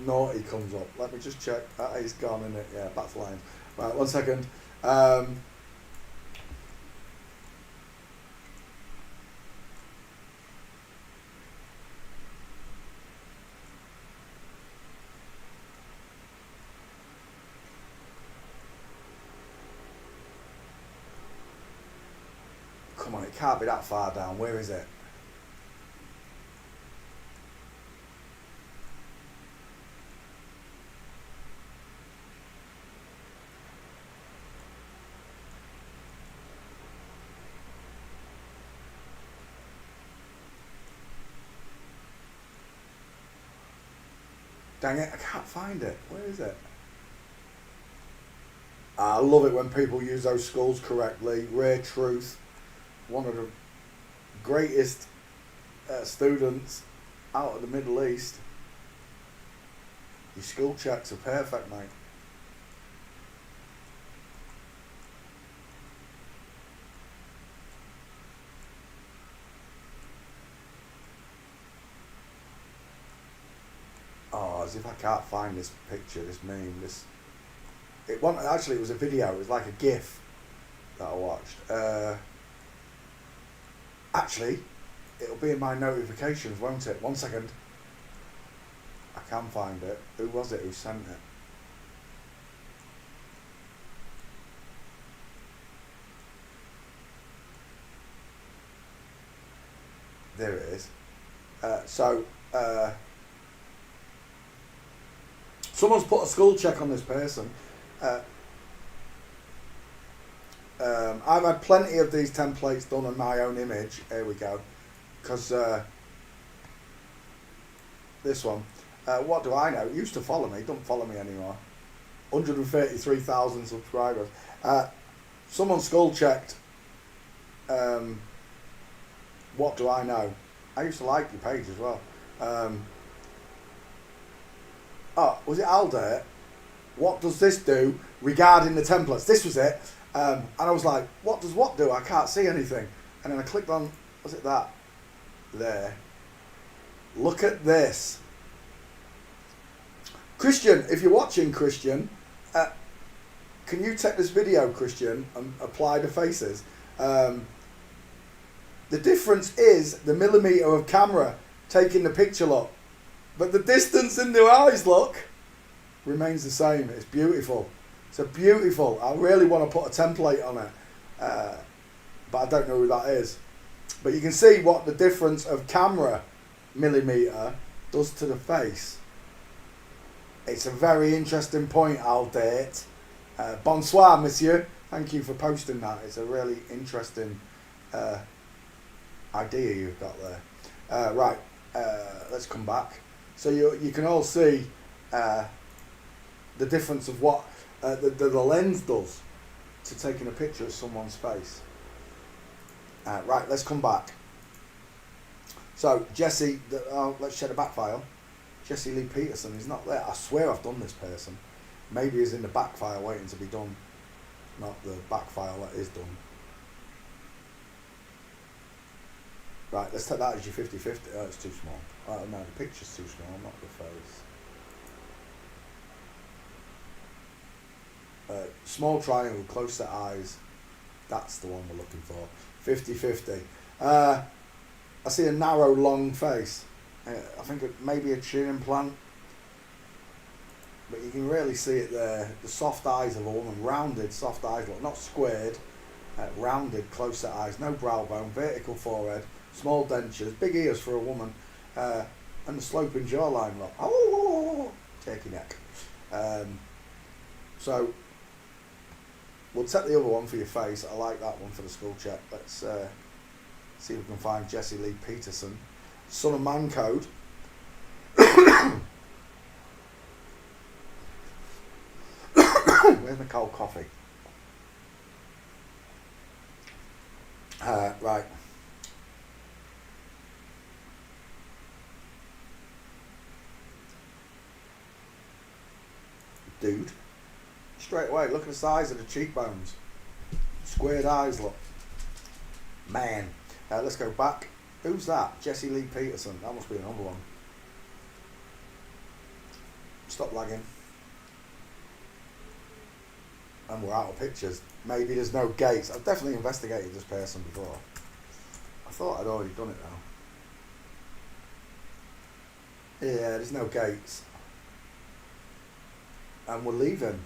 Speaker 1: naughty comes up. Let me just check. That is gone, isn't it? Yeah, that's lying. Right, 1 second. Come on, it can't be that far down. Where is it? Dang it, I can't find it. Where is it? I love it when people use those skulls correctly. Rare Truth, one of the greatest students out of the Middle East. Your skull checks are perfect, mate. Oh, as if I can't find this picture, this meme, this. It was a video. It was like a GIF that I watched. Actually, it'll be in my notifications, won't it? 1 second. I can find it. Who was it who sent it? There it is. Someone's put a skull check on this person. I've had plenty of these templates done in my own image. Here we go. Because this one, what do I know? It used to follow me. Don't follow me anymore. 133,000 subscribers. Someone skull checked. What do I know? I used to like your page as well. Oh, was it Alder? What does this do regarding the templates? This was it. And I was like, what does what do? I can't see anything. And then I clicked on, was it that? There. Look at this. Christian, if you're watching, Christian, can you take this video, Christian, and apply the faces? The difference is the millimetre of camera taking the picture, look. But the distance in the eyes, look, remains the same. It's beautiful. It's a beautiful. I really want to put a template on it. But I don't know who that is. But you can see what the difference of camera millimetre does to the face. It's a very interesting point, I'll date. Bonsoir, monsieur. Thank you for posting that. It's a really interesting idea you've got there. Right, let's come back. So you can all see the difference of what the lens does to taking a picture of someone's face. Right, let's come back. So Jesse, let's check the back file. Jesse Lee Peterson is not there. I swear I've done this person. Maybe he's in the back file waiting to be done. Not the back file that is done. Right, let's take that as your 50-50. Oh, it's too small. Oh, no, the picture's too small, not the face. Small triangle, close set eyes. That's the one we're looking for. 50-50. I see a narrow, long face. I think it may be a chin implant. But you can really see it there. The soft eyes of a woman. Rounded, soft eyes. Look, not squared. Rounded, close set eyes. No brow bone. Vertical forehead. Small dentures. Big ears for a woman. And the sloping jawline. Look. Oh, turkey neck. So, we'll take the other one for your face. I like that one for the school check. Let's see if we can find Jesse Lee Peterson. Son of Man Code. Where's my cold coffee? Right. Dude. Straight away, look at the size of the cheekbones. Squared eyes, look. Man. Let's go back. Who's that? Jesse Lee Peterson. That must be another one. Stop lagging. And we're out of pictures. Maybe there's no gates. I've definitely investigated this person before. I thought I'd already done it now. Yeah, there's no gates. And we're leaving.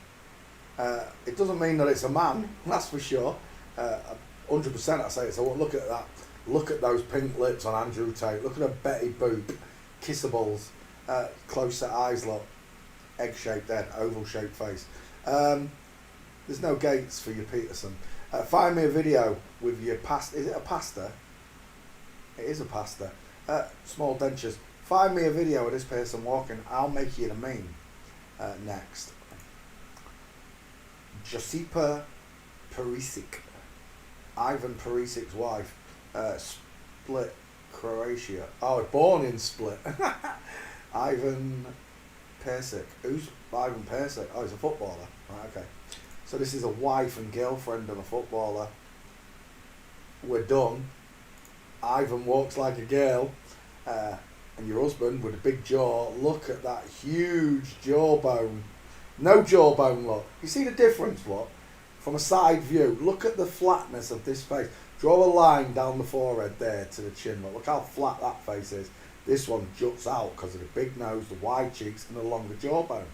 Speaker 1: It doesn't mean that it's a man, that's for sure. 100% I say it. So look at that. Look at those pink lips on Andrew Tate. Look at her Betty Boop. Kissables. Close set eyes, look. Egg-shaped head, oval-shaped face. There's no gates for your Peterson. Find me a video with your pasta. Is it a pasta? It is a pasta. Small dentures. Find me a video of this person walking. I'll make you the meme next. Josipa Perisic. Ivan Perisic's wife. Split, Croatia. Oh, born in Split. Ivan Perisic. Who's Ivan Perisic? Oh, he's a footballer. Right, okay. So this is a wife and girlfriend of a footballer. We're done. Ivan walks like a girl. And your husband with a big jaw. Look at that huge jawbone. No jawbone, look. You see the difference, look? From a side view. Look at the flatness of this face. Draw a line down the forehead there to the chin. Look how flat that face is. This one juts out because of the big nose, the wide cheeks, and the longer jawbone.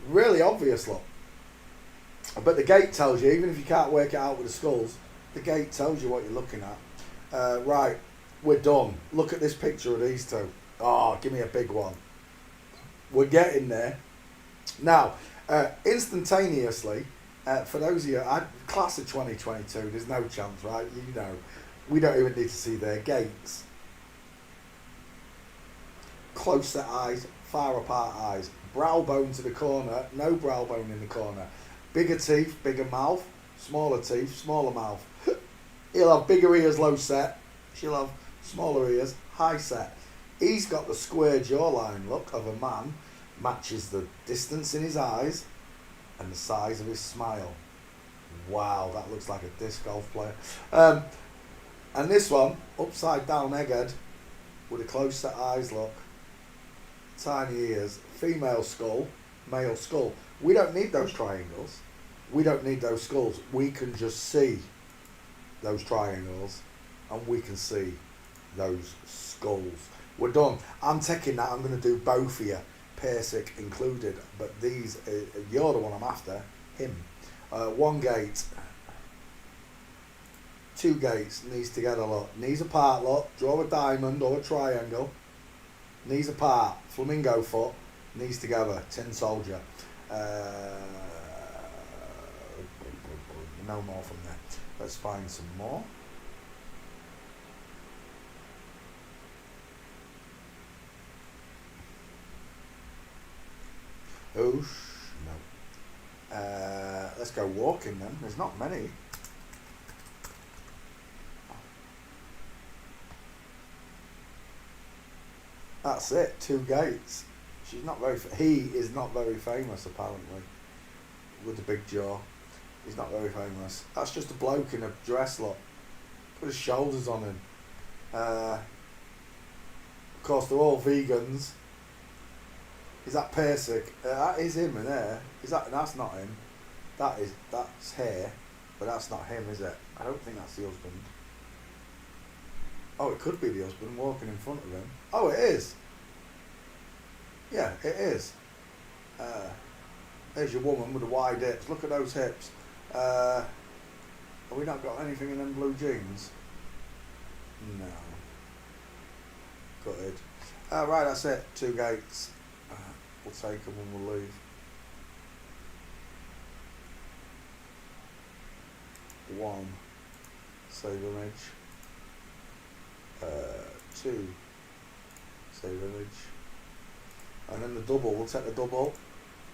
Speaker 1: Really obvious, look. But the gait tells you, even if you can't work it out with the skulls, the gait tells you what you're looking at. Right, we're done. Look at this picture of these two. Oh, give me a big one. We're getting there. Now, instantaneously, for those of you, class of 2022, there's no chance, right? You know, we don't even need to see their gaits. Close set eyes, far apart eyes. Brow bone to the corner, no brow bone in the corner. Bigger teeth, bigger mouth. Smaller teeth, smaller mouth. He'll have bigger ears, low set. She'll have smaller ears, high set. He's got the square jawline look of a man. Matches the distance in his eyes and the size of his smile. Wow, that looks like a disc golf player. And this one, upside down egghead, with a close set eyes look, tiny ears, female skull, male skull. We don't need those triangles. We don't need those skulls. We can just see those triangles and we can see those skulls. We're done. I'm taking that. I'm going to do both of you, Persic included. But these, you're the one I'm after, him. One gate. Two gates, knees together, look. Knees apart, look. Draw a diamond or a triangle. Knees apart. Flamingo foot. Knees together. Tin soldier. No more from there. Let's find some more. Oosh, no. Let's go walking then. There's not many. That's it. Two gates. She's not very. He is not very famous apparently. With the big jaw, he's not very famous. That's just a bloke in a dress, look. Put his shoulders on him. Of course, they're all vegans. Is that Persic? That is him in there. Is that? That's not him. That's hair, but that's not him, is it? I don't think that's the husband. Oh, it could be the husband walking in front of him. Oh, it is. Yeah, it is. There's your woman with the wide hips. Look at those hips. Have we not got anything in them blue jeans? No. Gutted. Right, that's it. Two gates. We'll take them and we'll leave. One. Save image. Two. Save image. And then the double. We'll take the double.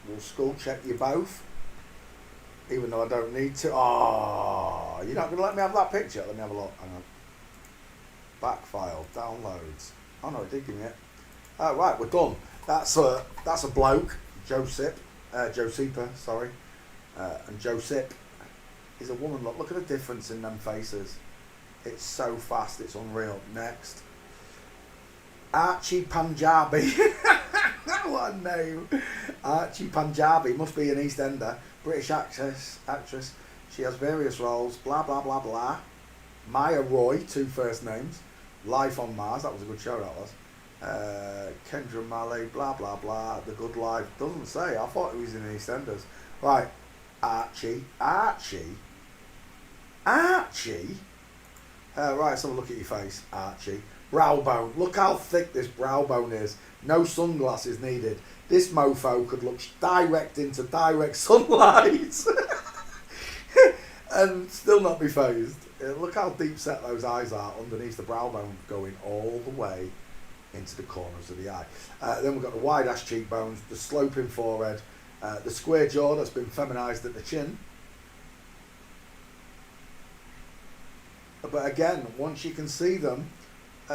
Speaker 1: We'll skull check you both. Even though I don't need to. Oh, you're not going to let me have that picture? Let me have a look. Hang on. Back file. Downloads. Oh no, it did give me it. Right, we're done. That's a bloke. Josipa, sorry. And Josip is a woman. Look at the difference in them faces. It's so fast, it's unreal. Next. Archie Panjabi. What a name. Archie Panjabi. Must be an East Ender. British actress. She has various roles. Blah, blah, blah, blah. Maya Roy, two first names. Life on Mars. That was a good show, that was. Kendra Malley. Blah, blah, blah. The Good Life. Doesn't say. I thought it was in EastEnders. Right. Archie. Right, let's have a look at your face, Archie. Brow bone. Look how thick this brow bone is. No sunglasses needed. This mofo could look direct into direct sunlight and still not be phased. Look how deep set those eyes are underneath the brow bone, going all the way into the corners of the eye. Then we've got the wide ass cheekbones, the sloping forehead, the square jaw that's been feminised at the chin. But again, once you can see them,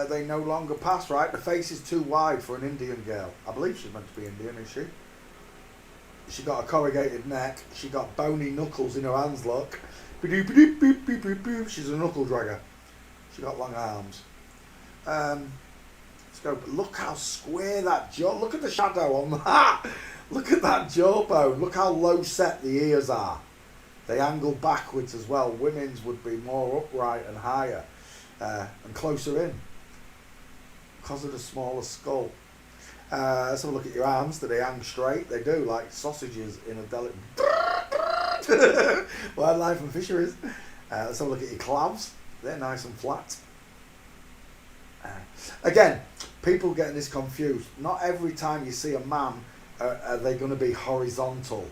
Speaker 1: they no longer pass, right? The face is too wide for an Indian girl. I believe she's meant to be Indian, is she? She got a corrugated neck. She got bony knuckles in her hands, look. She's a knuckle dragger. She got long arms. Let's go. Look how square that jaw. Look at the shadow on that. Look at that jawbone. Look how low set the ears are. They angle backwards as well. Women's would be more upright and higher and closer in because of the smaller skull. Let's have a look at your arms. Do they hang straight? They do, like sausages in a deli. Wildlife and fisheries. Let's have a look at your calves. They're nice and flat. Again, people getting this confused. Not every time you see a man are they going to be horizontal.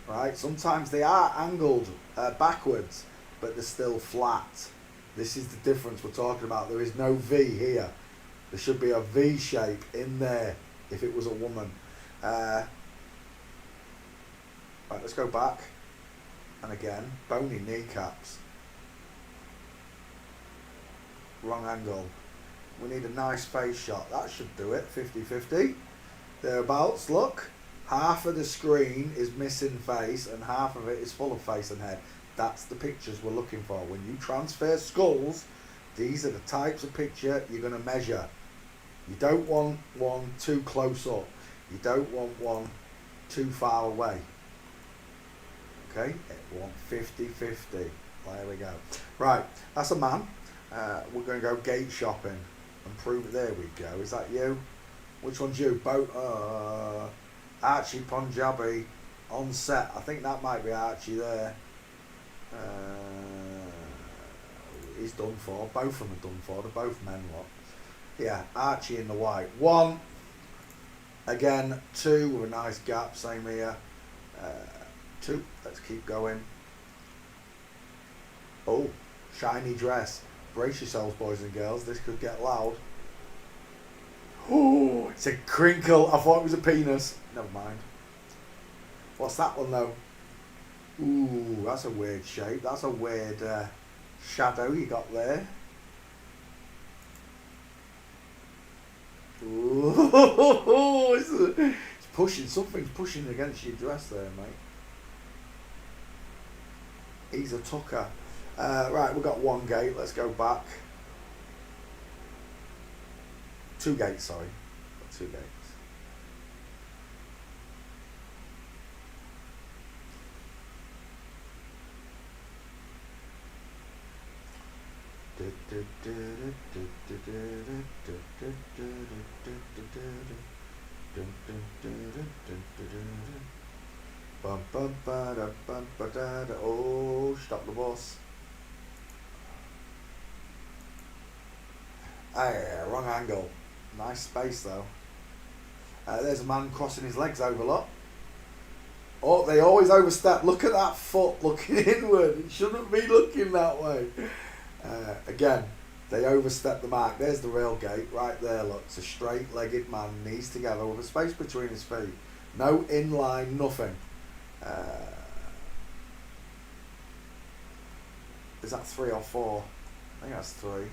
Speaker 1: Right? Sometimes they are angled backwards, but they're still flat. This is the difference we're talking about. There is no V here. There should be a V shape in there if it was a woman. Right, let's go back. And again, bony kneecaps. Wrong angle. We need a nice face shot. That should do it. 50-50. Thereabouts, look. Half of the screen is missing face and half of it is full of face and head. That's the pictures we're looking for. When you transfer skulls, these are the types of picture you're going to measure. You don't want one too close up. You don't want one too far away. Okay, you want 50-50. There we go. Right, that's a man. We're going to go gate shopping and prove it. There we go. Is that you? Which one's you? Archie Punjabi on set. I think that might be Archie there. He's done for. Both of them are done for. They're both men, what? Yeah, Archie in the white. 1. Again, 2 with a nice gap. Same here. 2. Let's keep going. Oh, shiny dress. Brace yourselves, boys and girls. This could get loud. Oh, it's a crinkle. I thought it was a penis. Never mind. What's that one though? Ooh, that's a weird shape. That's a weird shadow you got there. Ooh, it's pushing. Something's pushing against your dress there, mate. He's a tucker. Right, we've got 1 gate. Let's go back. 2 gates, sorry. 2 gates. Oh, stop the bus. Wrong angle. Nice space though. There's a man crossing his legs over, look. Oh, they always overstep. Look at that foot looking inward. It shouldn't be looking that way. Again, they overstep the mark. There's the rail gate right there, look. It's a straight-legged man, knees together with a space between his feet. No inline, nothing. Is that 3 or 4? I think that's 3.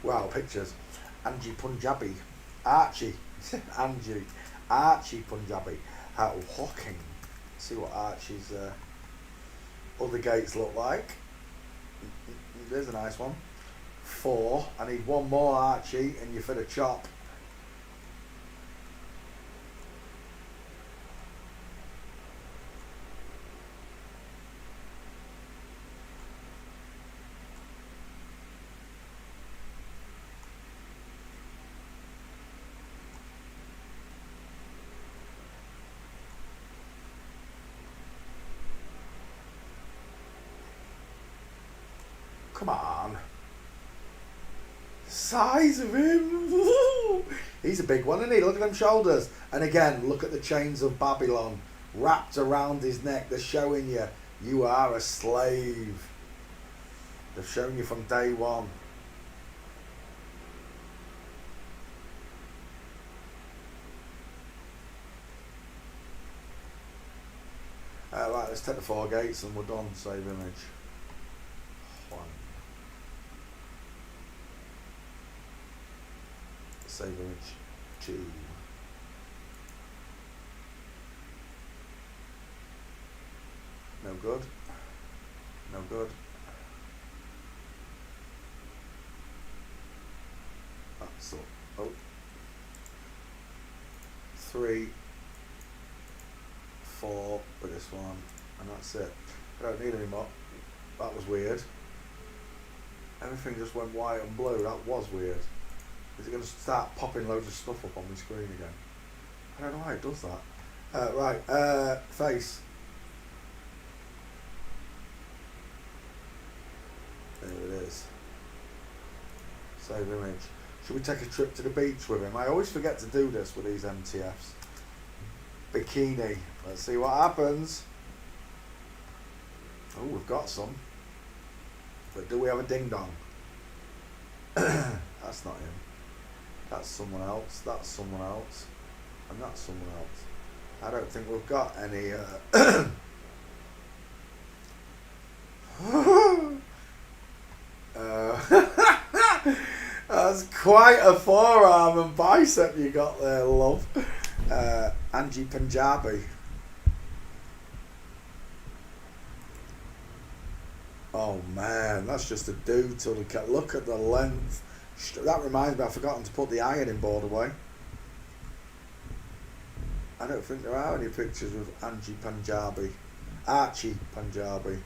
Speaker 1: Wow, pictures. Angie Punjabi. Archie. Archie Punjabi. Hawking. See what Archie's other gates look like. There's a nice one. 4. I need 1 more Archie and you fit a chop. Come on. Size of him. He's a big one, isn't he? Look at them shoulders. And again, look at the chains of Babylon wrapped around his neck. They're showing you, you are a slave. They've shown you from day one. Right, let's take the 4 gates and we're done. Save image. 1. Save image. 2. No good. No good. That's all. Oh. 3, 4 with this one, and that's it. I don't need any more. That was weird. Everything just went white and blue. That was weird. Is it going to start popping loads of stuff up on my screen again? I don't know why it does that. Right, face. There it is. Save image. Should we take a trip to the beach with him? I always forget to do this with these MTFs. Bikini. Let's see what happens. Oh, we've got some. But do we have a ding dong? That's not him. That's someone else. That's someone else. And that's someone else. I don't think we've got any. That's quite a forearm and bicep you got there, love. Angie Punjabi. Oh man, that's just a dude to look at. Look at the length. That reminds me, I've forgotten to put the ironing board away. I don't think there are any pictures with Angie Punjabi. Archie Punjabi.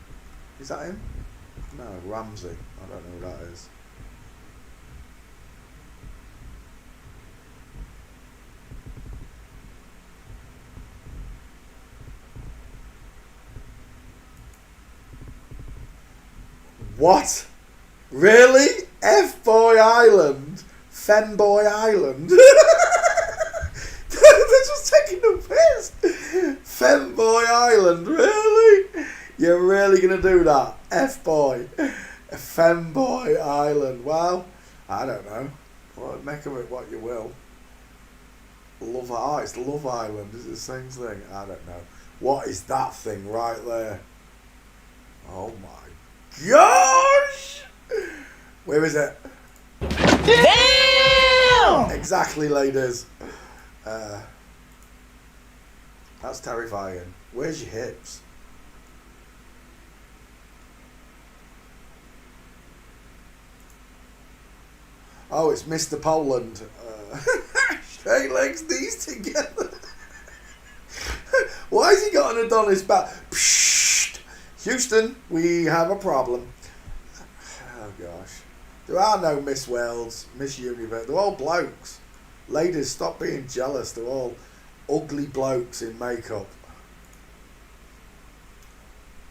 Speaker 1: Is that him? No, Ramsey. I don't know who that is. What? Really? F-Boy Island? Femboy Island? They're just taking the piss. Femboy Island, really? You're really going to do that? F-Boy. Femboy Island. Well, I don't know. Well, make of it what you will. It's Love Island. Is it the same thing? I don't know. What is that thing right there? Oh my gosh! Where is it?
Speaker 4: Damn!
Speaker 1: Exactly, ladies. That's terrifying. Where's your hips? Oh, it's Mr. Poland. Straight legs, knees together. Why has he got an Adonis back? Psst. Houston, we have a problem. Oh gosh. There are no Miss Worlds, Miss Universe. They're all blokes. Ladies, stop being jealous. They're all ugly blokes in makeup.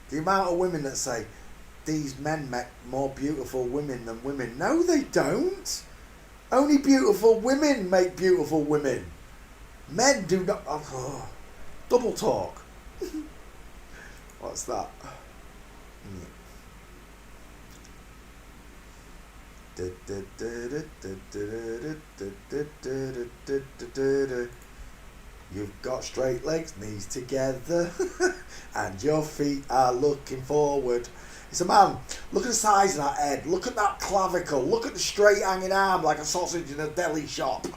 Speaker 1: The amount of women that say, these men make more beautiful women than women. No, they don't. Only beautiful women make beautiful women. Men do not. Oh, double talk. What's that? You've got straight legs, knees together, and your feet are looking forward. It's a man. Look at the size of that head. Look at that clavicle. Look at the straight hanging arm like a sausage in a deli shop.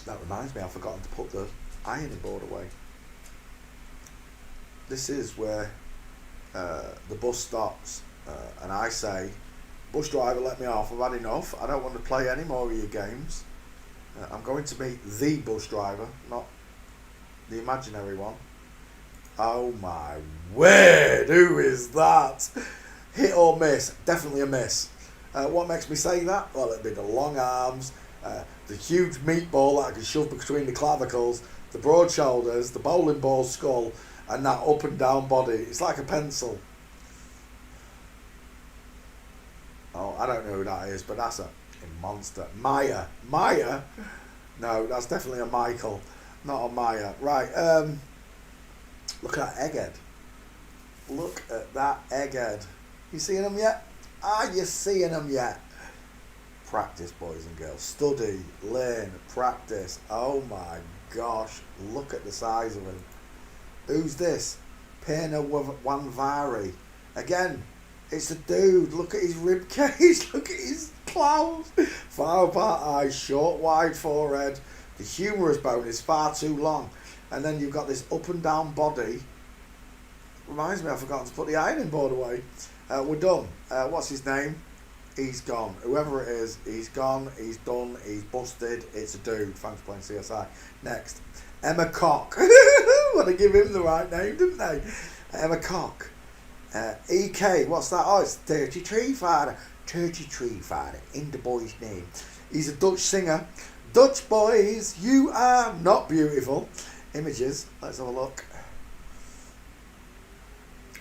Speaker 1: That reminds me, I've forgotten to put the ironing board away. This is where the bus stops, and I say, bus driver, let me off. I've had enough. I don't want to play any more of your games. I'm going to meet the bus driver, not the imaginary one. Oh my word, who is that? Hit or miss? Definitely a miss. What makes me say that? Well, it'd be the long arms, the huge meatball that I can shove between the clavicles, the broad shoulders, the bowling ball skull, and that up and down body. It's like a pencil. Oh, I don't know who that is, but that's a monster. Maya. Maya? No, that's definitely a Michael, not a Maya. Right, look at that egghead. Look at that egghead. You seeing them yet? Are you seeing them yet? Practice, boys and girls. Study, learn, practice. Oh my gosh, look at the size of him. Who's this? Pena Wanvari. Again, it's a dude. Look at his rib cage. Look at his clowns. Far apart eyes, short, wide forehead. The humerus bone is far too long. And then you've got this up and down body. Reminds me, I've forgotten to put the ironing board away. We're done. What's his name? He's gone. Whoever it is, he's gone, he's done, he's busted. It's a dude. Thanks for playing CSI. Next. Emma Cock. Want to give him the right name, didn't they? Emma Cock. EK, what's that? Oh, it's 33 Father. 33 Father, in the boy's name. He's a Dutch singer. Dutch boys, you are not beautiful. Images, let's have a look.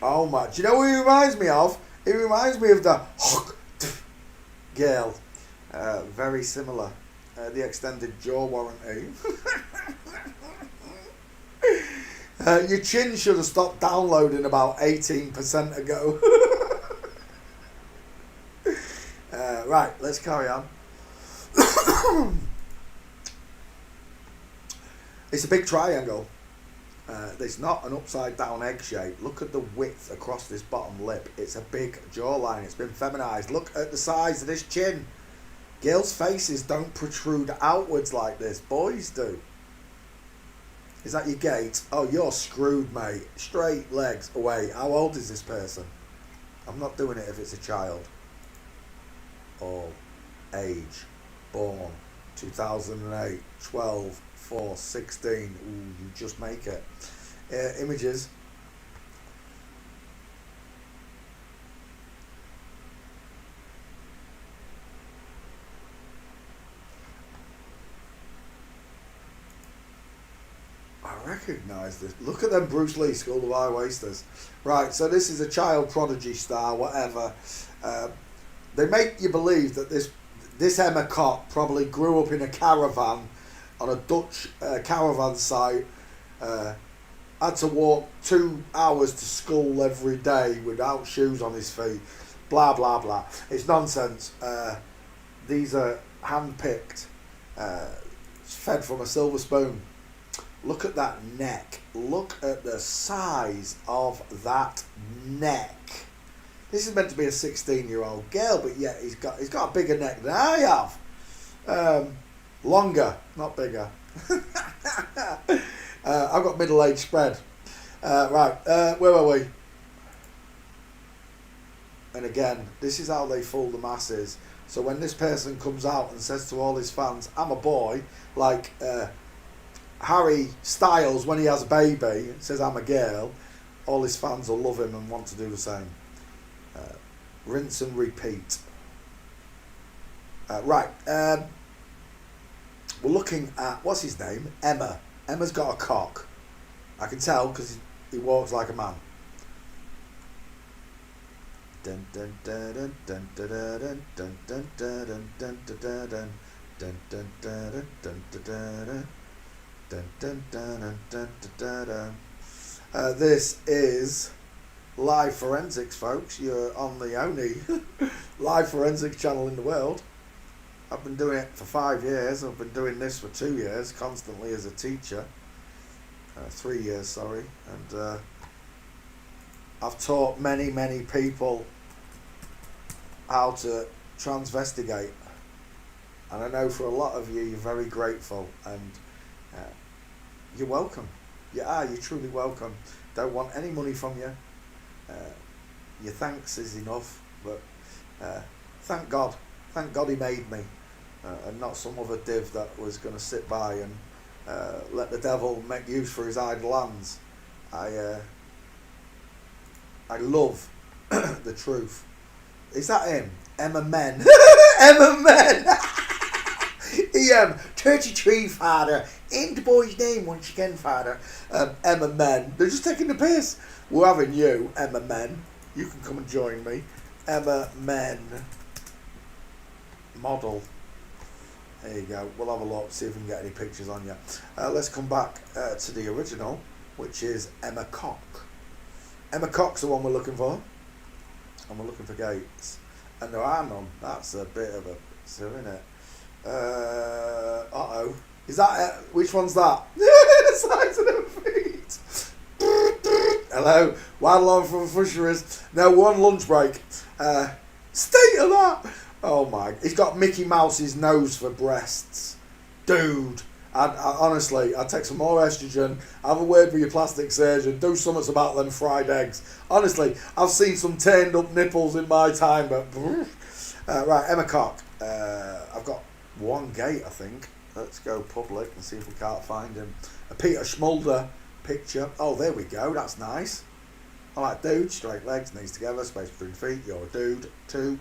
Speaker 1: Oh my, do you know who he reminds me of? He reminds me of the girl. Very similar. The extended jaw warranty. Your chin should have stopped downloading about 18% ago. Right, let's carry on. It's a big triangle. It's not an upside down egg shape. Look at the width across this bottom lip. It's a big jawline. It's been feminized. Look at the size of this chin. Girls' faces don't protrude outwards like this. Boys do. Is that your gait? Oh, you're screwed, mate. Straight legs away. How old is this person? I'm not doing it if it's a child. All age. Born 2008. 12. 4. 16. Ooh, you just make it. Images. I recognise this. Look at them Bruce Lee School of High Wasters. Right, so this is a child prodigy star, whatever. They make you believe that this Emma Cock probably grew up in a caravan on a Dutch caravan site. Had to walk 2 hours to school every day without shoes on his feet. Blah, blah, blah. It's nonsense. These are hand-picked. Fed from a silver spoon. Look at that neck. Look at the size of that neck. This is meant to be a 16-year-old girl, but yet he's got a bigger neck than I have. Longer, not bigger. I've got middle age spread. Right, where were we? And again, this is how they fool the masses. So when this person comes out and says to all his fans, I'm a boy, like Harry Styles when he has a baby says I'm a girl, all his fans will love him and want to do the same. Rinse and repeat. Right, we're looking at, what's his name? Emma. Emma's got a cock. I can tell because he walks like a man. Dun dun dun dun dun dun dun dun dun dun dun dun dun dun dun dun dun dun dun. This is Live Forensics, folks. You're on the only live forensics channel in the world. I've been doing it for 5 years. I've been doing this for 2 years, constantly as a teacher. 3 years, sorry. And I've taught many, many people how to transvestigate. And I know for a lot of you, you're very grateful. And you're welcome. You are. You're truly welcome. Don't want any money from you. Your thanks is enough. But thank God. Thank God he made me. And not some other div that was going to sit by and let the devil make use for his idle hands. I love the truth. Is that him? Emma Men. Emma Men. EM 33 father. Ain't the boy's name once again, father. Emma Men. They're just taking the piss. We're having you, Emma Men. You can come and join me. Emma Men. Model. There you go. We'll have a look, see if we can get any pictures on you. Let's come back to the original, which is Emma Cock. Emma Cock's the one we're looking for. And we're looking for gates. And there are none. That's a bit of a so, isn't it? Uh-oh. Is that which one's that? Size of the feet. Hello. Wild alarm from fisheries. Now one lunch break. State of that. Oh my. He's got Mickey Mouse's nose for breasts. Dude. Honestly, I'd take some more estrogen, have a word with your plastic surgeon, do something about them fried eggs. Honestly, I've seen some turned up nipples in my time, but... right, Emma Cock. I've got one gate, I think. Let's go public and see if we can't find him. A Peter Schmulder picture. Oh, there we go. That's nice. I like dude, straight legs, knees together, space between feet. You're a dude. 2.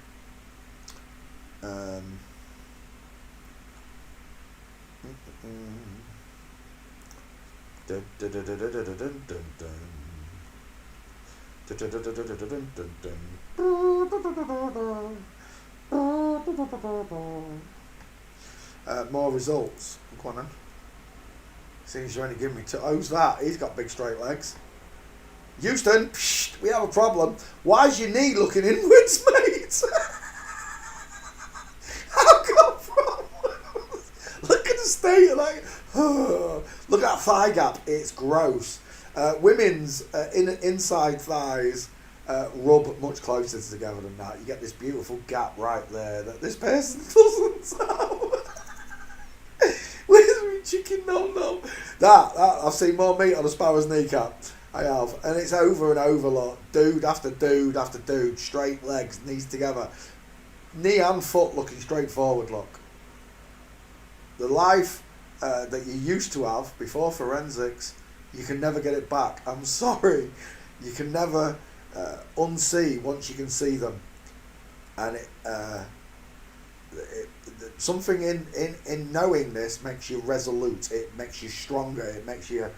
Speaker 1: More results. Go on then. Seems you're only giving me 2. Who's that? He's got big straight legs. Houston, psst, we have a problem. Why's your knee looking inwards, mate? I've got problems. Look at the state of that. Look at that thigh gap. It's gross. Women's inside thighs rub much closer together than that. You get this beautiful gap right there that this person doesn't have. Where's my chicken nom nom? That I've seen more meat on a sparrow's kneecap. I have, and it's over and over, lot. Dude after dude after dude, straight legs, knees together, knee and foot looking straight forward. Look, the life that you used to have before forensics, you can never get it back. I'm sorry, you can never unsee once you can see them, and something in knowing this makes you resolute. It makes you stronger. It makes you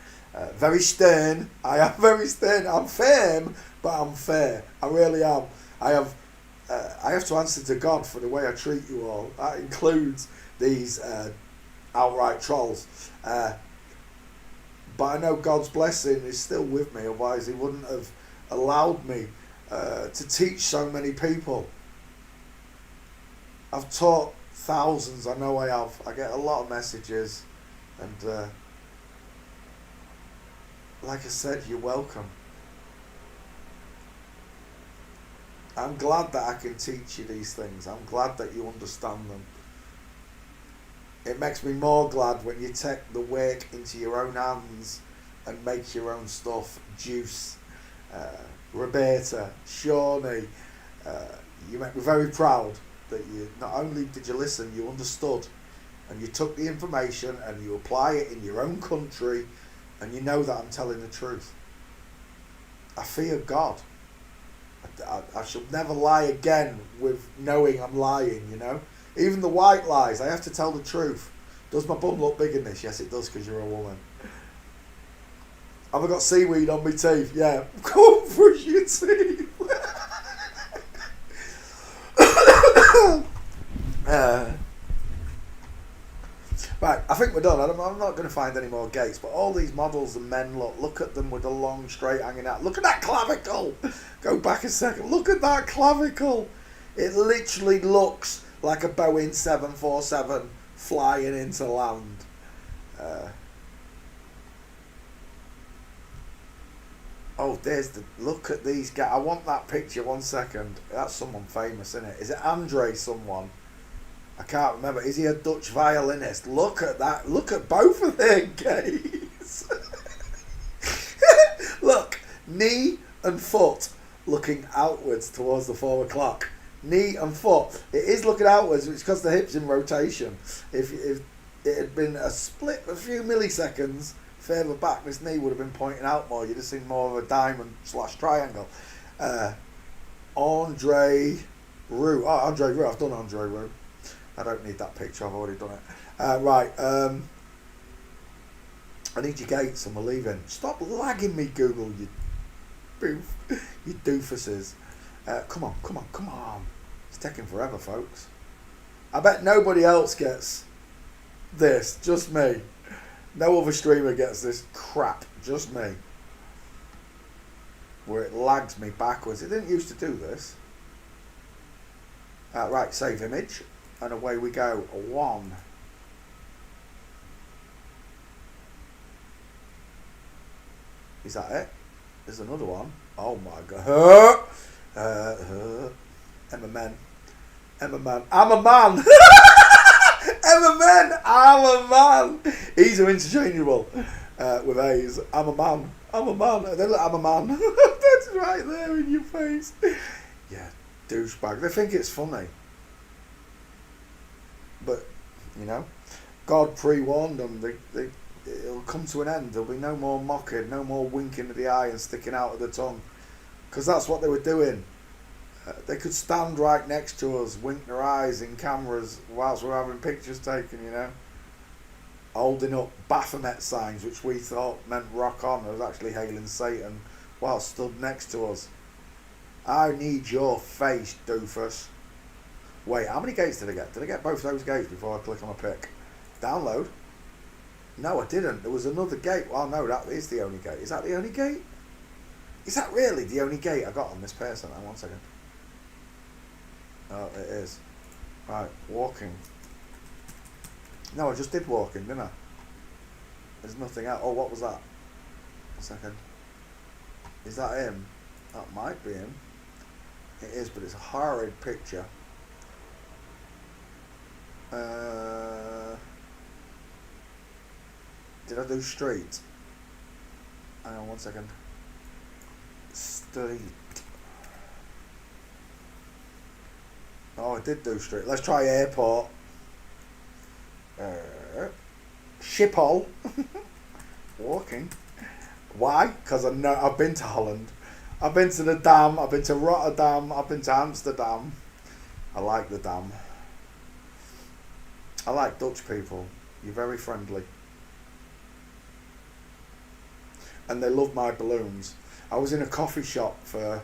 Speaker 1: very stern. I am very stern. I'm firm, but I'm fair. I really am. I have to answer to God for the way I treat you all. That includes these outright trolls. But I know God's blessing is still with me. Otherwise, He wouldn't have allowed me to teach so many people. I've taught thousands. I know I have. I get a lot of messages, and like I said, you're welcome. I'm glad that I can teach you these things. I'm glad that you understand them. It makes me more glad when you take the work into your own hands and make your own stuff. Juice, Roberta, Shawnee, you make me very proud that you not only did you listen, you understood, and you took the information and you apply it in your own country, and you know that I'm telling the truth. I fear God. I shall never lie again with knowing I'm lying, you know. Even the white lies, I have to tell the truth. Does my bum look big in this? Yes, it does, because you're a woman. Have I got seaweed on my teeth? Yeah. Go and brush your teeth. Right, I think we're done. I'm not going to find any more gates, but all these models and men, look at them with the long straight hanging out. Look at that clavicle. Go back a second. Look at that clavicle. It literally looks like a Boeing 747 flying into land. Look at these guys. I want that picture. 1 second. That's someone famous, isn't it? Is it Andre someone? I can't remember. Is he a Dutch violinist? Look at that. Look at both of them guys. Look, knee and foot looking outwards towards the 4 o'clock. Knee and foot. It is looking outwards, which is because the hip's in rotation. If it had been a split, a few milliseconds further back, this knee would have been pointing out more. You'd have seen more of a diamond / triangle. Andre Roux. Oh, Andre Roux. I've done Andre Roux. I don't need that picture. I've already done it. Right. I need your gates and we're leaving. Stop lagging me, Google, you doofuses. Come on. It's taking forever, folks. I bet nobody else gets this. Just me. No other streamer gets this crap. Just me. Where it lags me backwards. It didn't used to do this. Right, save image. And away we go. 1. Is that it? There's another one. Oh my god. Emma Man. I'm a man. I'm a man. E's are interchangeable with A's. I'm a man. I'm a man. That's right there in your face. Yeah, douchebag. They think it's funny. But, you know, God pre-warned them. It'll come to an end. There'll be no more mocking, no more winking of the eye and sticking out of the tongue. Because that's what they were doing. They could stand right next to us, wink their eyes in cameras whilst we're having pictures taken, you know. Holding up Baphomet signs, which we thought meant rock on. It was actually hailing Satan while stood next to us. I need your face, doofus. Wait, how many gates did I get? Did I get both those gates before I click on a pick? Download? No, I didn't. There was another gate. Well, no, that is the only gate. Is that the only gate? Is that really the only gate I got on this person? Hang on 1 second. Oh, it is. Right, walking. No, I just did walking, didn't I? There's nothing else. Oh, what was that? 1 second. Is that him? That might be him. It is, but it's a horrid picture. Did I do street? Hang on 1 second. Street. Oh, I did do street. Let's try airport. Schiphol. Walking. Why? Because I know I've been to Holland. I've been to the Dam. I've been to Rotterdam. I've been to Amsterdam. I like the Dam. I like Dutch people. You're very friendly. And they love my balloons. I was in a coffee shop for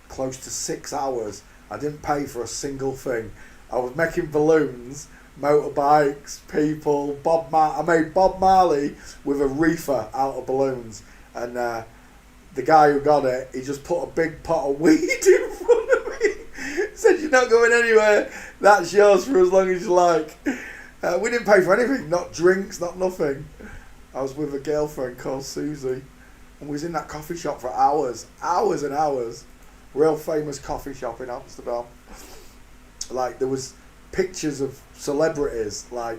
Speaker 1: close to 6 hours. I didn't pay for a single thing. I was making balloons, motorbikes, people. I made Bob Marley with a reefer out of balloons, and the guy who got it, he just put a big pot of weed in front of me. Said, "You're not going anywhere. That's yours for as long as you like." We didn't pay for anything, not drinks, not nothing. I was with a girlfriend called Susie, and we was in that coffee shop for hours and hours. Real famous coffee shop in Amsterdam. Like, there was pictures of celebrities, like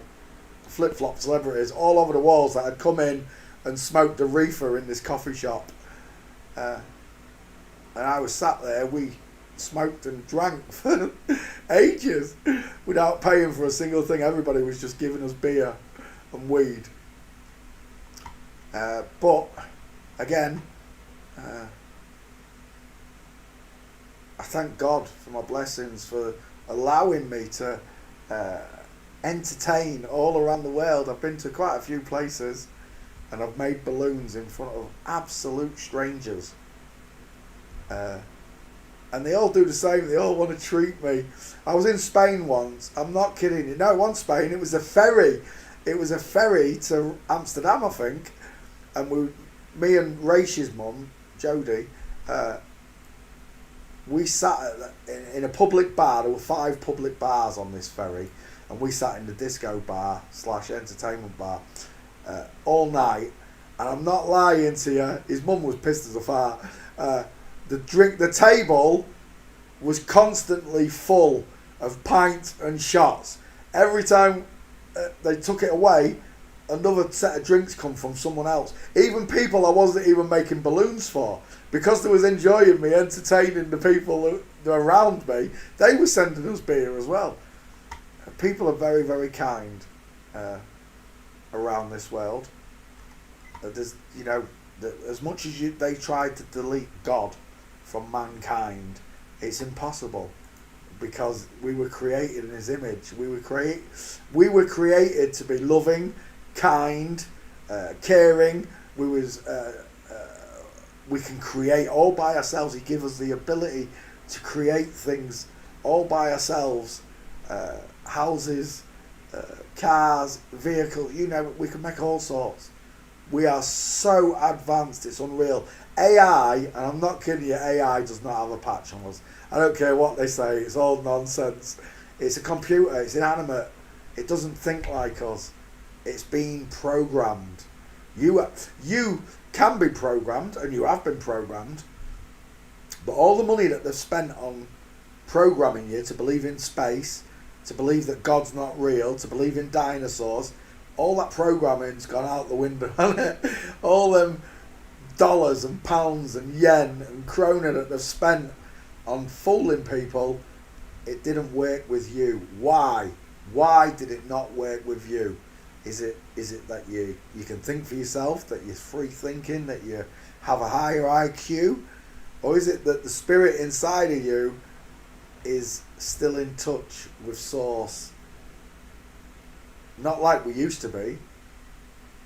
Speaker 1: flip-flop celebrities, all over the walls that had come in and smoked a reefer in this coffee shop. And I was sat there, we smoked and drank for ages without paying for a single thing. Everybody was just giving us beer and weed. But again, I thank God for my blessings, for allowing me to entertain all around the world. I've been to quite a few places, and I've made balloons in front of absolute strangers. And they all do the same. They all want to treat me. I was in Spain once. I'm not kidding you. No, it wasn't Spain. It was a ferry. It was a ferry to Amsterdam, I think. And me and Rach's mum, Jodie, we sat in a public bar. There were 5 public bars on this ferry, and we sat in the disco bar / entertainment bar all night. And I'm not lying to you. His mum was pissed as a fart. The table was constantly full of pints and shots. Every time they took it away, another set of drinks come from someone else. Even people I wasn't even making balloons for, because they was enjoying me entertaining the people that were around me. They were sending us beer as well. People are very, very kind around this world. There's, as much as they tried to delete God from mankind, it's impossible, because we were created in His image. We were created to be loving, kind, caring. We can create all by ourselves. He gives us the ability to create things all by ourselves. Houses, cars, vehicles, we can make all sorts. We are so advanced, it's unreal. AI, and I'm not kidding you, AI does not have a patch on us. I don't care what they say, it's all nonsense. It's a computer, it's inanimate. It doesn't think like us. It's been programmed. You can be programmed, and you have been programmed, but all the money that they've spent on programming you to believe in space, to believe that God's not real, to believe in dinosaurs, all that programming's gone out the window, hasn't it? All them dollars and pounds and yen and krona that they've spent on fooling people, it didn't work with you. Why? Why did it not work with you? Is it that you can think for yourself, that you're free thinking, that you have a higher IQ? Or is it that the spirit inside of you is still in touch with Source? Not like we used to be.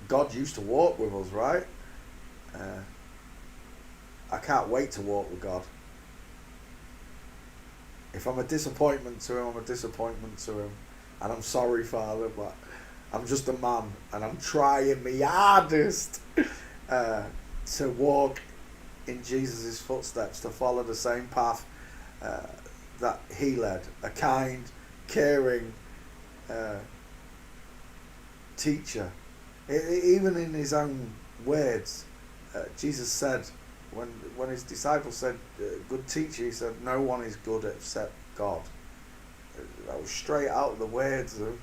Speaker 1: God used to walk with us, right? I can't wait to walk with God. If I'm a disappointment to Him, I'm a disappointment to Him. And I'm sorry, Father, but I'm just a man, and I'm trying my hardest to walk in Jesus' footsteps, to follow the same path that He led. A kind, caring teacher. Even in His own words, Jesus said, when his disciples said, good teacher, he said, no one is good except God. That was straight out of the words of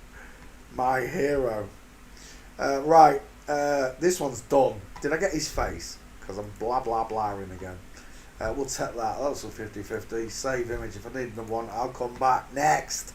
Speaker 1: my hero. Right, this one's done. Did I get his face? Because I'm blah blah blahing again. We'll take that. That's a 50-50. Save image. If I need another one, I'll come back. Next.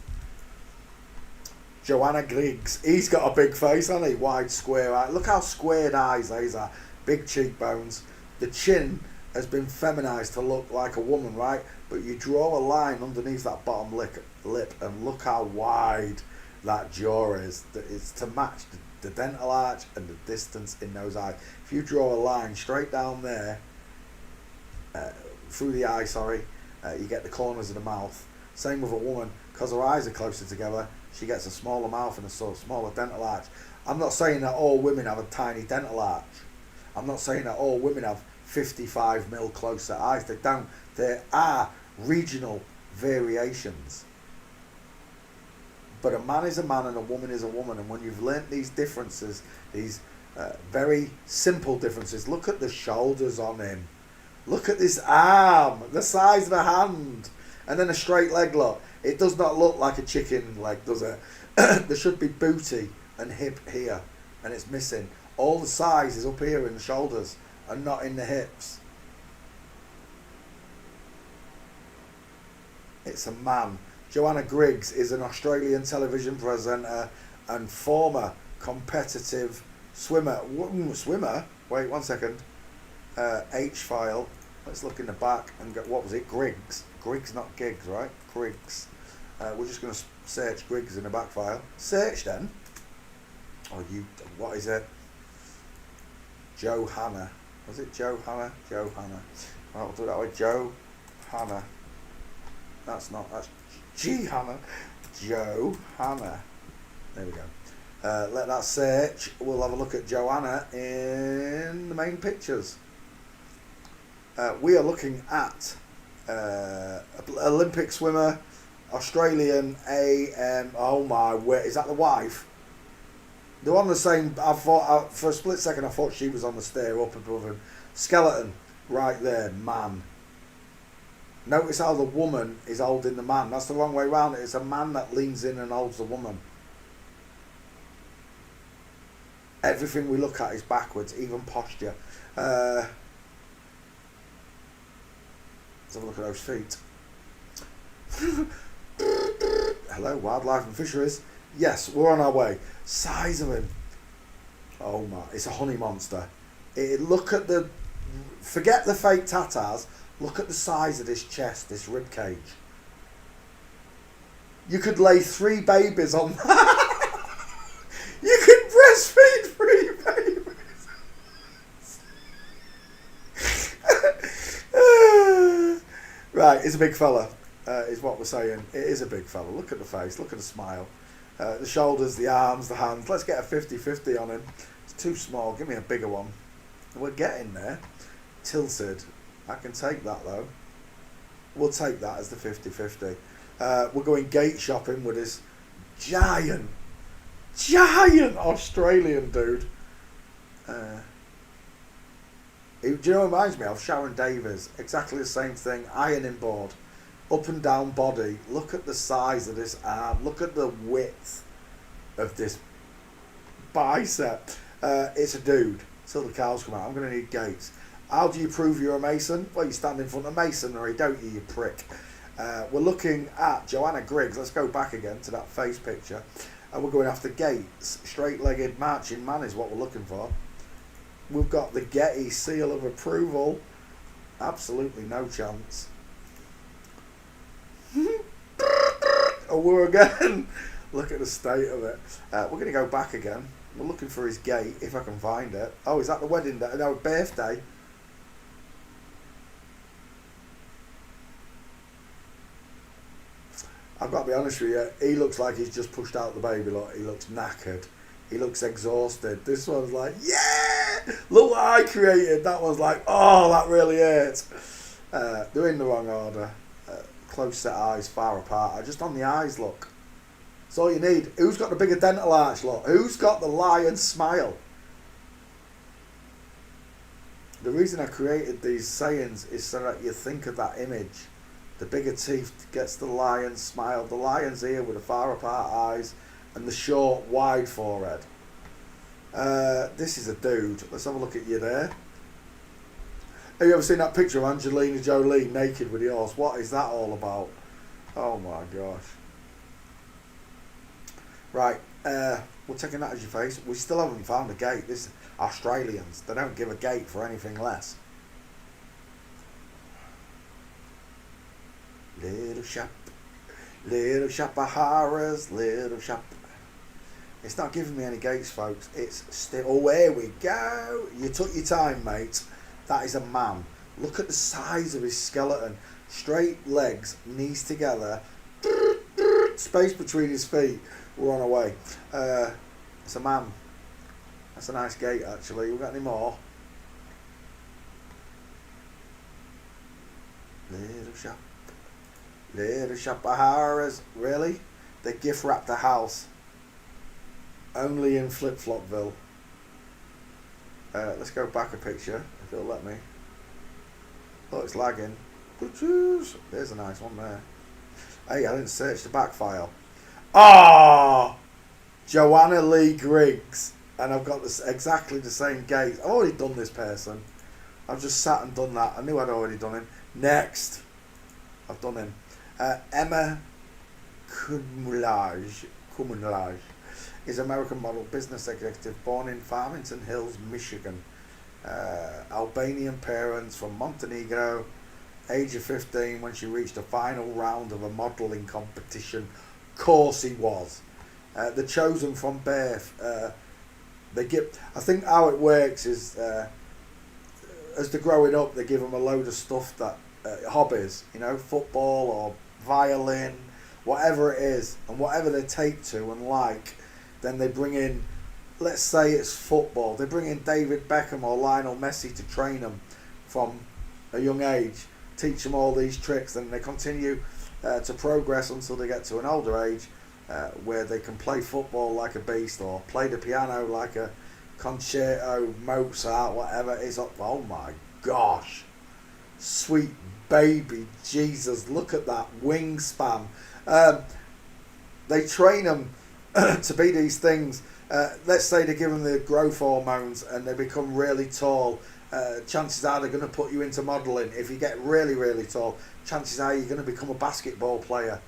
Speaker 1: Joanna Griggs. He's got a big face, hasn't he? Wide, square eye. Look how squared eyes these are. Big cheekbones. The chin has been feminised to look like a woman, right? But you draw a line underneath that bottom lip and look how wide that jaw is. It's to match the dental arch and the distance in those eyes. If you draw a line straight down there, through the eye, you get the corners of the mouth. Same with a woman, because her eyes are closer together, she gets a smaller mouth and a sort of smaller dental arch. I'm not saying that all women have a tiny dental arch. I'm not saying that all women have 55mm closer eyes. They don't. There are regional variations. But a man is a man and a woman is a woman. And when you've learnt these differences, these very simple differences, look at the shoulders on him. Look at this arm, the size of a hand. And then a straight leg look. It does not look like a chicken leg, does it? There should be booty and hip here. And it's missing. All the size is up here in the shoulders and not in the hips. It's a man. Joanna Griggs is an Australian television presenter and former competitive swimmer. Swimmer? Wait 1 second. H-file. Let's look in the back and get, what was it? Griggs. Griggs, not gigs, right? Griggs. We're just going to search Griggs in the back file. Search then. Oh, what is it? Johanna. Was it Johanna? Johanna. Right, we'll do it that way. Johanna. That's G-Hanna. Johanna. There we go. Let that search. We'll have a look at Joanna in the main pictures. We are looking at Olympic swimmer, Australian AM. Oh my word, is that the wife? They're on the same. For a split second I thought she was on the stair up above him. Skeleton right there, man. Notice how the woman is holding the man. That's the wrong way around. It's a man that leans in and holds the woman. Everything we look at is backwards, even posture. Let's have a look at those feet. Hello, wildlife and fisheries. Yes, we're on our way. Size of him. Oh my, it's a honey monster. Look at the, forget the fake tatas. Look at the size of this chest, this rib cage. You could lay 3 babies on that. You could breastfeed 3 babies. Right, it's a big fella, is what we're saying. It is a big fella. Look at the face, look at the smile. The shoulders, the arms, the hands. Let's get a 50-50 on him. It's too small. Give me a bigger one. We're getting there. Tilted. I can take that though. We'll take that as the 50-50. We're going gate shopping with this giant Australian dude. Do you know what reminds me of? Sharon Davies. Exactly the same thing. Ironing board. Up and down body. Look at the size of this arm. Look at the width of this bicep. It's a dude. Till the cows come out. I'm going to need gates. How do you prove you're a Mason? Well, you stand in front of masonry, don't you, you prick? We're looking at Joanna Griggs. Let's go back again to that face picture. And we're going after Gates. Straight-legged marching man is what we're looking for. We've got the Getty seal of approval. Absolutely no chance. Oh, we're again. Look at the state of it. We're going to go back again. We're looking for his gate, if I can find it. Oh, is that the wedding day? No, birthday. I've got to be honest with you, he looks like he's just pushed out the baby. Look, he looks knackered. He looks exhausted. This one's like, yeah! Look what I created. That one's like, oh, that really hurts. They're in the wrong order. Close set eyes, far apart. Just on the eyes, look. That's all you need. Who's got the bigger dental arch, look? Who's got the lion smile? The reason I created these sayings is so that you think of that image. The bigger teeth gets the lion's smile, the lion's ear with the far apart eyes, and the short, wide forehead. This is a dude. Let's have a look at you there. Have you ever seen that picture of Angelina Jolie naked with the horse? What is that all about? Oh my gosh. Right, we're taking that as your face. We still haven't found a gate. This Australians, they don't give a gate for anything less. Little shop of horrors, little shop. It's not giving me any gates, folks. It's still. Oh, here we go. You took your time, mate. That is a man. Look at the size of his skeleton. Straight legs, knees together, space between his feet. We're on our way. It's a man. That's a nice gate, actually. We got any more? Little shop of horrors. Really? They gift wrapped the house. Only in Flip-Flopville. Let's go back a picture, if it'll let me. Oh, it's lagging. There's a nice one there. Hey, I didn't search the back file. Ah! Joanna Lee Griggs. And I've got this exactly the same gate. I've already done this person. I've just sat and done that. I knew I'd already done him. Next. I've done him. Emma Cumulage is American model, business executive, born in Farmington Hills, Michigan. Albanian parents from Montenegro. Age of 15 when she reached the final round of a modelling competition. Course he was. They're chosen from birth. I think how it works is as they're growing up, they give them a load of stuff that hobbies, football or violin, whatever it is, and whatever they take to and like, then they bring in, let's say it's football, they bring in David Beckham or Lionel Messi to train them from a young age, teach them all these tricks, and they continue to progress until they get to an older age where they can play football like a beast or play the piano like a concerto, Mozart, whatever it is. Oh my gosh, sweet baby Jesus, look at that wingspan. They train them to be these things. Let's say they give them the growth hormones and they become really tall. Chances are they're going to put you into modelling. If you get really, really tall, chances are you're going to become a basketball player,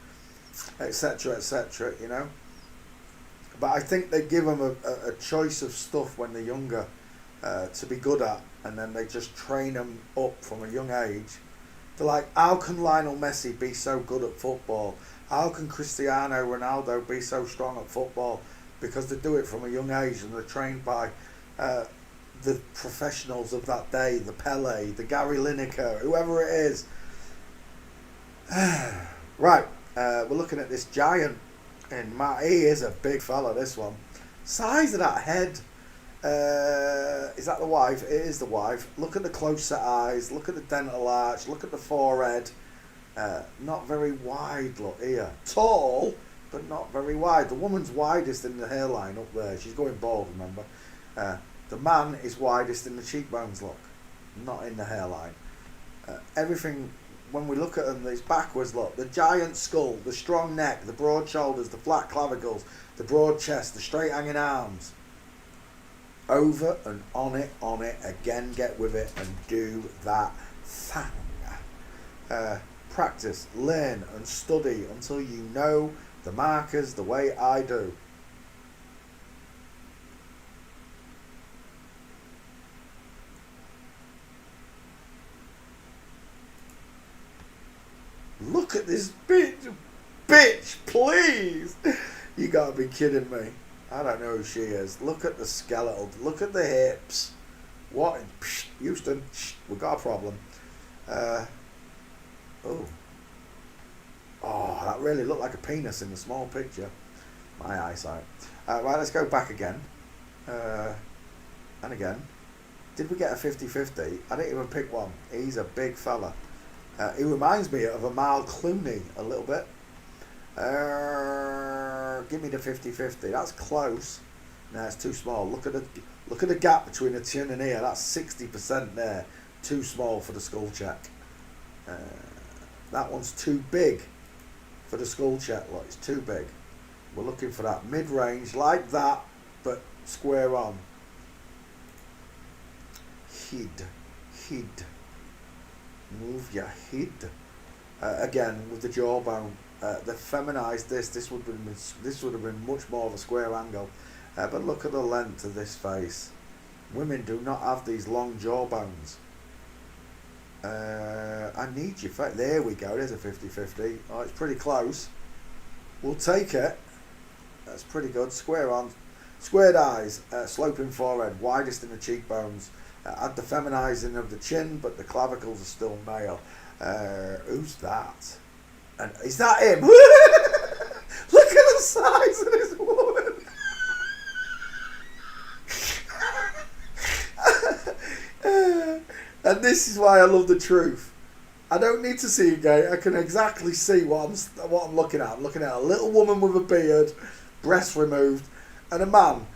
Speaker 1: etc., etc., But I think they give them a choice of stuff when they're younger to be good at, and then they just train them up from a young age. They're like, how can Lionel Messi be so good at football? How can Cristiano Ronaldo be so strong at football? Because they do it from a young age and they're trained by the professionals of that day, the Pele, the Gary Lineker, whoever it is. Right, we're looking at this giant. And he is a big fella, this one. Size of that head. Is that the wife? It is the wife. Look at the close set eyes. Look at the dental arch. Look at the forehead. Not very wide, look here. Tall, but not very wide. The woman's widest in the hairline up there. She's going bald, remember. The man is widest in the cheekbones, look. Not in the hairline. Everything... When we look at them, it's backwards, look. The giant skull, the strong neck, the broad shoulders, the flat clavicles, the broad chest, the straight hanging arms. Over and on it, again, get with it and do that thing. Practice, learn and study until you know the markers the way I do. Look at this bitch, please. You gotta be kidding me. I don't know who she is. Look at the skeletal. Look at the hips. What? Houston, we got a problem. Oh, that really looked like a penis in the small picture. My eyesight. Right, let's go back again. And again. Did we get a 50-50? I didn't even pick one. He's a big fella. He reminds me of Amal Clooney a little bit. Give me the 50-50. That's close. No, it's too small. Look at the gap between the chin and ear. That's 60% there. Too small for the skull check. That one's too big for the skull check. Look, it's too big. We're looking for that mid-range, like that, but square on. Head. Move your head. Again, with the jawbone. They feminized this. This would have been much more of a square angle. But look at the length of this face. Women do not have these long jawbones. I need your face. There we go. There's a 50-50. Oh, it's pretty close. We'll take it. That's pretty good. Square on. Squared eyes. Sloping forehead. Widest in the cheekbones. Add the feminizing of the chin, but the clavicles are still male. Who's that? And is that him? Look at the size of this woman. And this is why I love the truth. I don't need to see again. I can exactly see what I'm looking at. I'm looking at a little woman with a beard, breasts removed, and a man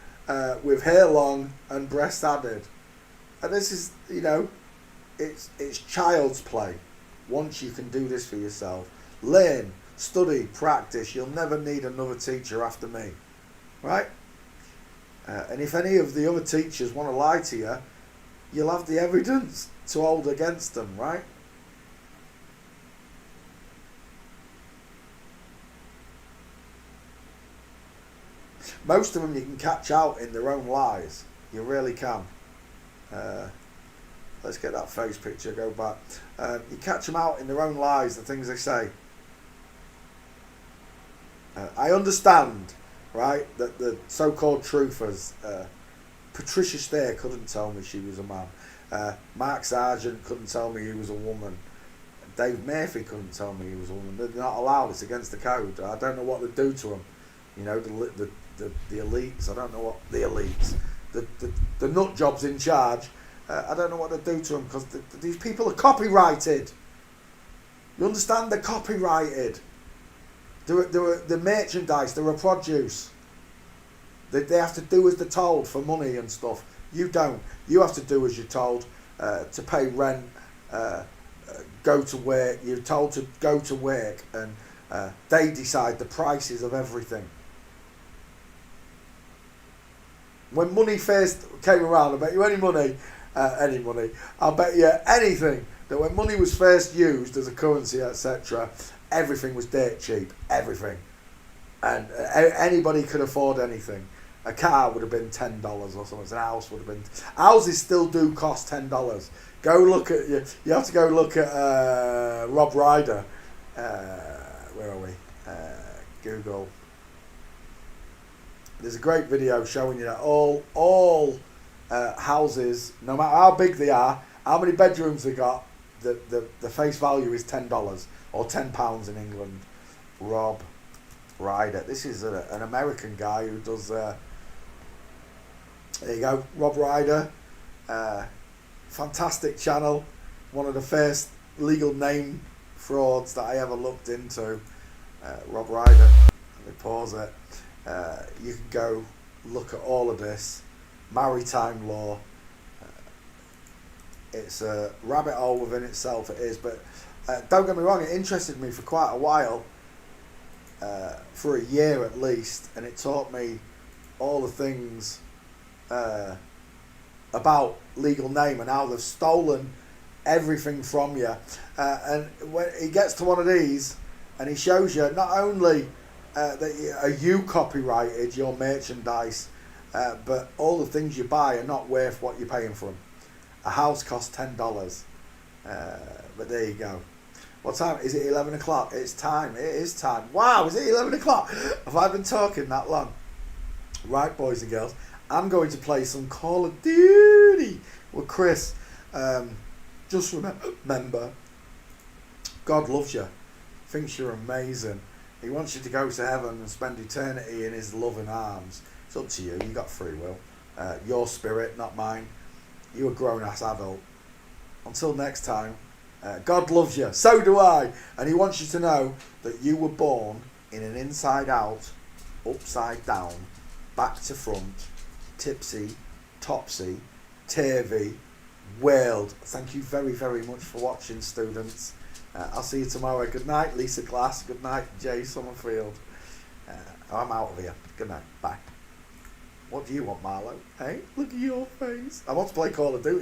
Speaker 1: with hair long and breast added. And this is, it's child's play. Once you can do this for yourself, learn, study, practice. You'll never need another teacher after me, right? And if any of the other teachers want to lie to you, you'll have the evidence to hold against them, right? Most of them you can catch out in their own lies. You really can. Let's get that face picture, go back. You catch them out in their own lies, the things they say. I understand, right, that the so-called truthers, Patricia Stair couldn't tell me she was a man. Mark Sargent couldn't tell me he was a woman. Dave Murphy couldn't tell me he was a woman. They're not allowed. It's against the code. I don't know what they do to them. The elites. I don't know what the elites. The nut jobs in charge. I don't know what they do to them because these people are copyrighted. You understand? They're copyrighted. They're merchandise. They're a produce. They have to do as they're told for money and stuff. You don't. You have to do as you're told to pay rent, go to work. You're told to go to work, and they decide the prices of everything. When money first came around, I bet you any money, I'll bet you anything that when money was first used as a currency, etc., everything was dirt cheap. Everything. And anybody could afford anything. A car would have been $10 or something. An house would have been... Houses still do cost $10. Go look at... You have to go look at Rob Ryder. Where are we? Google. There's a great video showing you that all houses, no matter how big they are, how many bedrooms they got, the face value is $10 or £10 in England. Rob Ryder. This is an American guy who does... there you go, Rob Ryder. Fantastic channel. One of the first legal name frauds that I ever looked into. Rob Ryder. Let me pause it. You can go look at all of this. Maritime law. It's a rabbit hole within itself, it is. But don't get me wrong, it interested me for quite a while. For a year at least, and it taught me all the things about legal name and how they've stolen everything from you. And when he gets to one of these, and he shows you not only that you copyrighted your merchandise, but all the things you buy are not worth what you're paying for them. A house costs $10, but there you go. What time? Is it 11 o'clock? It's time. It is time. Wow, is it 11 o'clock? Have I been talking that long? Right, boys and girls, I'm going to play some Call of Duty with Chris. Just remember, God loves you, thinks you're amazing. He wants you to go to heaven and spend eternity in his loving arms. It's up to you. You got free will. Your spirit, not mine. You're a grown-ass adult. Until next time, God loves you. So do I. And he wants you to know that you were born in an inside-out, upside-down, back-to-front tipsy, topsy, turvy world. Thank you very, very much for watching, students. I'll see you tomorrow. Good night, Lisa Glass. Good night, Jay Summerfield. I'm out of here. Good night. Bye. What do you want, Marlo? Hey, look at your face. I want to play Call of Duty.